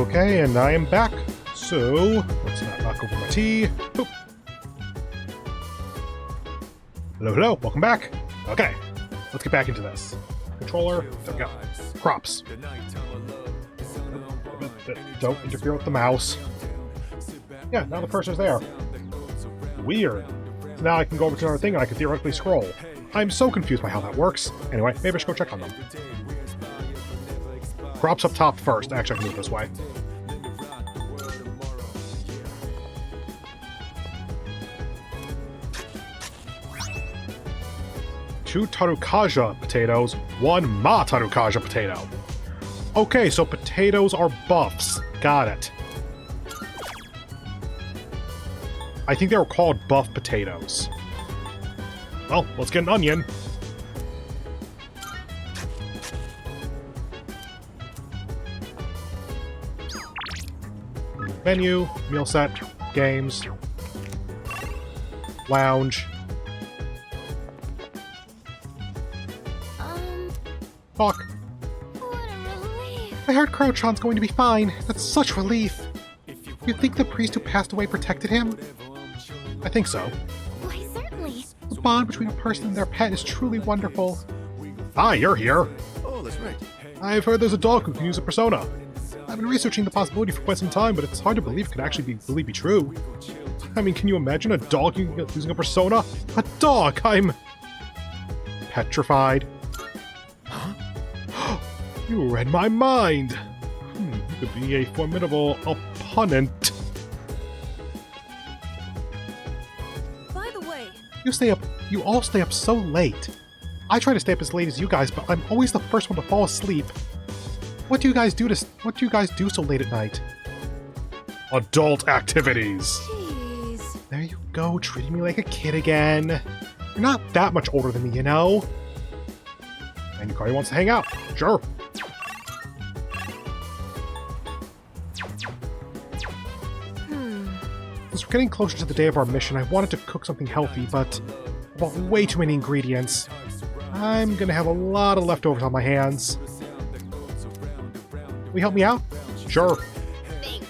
Okay, and I am back. So, let's not knock over my tea. Boop. Hello, hello, welcome back. Okay, let's get back into this. Controller, there we go. Crops. Don't interfere with the mouse. Yeah, now the cursor's there. Weird. So now I can go over to another thing and I can theoretically scroll. I'm so confused by how that works. Anyway, maybe I should go check on them. Crops up top first. Actually, I can move this way. Two tarukaja potatoes, one ma tarukaja potato. Okay, so potatoes are buffs. Got it. I think they were called buff potatoes. Well, let's get an onion. Menu, meal set, games, lounge. Talk. What a relief. I heard Crochan's going to be fine. That's such relief. You think the priest who passed away protected him? I think so. Why, certainly. The bond between a person and their pet is truly wonderful. Hi, you're here. Oh, that's right. I've heard there's a dog who can use a persona. I've been researching the possibility for quite some time, but it's hard to believe it could actually really be true. I mean, can you imagine a dog using a persona? A dog! I'm petrified. You read my mind! You could be a formidable opponent. By the way, You all stay up so late. I try to stay up as late as you guys, but I'm always the first one to fall asleep. What do you guys do so late at night? Adult activities. Jeez. There you go, treating me like a kid again. You're not that much older than me, you know. And Yukari wants to hang out. Sure. As we're getting closer to the day of our mission, I wanted to cook something healthy, but I bought way too many ingredients. I'm gonna have a lot of leftovers on my hands. Will you help me out? Sure. Thanks.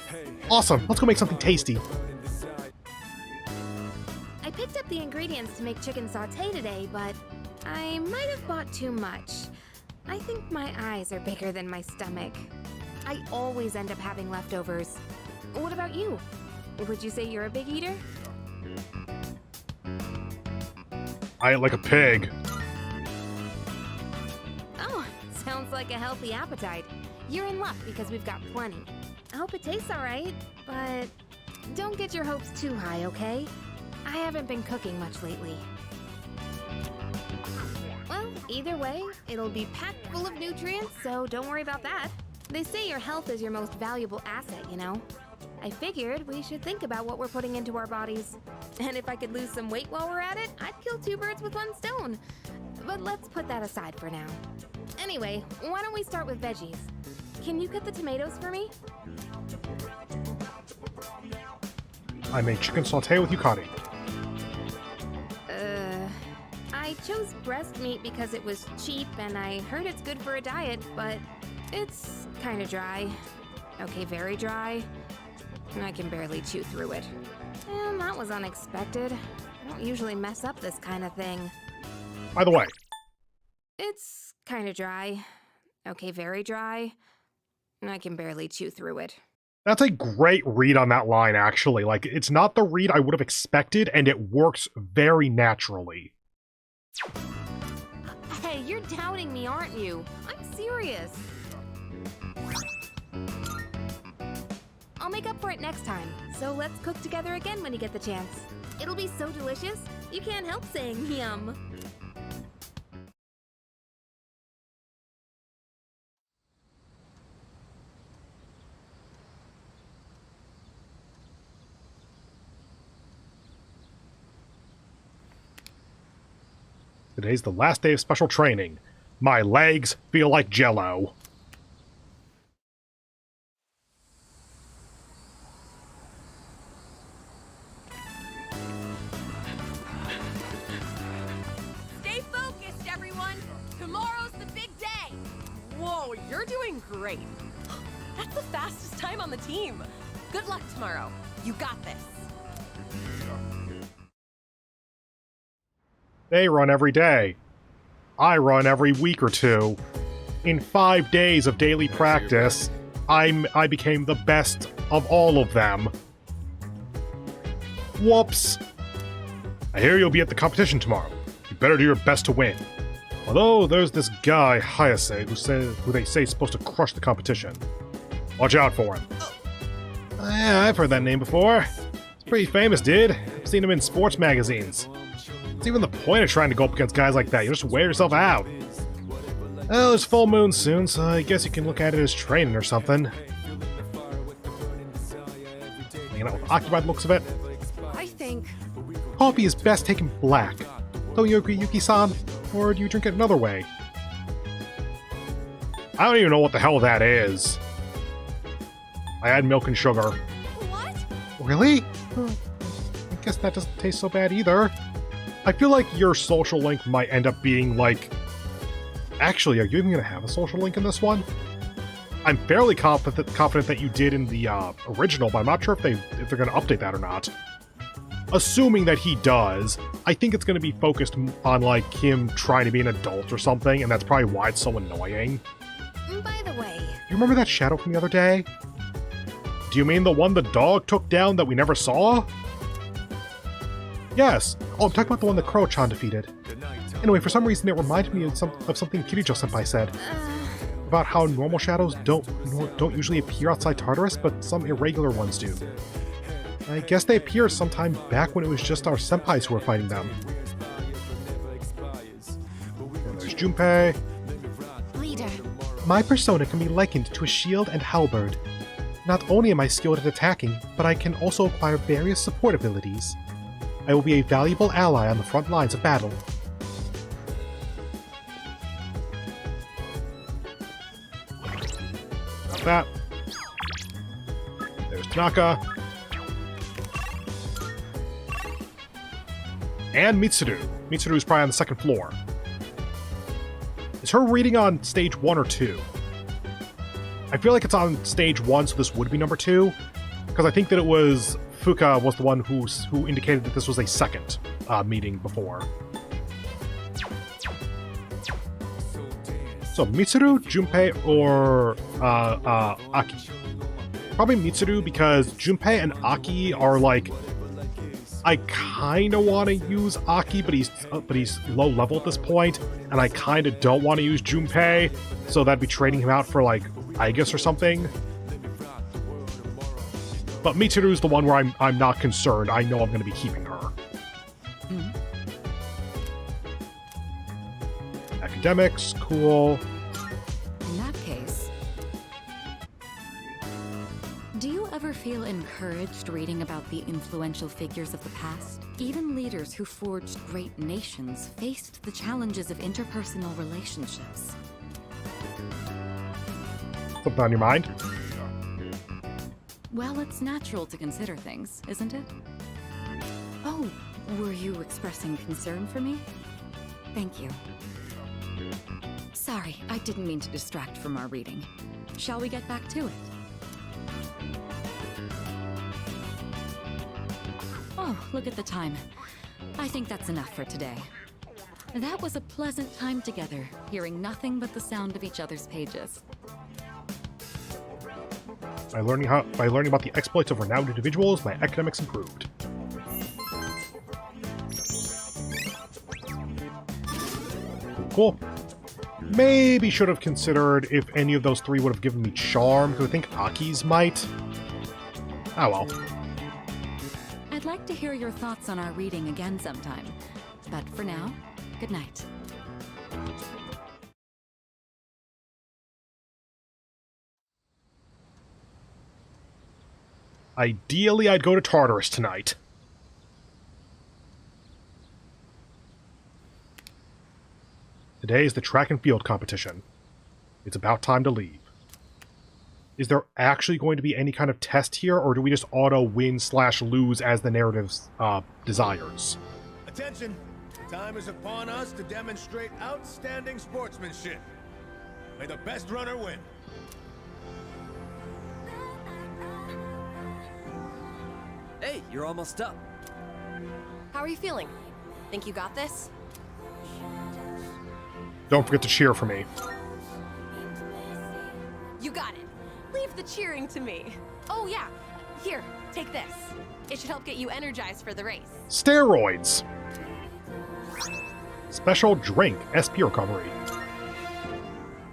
Awesome, let's go make something tasty. I picked up the ingredients to make chicken sauté today, but I might have bought too much. I think my eyes are bigger than my stomach. I always end up having leftovers. What about you? Would you say you're a big eater? I eat like a pig. Oh, sounds like a healthy appetite. You're in luck because we've got plenty. I hope it tastes alright, but don't get your hopes too high, okay? I haven't been cooking much lately. Well, Either way, it'll be packed full of nutrients, so don't worry about that. They say your health is your most valuable asset, you know? I figured we should think about what we're putting into our bodies. And if I could lose some weight while we're at it, I'd kill 2 birds with 1 stone. But let's put that aside for now. Anyway, why don't we start with veggies? Can you cut the tomatoes for me? I made chicken sauté with yucca. I chose breast meat because it was cheap and I heard it's good for a diet, but it's kind of dry. Okay, very dry. I can barely chew through it. And that was unexpected. I don't usually mess up this kind of thing. By the way. It's kind of dry. Okay, very dry. I can barely chew through it. That's a great read on that line, actually. Like, it's not the read I would have expected, and it works very naturally. Hey, you're doubting me, aren't you? I'm serious. I'll make up for it next time, so let's cook together again when you get the chance. It'll be so delicious, you can't help saying yum. Today's the last day of special training. My legs feel like Jell-O. Stay focused, everyone! Tomorrow's the big day! Whoa, you're doing great! That's the fastest time on the team! Good luck tomorrow. You got this. They run every day. I run every week or two. In 5 days of daily practice, I became the best of all of them. Whoops. I hear you'll be at the competition tomorrow. You better do your best to win. Although there's this guy, Hayase, who they say is supposed to crush the competition. Watch out for him. Yeah, I've heard that name before. He's pretty famous, dude. I've seen him in sports magazines. What's even the point of trying to go up against guys like that? You just wear yourself out. Well, it's full moon soon, so I guess you can look at it as training or something. Hanging out with Aki by the looks of it. I think... Coffee is best taken black. Don't you agree, Yuki-san? Or do you drink it another way? I don't even know what the hell that is. I add milk and sugar. What? Really? I guess that doesn't taste so bad either. I feel like your social link might end up being like... Actually, are you even going to have a social link in this one? I'm fairly confident that you did in the original, but I'm not sure if they're going to update that or not. Assuming that he does, I think it's going to be focused on like him trying to be an adult or something, and that's probably why it's so annoying. By the way... You remember that shadow from the other day? Do you mean the one the dog took down that we never saw? Yes. Oh, I'm talking about the one that Kuro-chan defeated. Anyway, for some reason it reminded me of something Kirijo-senpai said. About how normal shadows don't usually appear outside Tartarus, but some irregular ones do. I guess they appeared sometime back when it was just our senpais who were fighting them. And there's Junpei. Leader. My persona can be likened to a shield and halberd. Not only am I skilled at attacking, but I can also acquire various support abilities. I will be a valuable ally on the front lines of battle. Got that. There's Tanaka. And Mitsuru. Mitsuru's probably on the second floor. Is her reading on stage 1 or 2? I feel like it's on stage 1, so this would be number 2. Because I think that it was... Fuka was the one who indicated that this was a second meeting before. So Mitsuru, Junpei, or Aki? Probably Mitsuru because Junpei and Aki are like... I kind of want to use Aki, but he's low level at this point, and I kind of don't want to use Junpei, so that'd be trading him out for like Aegis or something. But Mitsuru's the one where I'm not concerned. I know I'm going to be keeping her. Academics, cool. In that case, do you ever feel encouraged reading about the influential figures of the past? Even leaders who forged great nations faced the challenges of interpersonal relationships. Something on your mind? Well, it's natural to consider things, isn't it? Oh, were you expressing concern for me? Thank you. Sorry, I didn't mean to distract from our reading. Shall we get back to it? Oh, look at the time. I think that's enough for today. That was a pleasant time together, hearing nothing but the sound of each other's pages. By learning about the exploits of renowned individuals, my academics improved. Cool. Maybe should have considered if any of those three would have given me charm, because I think Aki's might. Oh well. I'd like to hear your thoughts on our reading again sometime. But for now, good night. Ideally, I'd go to Tartarus tonight. Today is the track and field competition. It's about time to leave. Is there actually going to be any kind of test here, or do we just auto-win/lose as the narrative desires? Attention! Time is upon us to demonstrate outstanding sportsmanship. May the best runner win. Hey, you're almost up. How are you feeling? Think you got this? Don't forget to cheer for me. You got it. Leave the cheering to me. Oh yeah, here, take this. It should help get you energized for the race. Steroids! Special drink, SP recovery.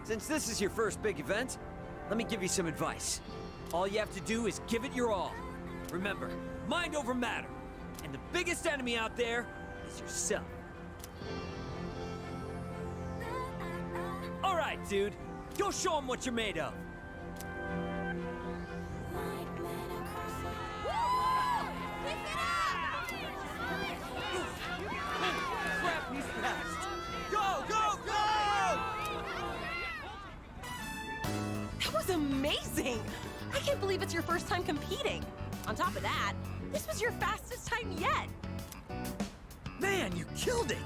Since this is your first big event, let me give you some advice. All you have to do is give it your all. Remember, mind over matter. And the biggest enemy out there is yourself. All right, dude. Go show them what you're made of. Crap, he's fast. Go, go, go! That was amazing! I can't believe it's your first time competing. On top of that, this was your fastest time yet. Man, you killed it!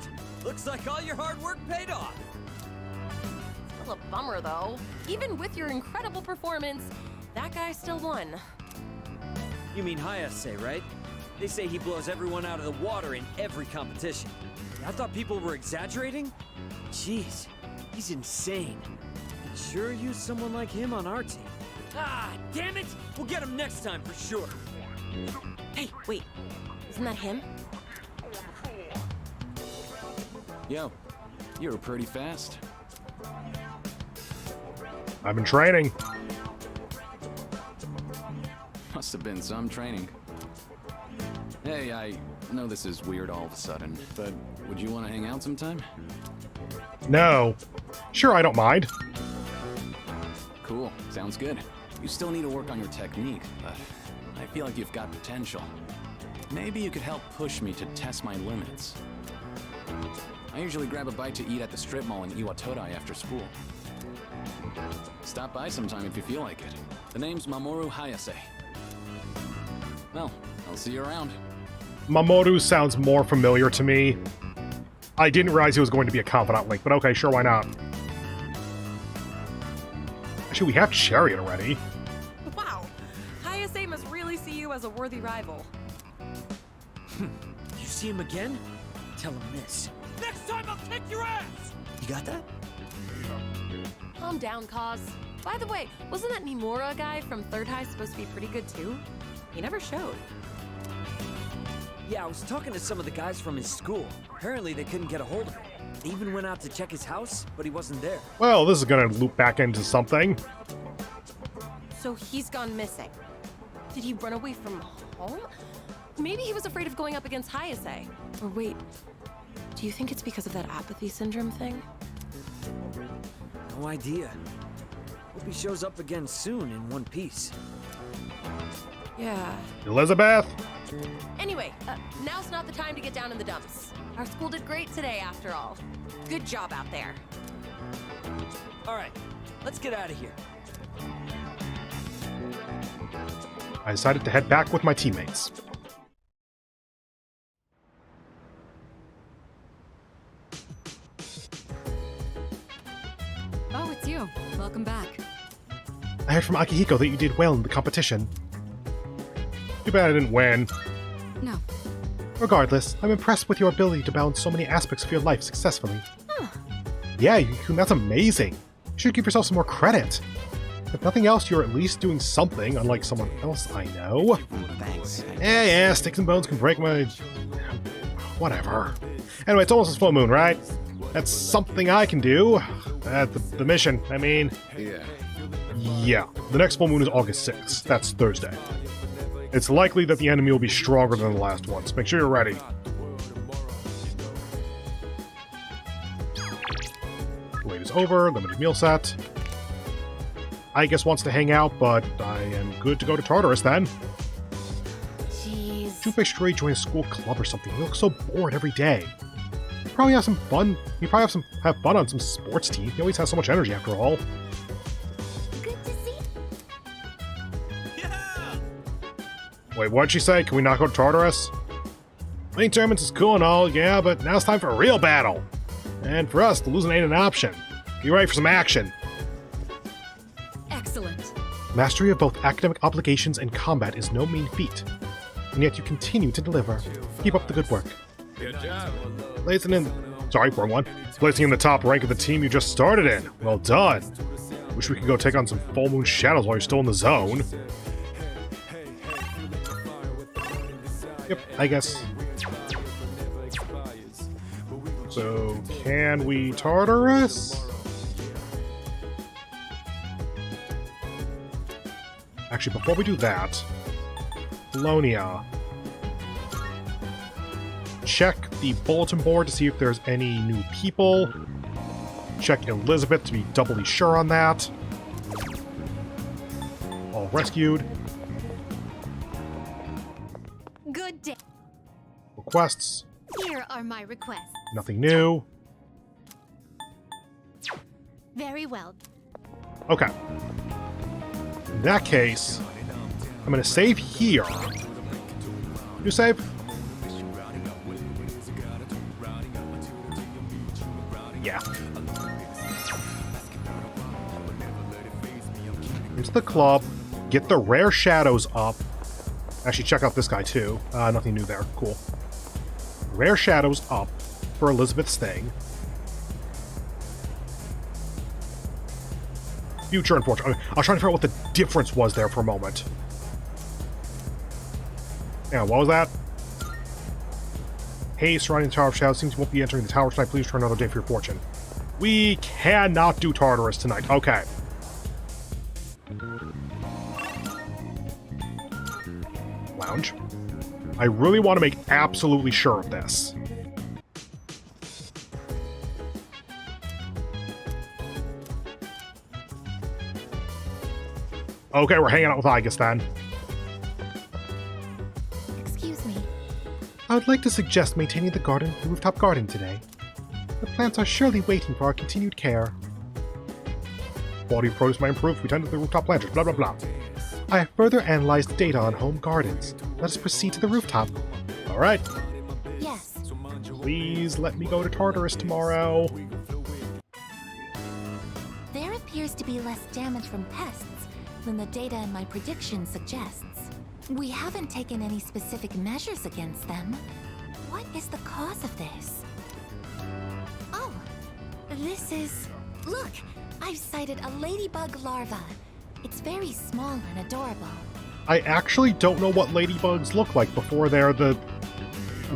Looks like all your hard work paid off. Still a bummer though. Even with your incredible performance, that guy still won. You mean Hayase, right? They say he blows everyone out of the water in every competition. I thought people were exaggerating? Jeez, he's insane. Could sure use someone like him on our team. Ah, damn it! We'll get him next time for sure. Hey, wait. Isn't that him? Yo, you were pretty fast. I've been training. Must have been some training. Hey, I know this is weird all of a sudden, but would you want to hang out sometime? No. Sure, I don't mind. Cool, sounds good. You still need to work on your technique, but I feel like you've got potential. Maybe you could help push me to test my limits. I usually grab a bite to eat at the strip mall in Iwatodai after school. Stop by sometime if you feel like it. The name's Mamoru Hayase. Well, I'll see you around. Mamoru sounds more familiar to me. I didn't realize he was going to be a confidant link, but okay, sure, why not? Actually, we have Chariot already. Wow. Hayase must really see you as a worthy rival. You see him again? Tell him this. Next time I'll kick your ass! You got that? Calm down, Cause. By the way, wasn't that Mimura guy from Third High supposed to be pretty good too? He never showed. Yeah, I was talking to some of the guys from his school. Apparently they couldn't get a hold of him. They even went out to check his house, but he wasn't there. Well, this is gonna loop back into something. So he's gone missing. Did he run away from home? Maybe he was afraid of going up against Hayase. Or wait, do you think it's because of that apathy syndrome thing? No idea. Hope he shows up again soon in one piece. Yeah. Elizabeth? Anyway, now's not the time to get down in the dumps. Our school did great today, after all. Good job out there. All right, let's get out of here. I decided to head back with my teammates. Oh, it's you. Welcome back. I heard from Akihiko that you did well in the competition. Too bad I didn't win. No. Regardless, I'm impressed with your ability to balance so many aspects of your life successfully. Yeah, Yukun, that's amazing. You should give yourself some more credit. If nothing else, you're at least doing something, unlike someone else I know. Thanks. Yeah, sticks and bones can break my... whatever. Anyway, it's almost a full moon, right? That's something I can do. The mission, I mean... Yeah, the next full moon is August 6th. That's Thursday. It's likely that the enemy will be stronger than the last one, so make sure you're ready. Wait is over, limited meal set. I guess wants to hang out, but I am good to go to Tartarus then. Jeez. Junpei should really join a school club or something. He looks so bored every day. He'll probably have some fun. He'll probably have fun on some sports team. He always has so much energy after all. Good to see. Wait, what'd she say? Can we not go to Tartarus? Winning tournaments is cool and all, yeah, but now it's time for a real battle. And for us, losing ain't an option. Get ready for some action. Excellent. Mastery of both academic obligations and combat is no mean feat. And yet you continue to deliver. Keep up the good work. Good job. Placing in... Sorry, wrong one. Placing in the top rank of the team you just started in. Well done. Wish we could go take on some full moon shadows while you're still in the zone. Yep, I guess. So, can we Tartarus? Actually, before we do that, Bologna. Check the bulletin board to see if there's any new people. Check Elizabeth to be doubly sure on that. All rescued. Good day. Requests. Here are my requests. Nothing new. Very well. Okay. In that case, I'm going to save here. You save? Yeah. Into the club. Get the rare shadows up. Actually, check out this guy too. Nothing new there. Cool. Rare shadows up for Elizabeth's thing. Future and fortune. I was trying to figure out what the difference was there for a moment. Yeah, what was that? Hey, surrounding the Tower of Shadows. Seems you won't be entering the tower tonight. Please try another day for your fortune. We cannot do Tartarus tonight. Okay. Lounge. I really want to make absolutely sure of this. Okay, we're hanging out with Aigis then. Excuse me. I would like to suggest maintaining the rooftop garden today. The plants are surely waiting for our continued care. Quality of produce might improve if we tend to the rooftop planters, blah blah blah. I have further analyzed data on home gardens. Let us proceed to the rooftop. Alright. Yes. Please let me go to Tartarus tomorrow. There appears to be less damage from pests than the data in my prediction suggests. We haven't taken any specific measures against them. What is the cause of this? Oh, this is... Look! I've sighted a ladybug larva. It's very small and adorable. I actually don't know what ladybugs look like before they're the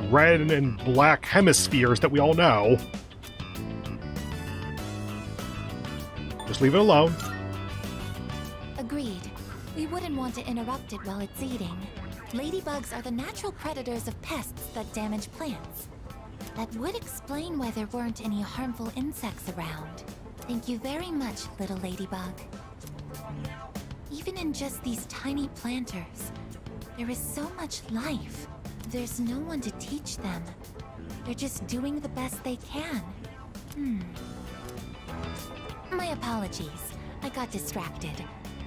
red and black hemispheres that we all know. Just leave it alone. Agreed. We wouldn't want to interrupt it while it's eating. Ladybugs are the natural predators of pests that damage plants. That would explain why there weren't any harmful insects around. Thank you very much, little ladybug. Even in just these tiny planters, there is so much life. There's no one to teach them. They're just doing the best they can. My apologies. I got distracted.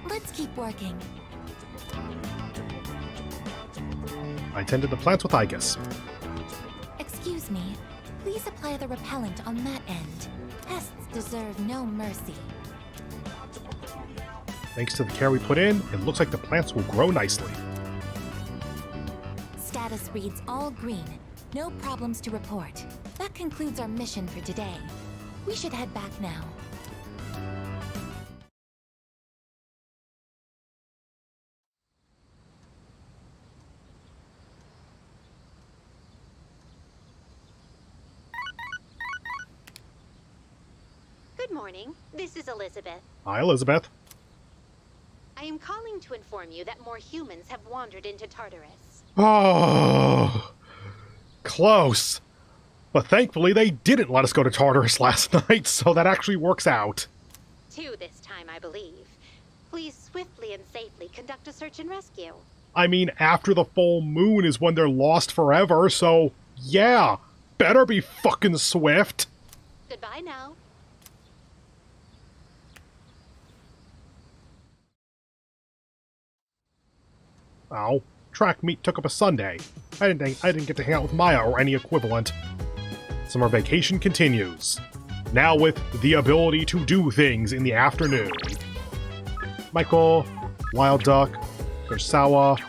Let's keep working. I tended the plants with Igus. Excuse me. Please apply the repellent on that end. Pests deserve no mercy. Thanks to the care we put in, it looks like the plants will grow nicely. Status reads all green. No problems to report. That concludes our mission for today. We should head back now. Good morning. This is Elizabeth. Hi, Elizabeth. I am calling to inform you that more humans have wandered into Tartarus. Oh, close. But thankfully they didn't let us go to Tartarus last night, so that actually works out. 2 this time, I believe. Please swiftly and safely conduct a search and rescue. I mean, after the full moon is when they're lost forever, so yeah, better be fucking swift. Goodbye now. Ow. Track meet took up a Sunday. I didn't get to hang out with Maya or any equivalent. Summer vacation continues. Now with the ability to do things in the afternoon. Michael, Wild Duck, Kurosawa.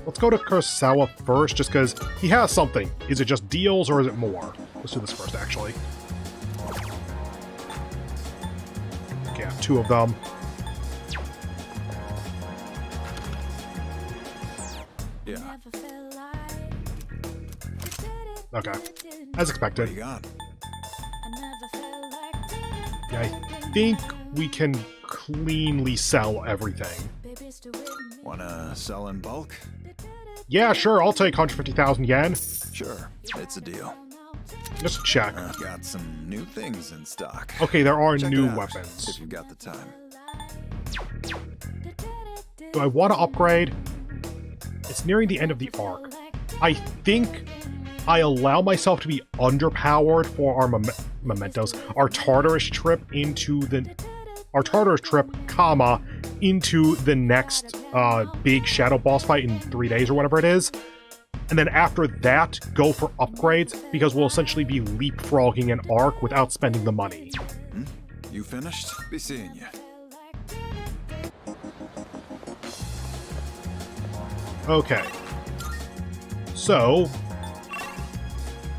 Let's go to Kurosawa first, just because he has something. Is it just deals or is it more? Let's do this first, actually. Okay, I have 2 of them. Yeah. Okay. As expected. Yeah, I think we can cleanly sell everything. Wanna sell in bulk? Yeah, sure, I'll take 150,000 yen. Sure, it's a deal. Just check. Got some new things in stock. Okay, there are Check new it out weapons. if you got the time. Do I want to upgrade? It's nearing the end of the arc. I think I allow myself to be underpowered for our mementos. Our Tartarus trip into the... Our Tartarus trip, comma, into the next big shadow boss fight in 3 days or whatever it is. And then after that, go for upgrades, because we'll essentially be leapfrogging an arc without spending the money. You finished? Be seeing you. Okay. So,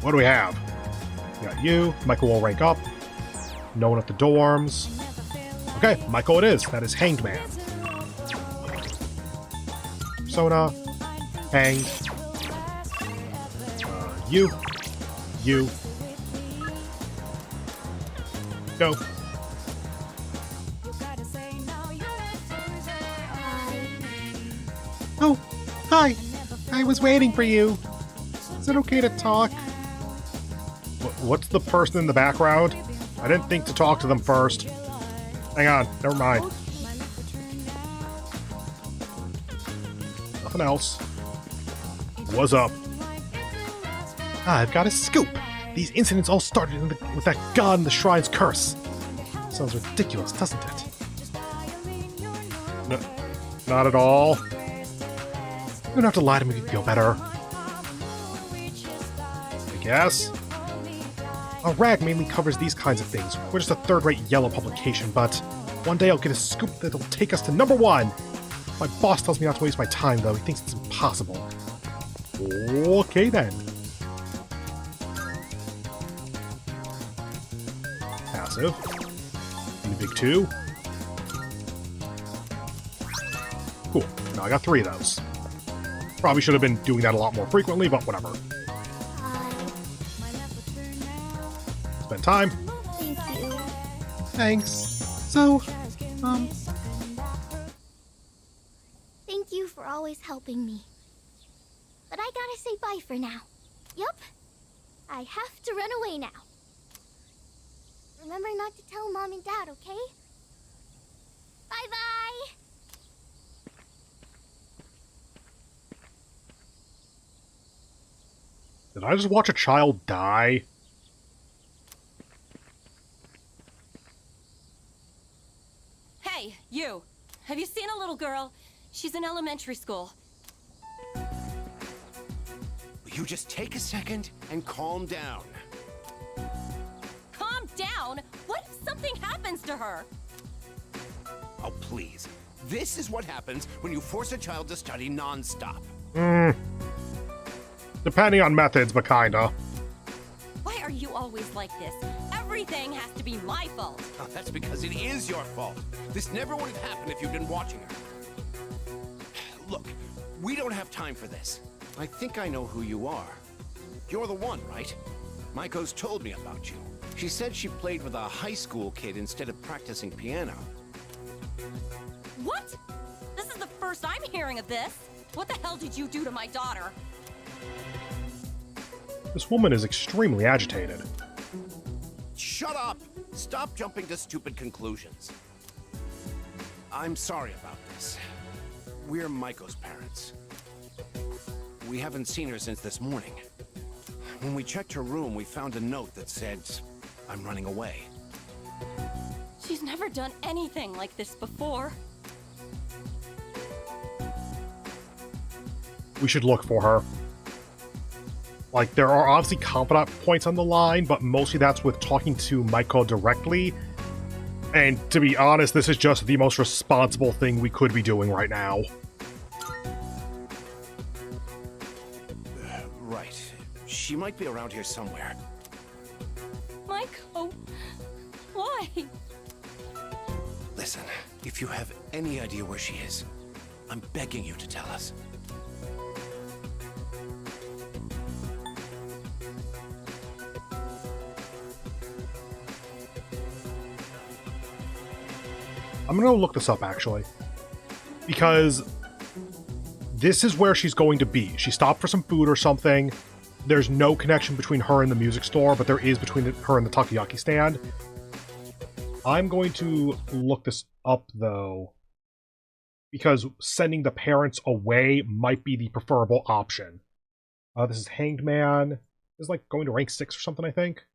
what do we have? We got you. Michael will rank up. No one at the dorms. Okay, Michael it is. That is Hanged Man. Persona. Hanged. You. You. Go. Oh, hi. I was waiting for you. Is it okay to talk? What's the person in the background? I didn't think to talk to them first. Hang on, never mind. Nothing else. What's up? I've got a scoop. These incidents all started with that god in the shrine's curse. Sounds ridiculous, doesn't it? No, not at all. You don't have to lie to make me feel better. I guess. A rag mainly covers these kinds of things. We're just a third-rate yellow publication, but one day I'll get a scoop that'll take us to #1. My boss tells me not to waste my time, though. He thinks it's impossible. Okay, then. Passive. New big 2. Cool. Now I got 3 of those. Probably should have been doing that a lot more frequently, but whatever. Spend time. Thank you. Thanks. So, Thank you for always helping me. But I gotta say bye for now. Yup. I have to run away now. remember not to tell Mom and Dad, okay? Bye-bye! Did I just watch a child die? Hey, you! Have you seen a little girl? She's in elementary school. Will you just take a second and calm down? Calm down? What if something happens to her? Oh, please. This is what happens when you force a child to study non-stop. Depending on methods, but kinda. Why are you always like this? Everything has to be my fault. Oh, that's because it is your fault. This never would have happened if you'd been watching her. Look, we don't have time for this. I think I know who you are. You're the one, right? Maiko's told me about you. She said she played with a high school kid instead of practicing piano. What? This is the first I'm hearing of this. What the hell did you do to my daughter? This woman is extremely agitated. Shut up! Stop jumping to stupid conclusions. I'm sorry about this. We're Maiko's parents. We haven't seen her since this morning. When we checked her room, we found a note that said, "I'm running away." She's never done anything like this before. We should look for her. Like, there are obviously confidant points on the line, but mostly that's with talking to Maiko directly. And to be honest, this is just the most responsible thing we could be doing right now. Right. She might be around here somewhere. Maiko, why? Listen, if you have any idea where she is, I'm begging you to tell us. I'm gonna look this up, actually. Because this is where she's going to be. She stopped for some food or something. There's no connection between her and the music store, but there is between her and the takoyaki stand. I'm going to look this up, though, because sending the parents away might be the preferable option. This is Hanged Man. This is like going to rank 6 or something, I think.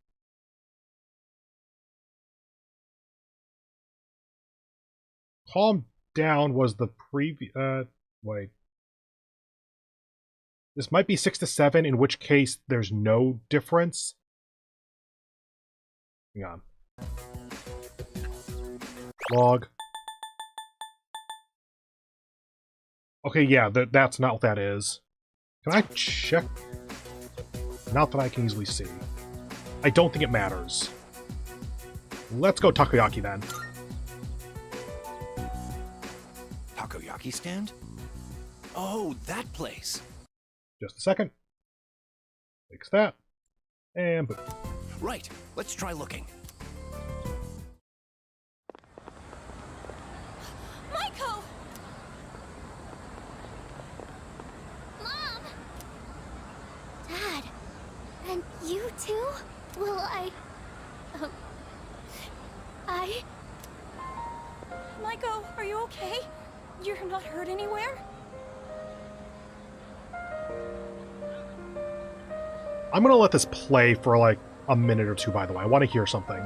Calm Down was the previous... wait. This might be 6 to 7, in which case there's no difference. Hang on. Log. Okay, yeah, that's not what that is. Can I check? Not that I can easily see. I don't think it matters. Let's go takoyaki then. Takoyaki stand? Oh, that place. Just a second. Fix that. And boom. Right. Let's try looking. Maiko! Mom! Dad. And you too? Will I... Maiko, are you okay? You're not hurt anywhere? I'm gonna let this play for like a minute or two, by the way. I want to hear something.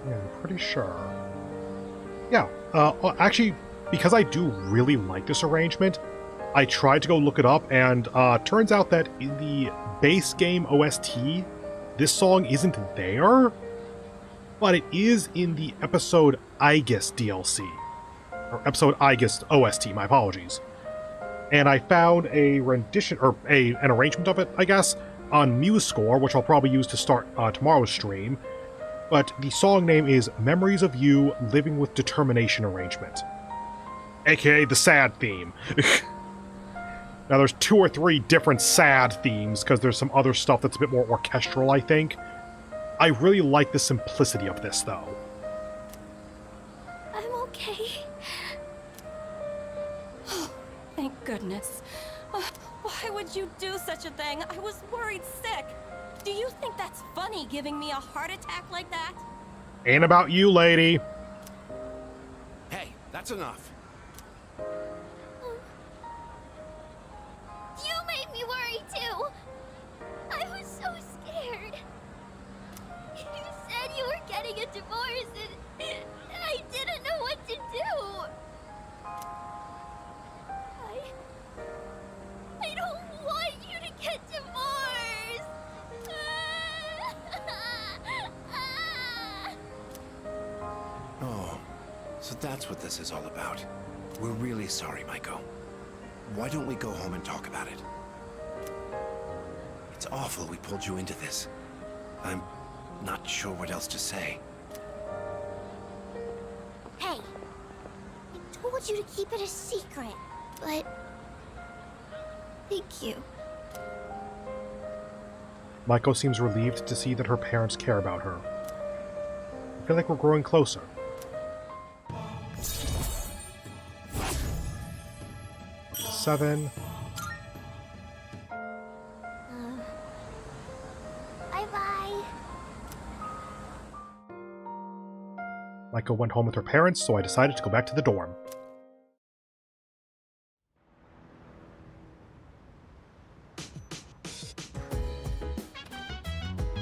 Yeah, I'm pretty sure. Yeah, actually, because I do really like this arrangement, I tried to go look it up, and turns out that in the base game OST, this song isn't there, but it is in the episode Aegis DLC. Or episode Aegis OST, my apologies. And I found a rendition, or an arrangement of it, I guess, on MuseScore, which I'll probably use to start tomorrow's stream. But the song name is Memories of You Living with Determination Arrangement. AKA the sad theme. Now there's 2 or 3 different sad themes, because there's some other stuff that's a bit more orchestral, I think. I really like the simplicity of this, though. I'm okay. Thank goodness. Why would you do such a thing? I was worried sick. Do you think that's funny, giving me a heart attack like that? Ain't about you, lady. Hey, that's enough. You made me worry too. I was so scared. You said you were getting a divorce and I didn't know what to do. I don't want you to get divorced. Oh, so that's what this is all about. We're really sorry, Maiko. Why don't we go home and talk about it? It's awful we pulled you into this. I'm not sure what else to say. Hey, I told you to keep it a secret, but thank you. Maiko seems relieved to see that her parents care about her. I feel like we're growing closer. Up to 7. Bye-bye. Maiko went home with her parents, so I decided to go back to the dorm.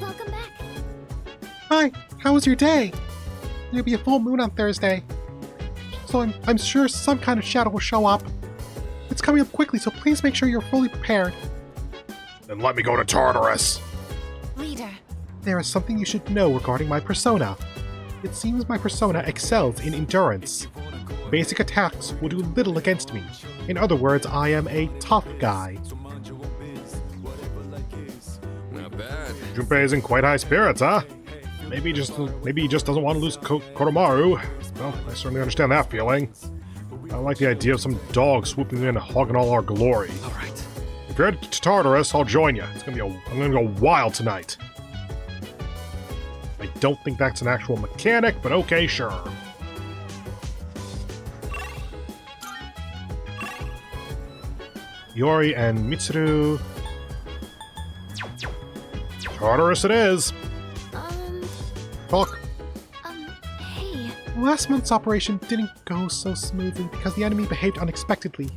Welcome back. Hi, how was your day? There'll be a full moon on Thursday, so I'm sure some kind of shadow will show up. It's coming up quickly, so please make sure you're fully prepared. Then let me go to Tartarus. Leader. There is something you should know regarding my persona. It seems my persona excels in endurance. Basic attacks will do little against me. In other words, I am a tough guy. Not bad. Junpei is in quite high spirits, huh? Maybe he just doesn't want to lose Koromaru. Well, I certainly understand that feeling. I don't like the idea of some dog swooping in and hogging all our glory. Alright. If you're headed to Tartarus, I'll join you. I'm gonna go wild tonight. I don't think that's an actual mechanic, but okay, sure. Yori and Mitsuru. Tartarus it is. Talk. Hey. Last month's operation didn't go so smoothly because the enemy behaved unexpectedly.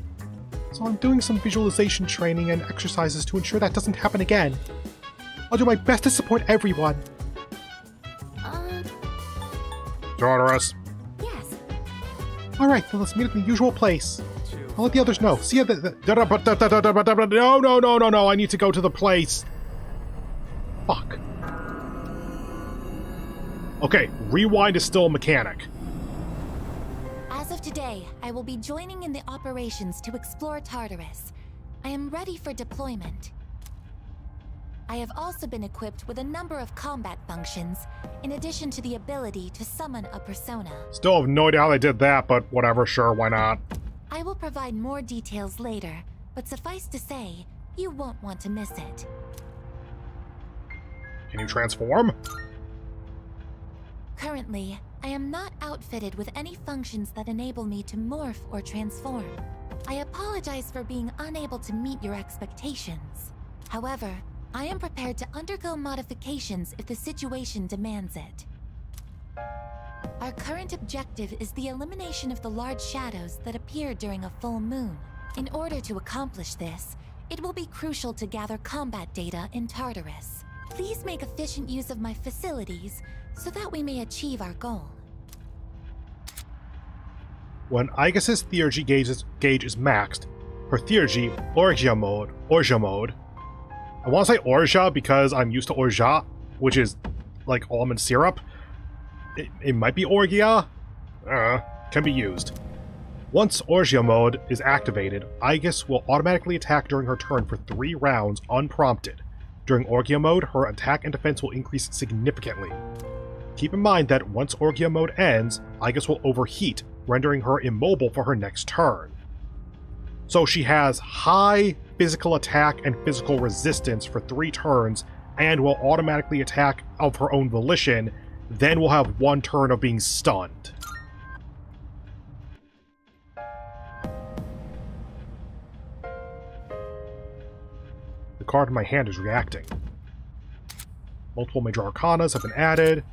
So I'm doing some visualization training and exercises to ensure that doesn't happen again. I'll do my best to support everyone. Tartarus. Yes. Alright, then let's meet at the usual place. I'll let the others know. See ya No, I need to go to the place. Fuck. Okay, rewind is still a mechanic. As of today, I will be joining in the operations to explore Tartarus. I am ready for deployment. I have also been equipped with a number of combat functions, in addition to the ability to summon a persona. Still have no idea how they did that, but whatever, sure, why not? I will provide more details later, but suffice to say, you won't want to miss it. Can you transform? Currently, I am not outfitted with any functions that enable me to morph or transform. I apologize for being unable to meet your expectations. However, I am prepared to undergo modifications if the situation demands it. Our current objective is the elimination of the large shadows that appear during a full moon. In order to accomplish this, it will be crucial to gather combat data in Tartarus. Please make efficient use of my facilities so that we may achieve our goal. When Aegis's theurgy gauge is maxed, her theurgy Orgia mode, I want to say Orgia because I'm used to Orgeat, which is like almond syrup. It might be Orgia. Can be used. Once Orgia mode is activated, Aegis will automatically attack during her turn for 3 rounds unprompted. During Orgia mode, her attack and defense will increase significantly. Keep in mind that once Orgia mode ends, Aegis will overheat, rendering her immobile for her next turn. So she has high physical attack and physical resistance for 3 turns, and will automatically attack of her own volition, then will have 1 turn of being stunned. The card in my hand is reacting. Multiple major arcanas have been added.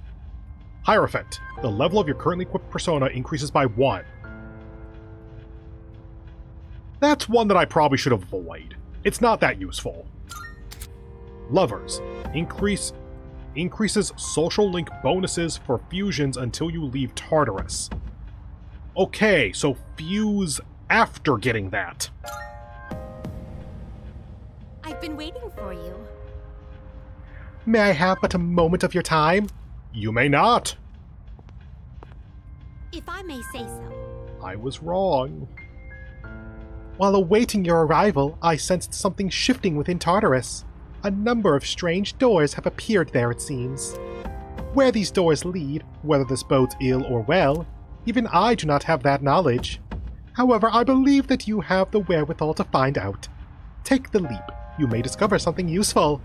Hierophant. The level of your currently equipped persona increases by 1. That's one that I probably should avoid. It's not that useful. Lovers. Increases social link bonuses for fusions until you leave Tartarus. Okay, so fuse after getting that. I've been waiting for you. May I have but a moment of your time? You may not. If I may say so. I was wrong. While awaiting your arrival, I sensed something shifting within Tartarus. A number of strange doors have appeared there, it seems. Where these doors lead, whether this bodes ill or well, even I do not have that knowledge. However, I believe that you have the wherewithal to find out. Take the leap. You may discover something useful.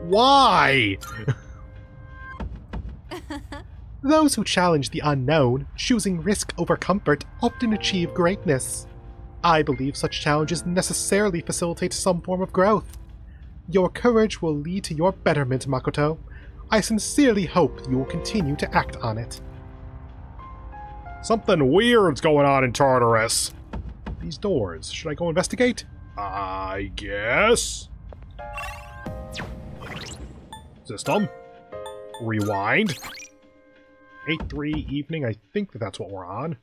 Why? Those who challenge the unknown, choosing risk over comfort, often achieve greatness. I believe such challenges necessarily facilitate some form of growth. Your courage will lead to your betterment, Makoto. I sincerely hope you will continue to act on it. Something weird's going on in Tartarus. These doors. Should I go investigate? I guess. System. Rewind. 8-3 evening. I think that's what we're on.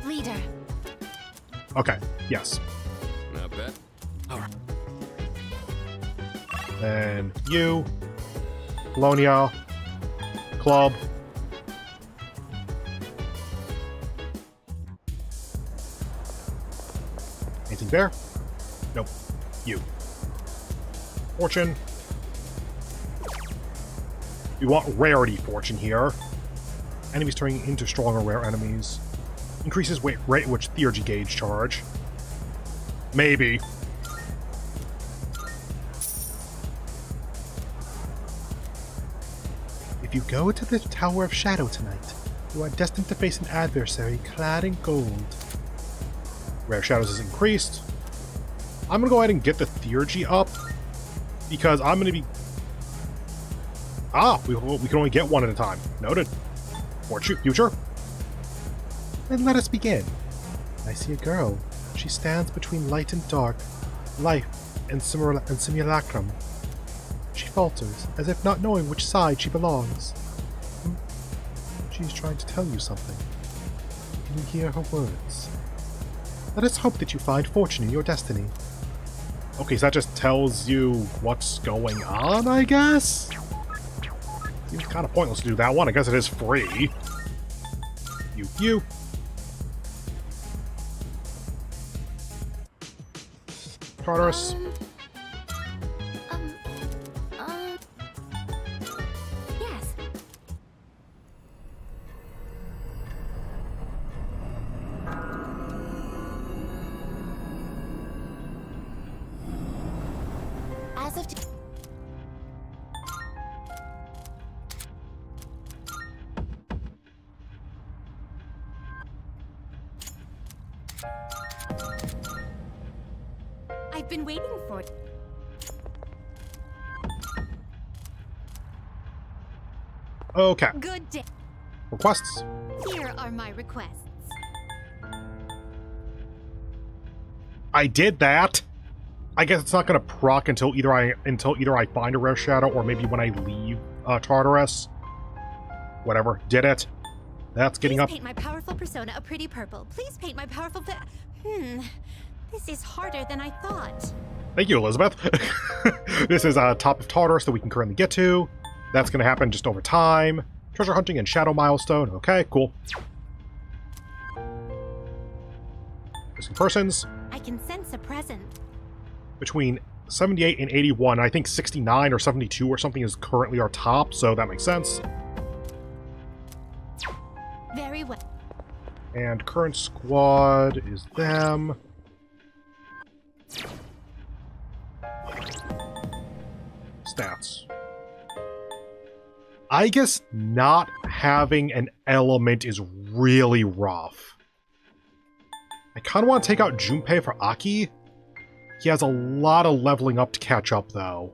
Leader. Okay, yes. Not bad. Alright. And you. Colonia. Club. Anything there? Nope. You. Fortune. We want rarity fortune here. Enemies turning into strong or rare enemies. Increases rate at which theurgy gauge charge. Maybe. If you go to the Tower of Shadow tonight, you are destined to face an adversary clad in gold. Rare Shadows is increased. I'm gonna go ahead and get the theurgy up, because I'm gonna be... we can only get one at a time. Noted. Future. Then let us begin. I see a girl. She stands between light and dark, life and simulacrum. She falters, as if not knowing which side she belongs. She's trying to tell you something. Can you hear her words? Let us hope that you find fortune in your destiny. Okay, so that just tells you what's going on, I guess? Seems kind of pointless to do that one. I guess it is free. You. Tartarus. Yes. As of I've been waiting for it. Okay. Good day. Requests. Here are my requests. I did that. I guess it's not going to proc until either I find a rare shadow or maybe when I leave Tartarus. Whatever. Did it. That's getting Please up. paint my powerful persona a pretty purple. Please paint my powerful This is harder than I thought. Thank you, Elizabeth. This is top of Tartarus that we can currently get to. That's going to happen just over time. Treasure hunting and shadow milestone. Okay, cool. Missing persons. I can sense a presence. Between 78 and 81. I think 69 or 72 or something is currently our top, so that makes sense. Very well. And current squad is them. Stats. I guess not having an element is really rough. I kind of want to take out Junpei for Aki. He has a lot of leveling up to catch up, though.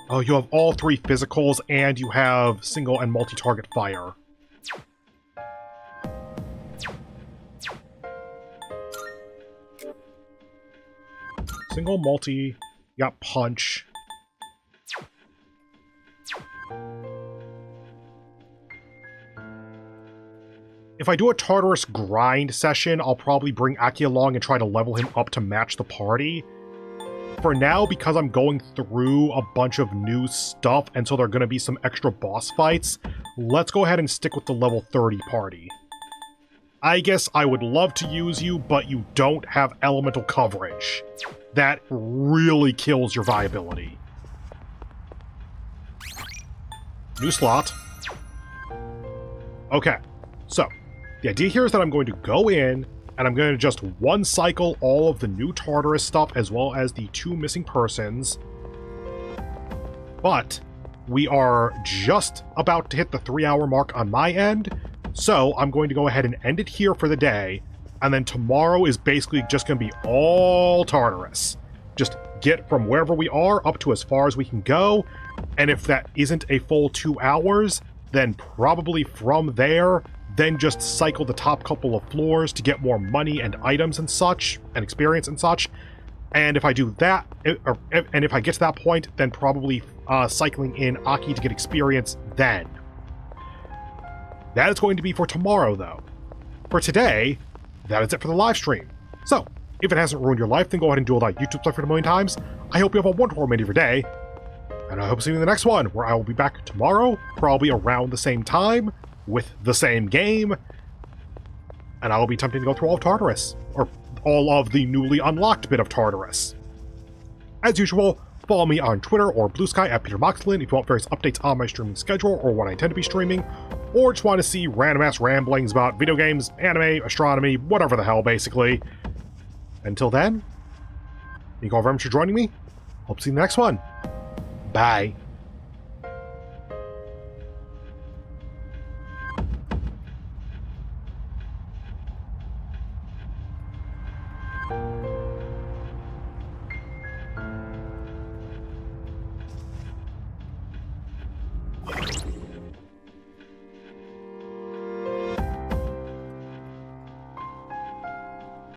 Oh, you have all 3 physicals, and you have single and multi-target fire. Single, multi, you got punch. If I do a Tartarus grind session, I'll probably bring Aki along and try to level him up to match the party. For now, because I'm going through a bunch of new stuff, and so there are going to be some extra boss fights, let's go ahead and stick with the level 30 party. I guess I would love to use you, but you don't have elemental coverage. That really kills your viability. New slot. Okay, so the idea here is that I'm going to go in, and I'm going to just one-cycle all of the new Tartarus stuff as well as the 2 missing persons. But we are just about to hit the 3-hour mark on my end, so I'm going to go ahead and end it here for the day, and then tomorrow is basically just going to be all Tartarus. Just get from wherever we are up to as far as we can go, and if that isn't a full 2 hours, then probably from there, then just cycle the top couple of floors to get more money and items and such, and experience and such. And if I do that, and if I get to that point, then probably cycling in Aki to get experience then. That is going to be for tomorrow, though. For today, that is it for the live stream. So, if it hasn't ruined your life, then go ahead and do all that YouTube stuff for a million times. I hope you have a wonderful remainder of your day, and I hope to see you in the next one, where I will be back tomorrow, probably around the same time, with the same game, and I will be attempting to go through all of Tartarus, or all of the newly unlocked bit of Tartarus. As usual, follow me on Twitter or Blue Sky at Peter Moxilin if you want various updates on my streaming schedule or what I intend to be streaming, or just want to see random-ass ramblings about video games, anime, astronomy, whatever the hell, basically. Until then, thank you all very much for joining me. Hope to see you in the next one. Bye.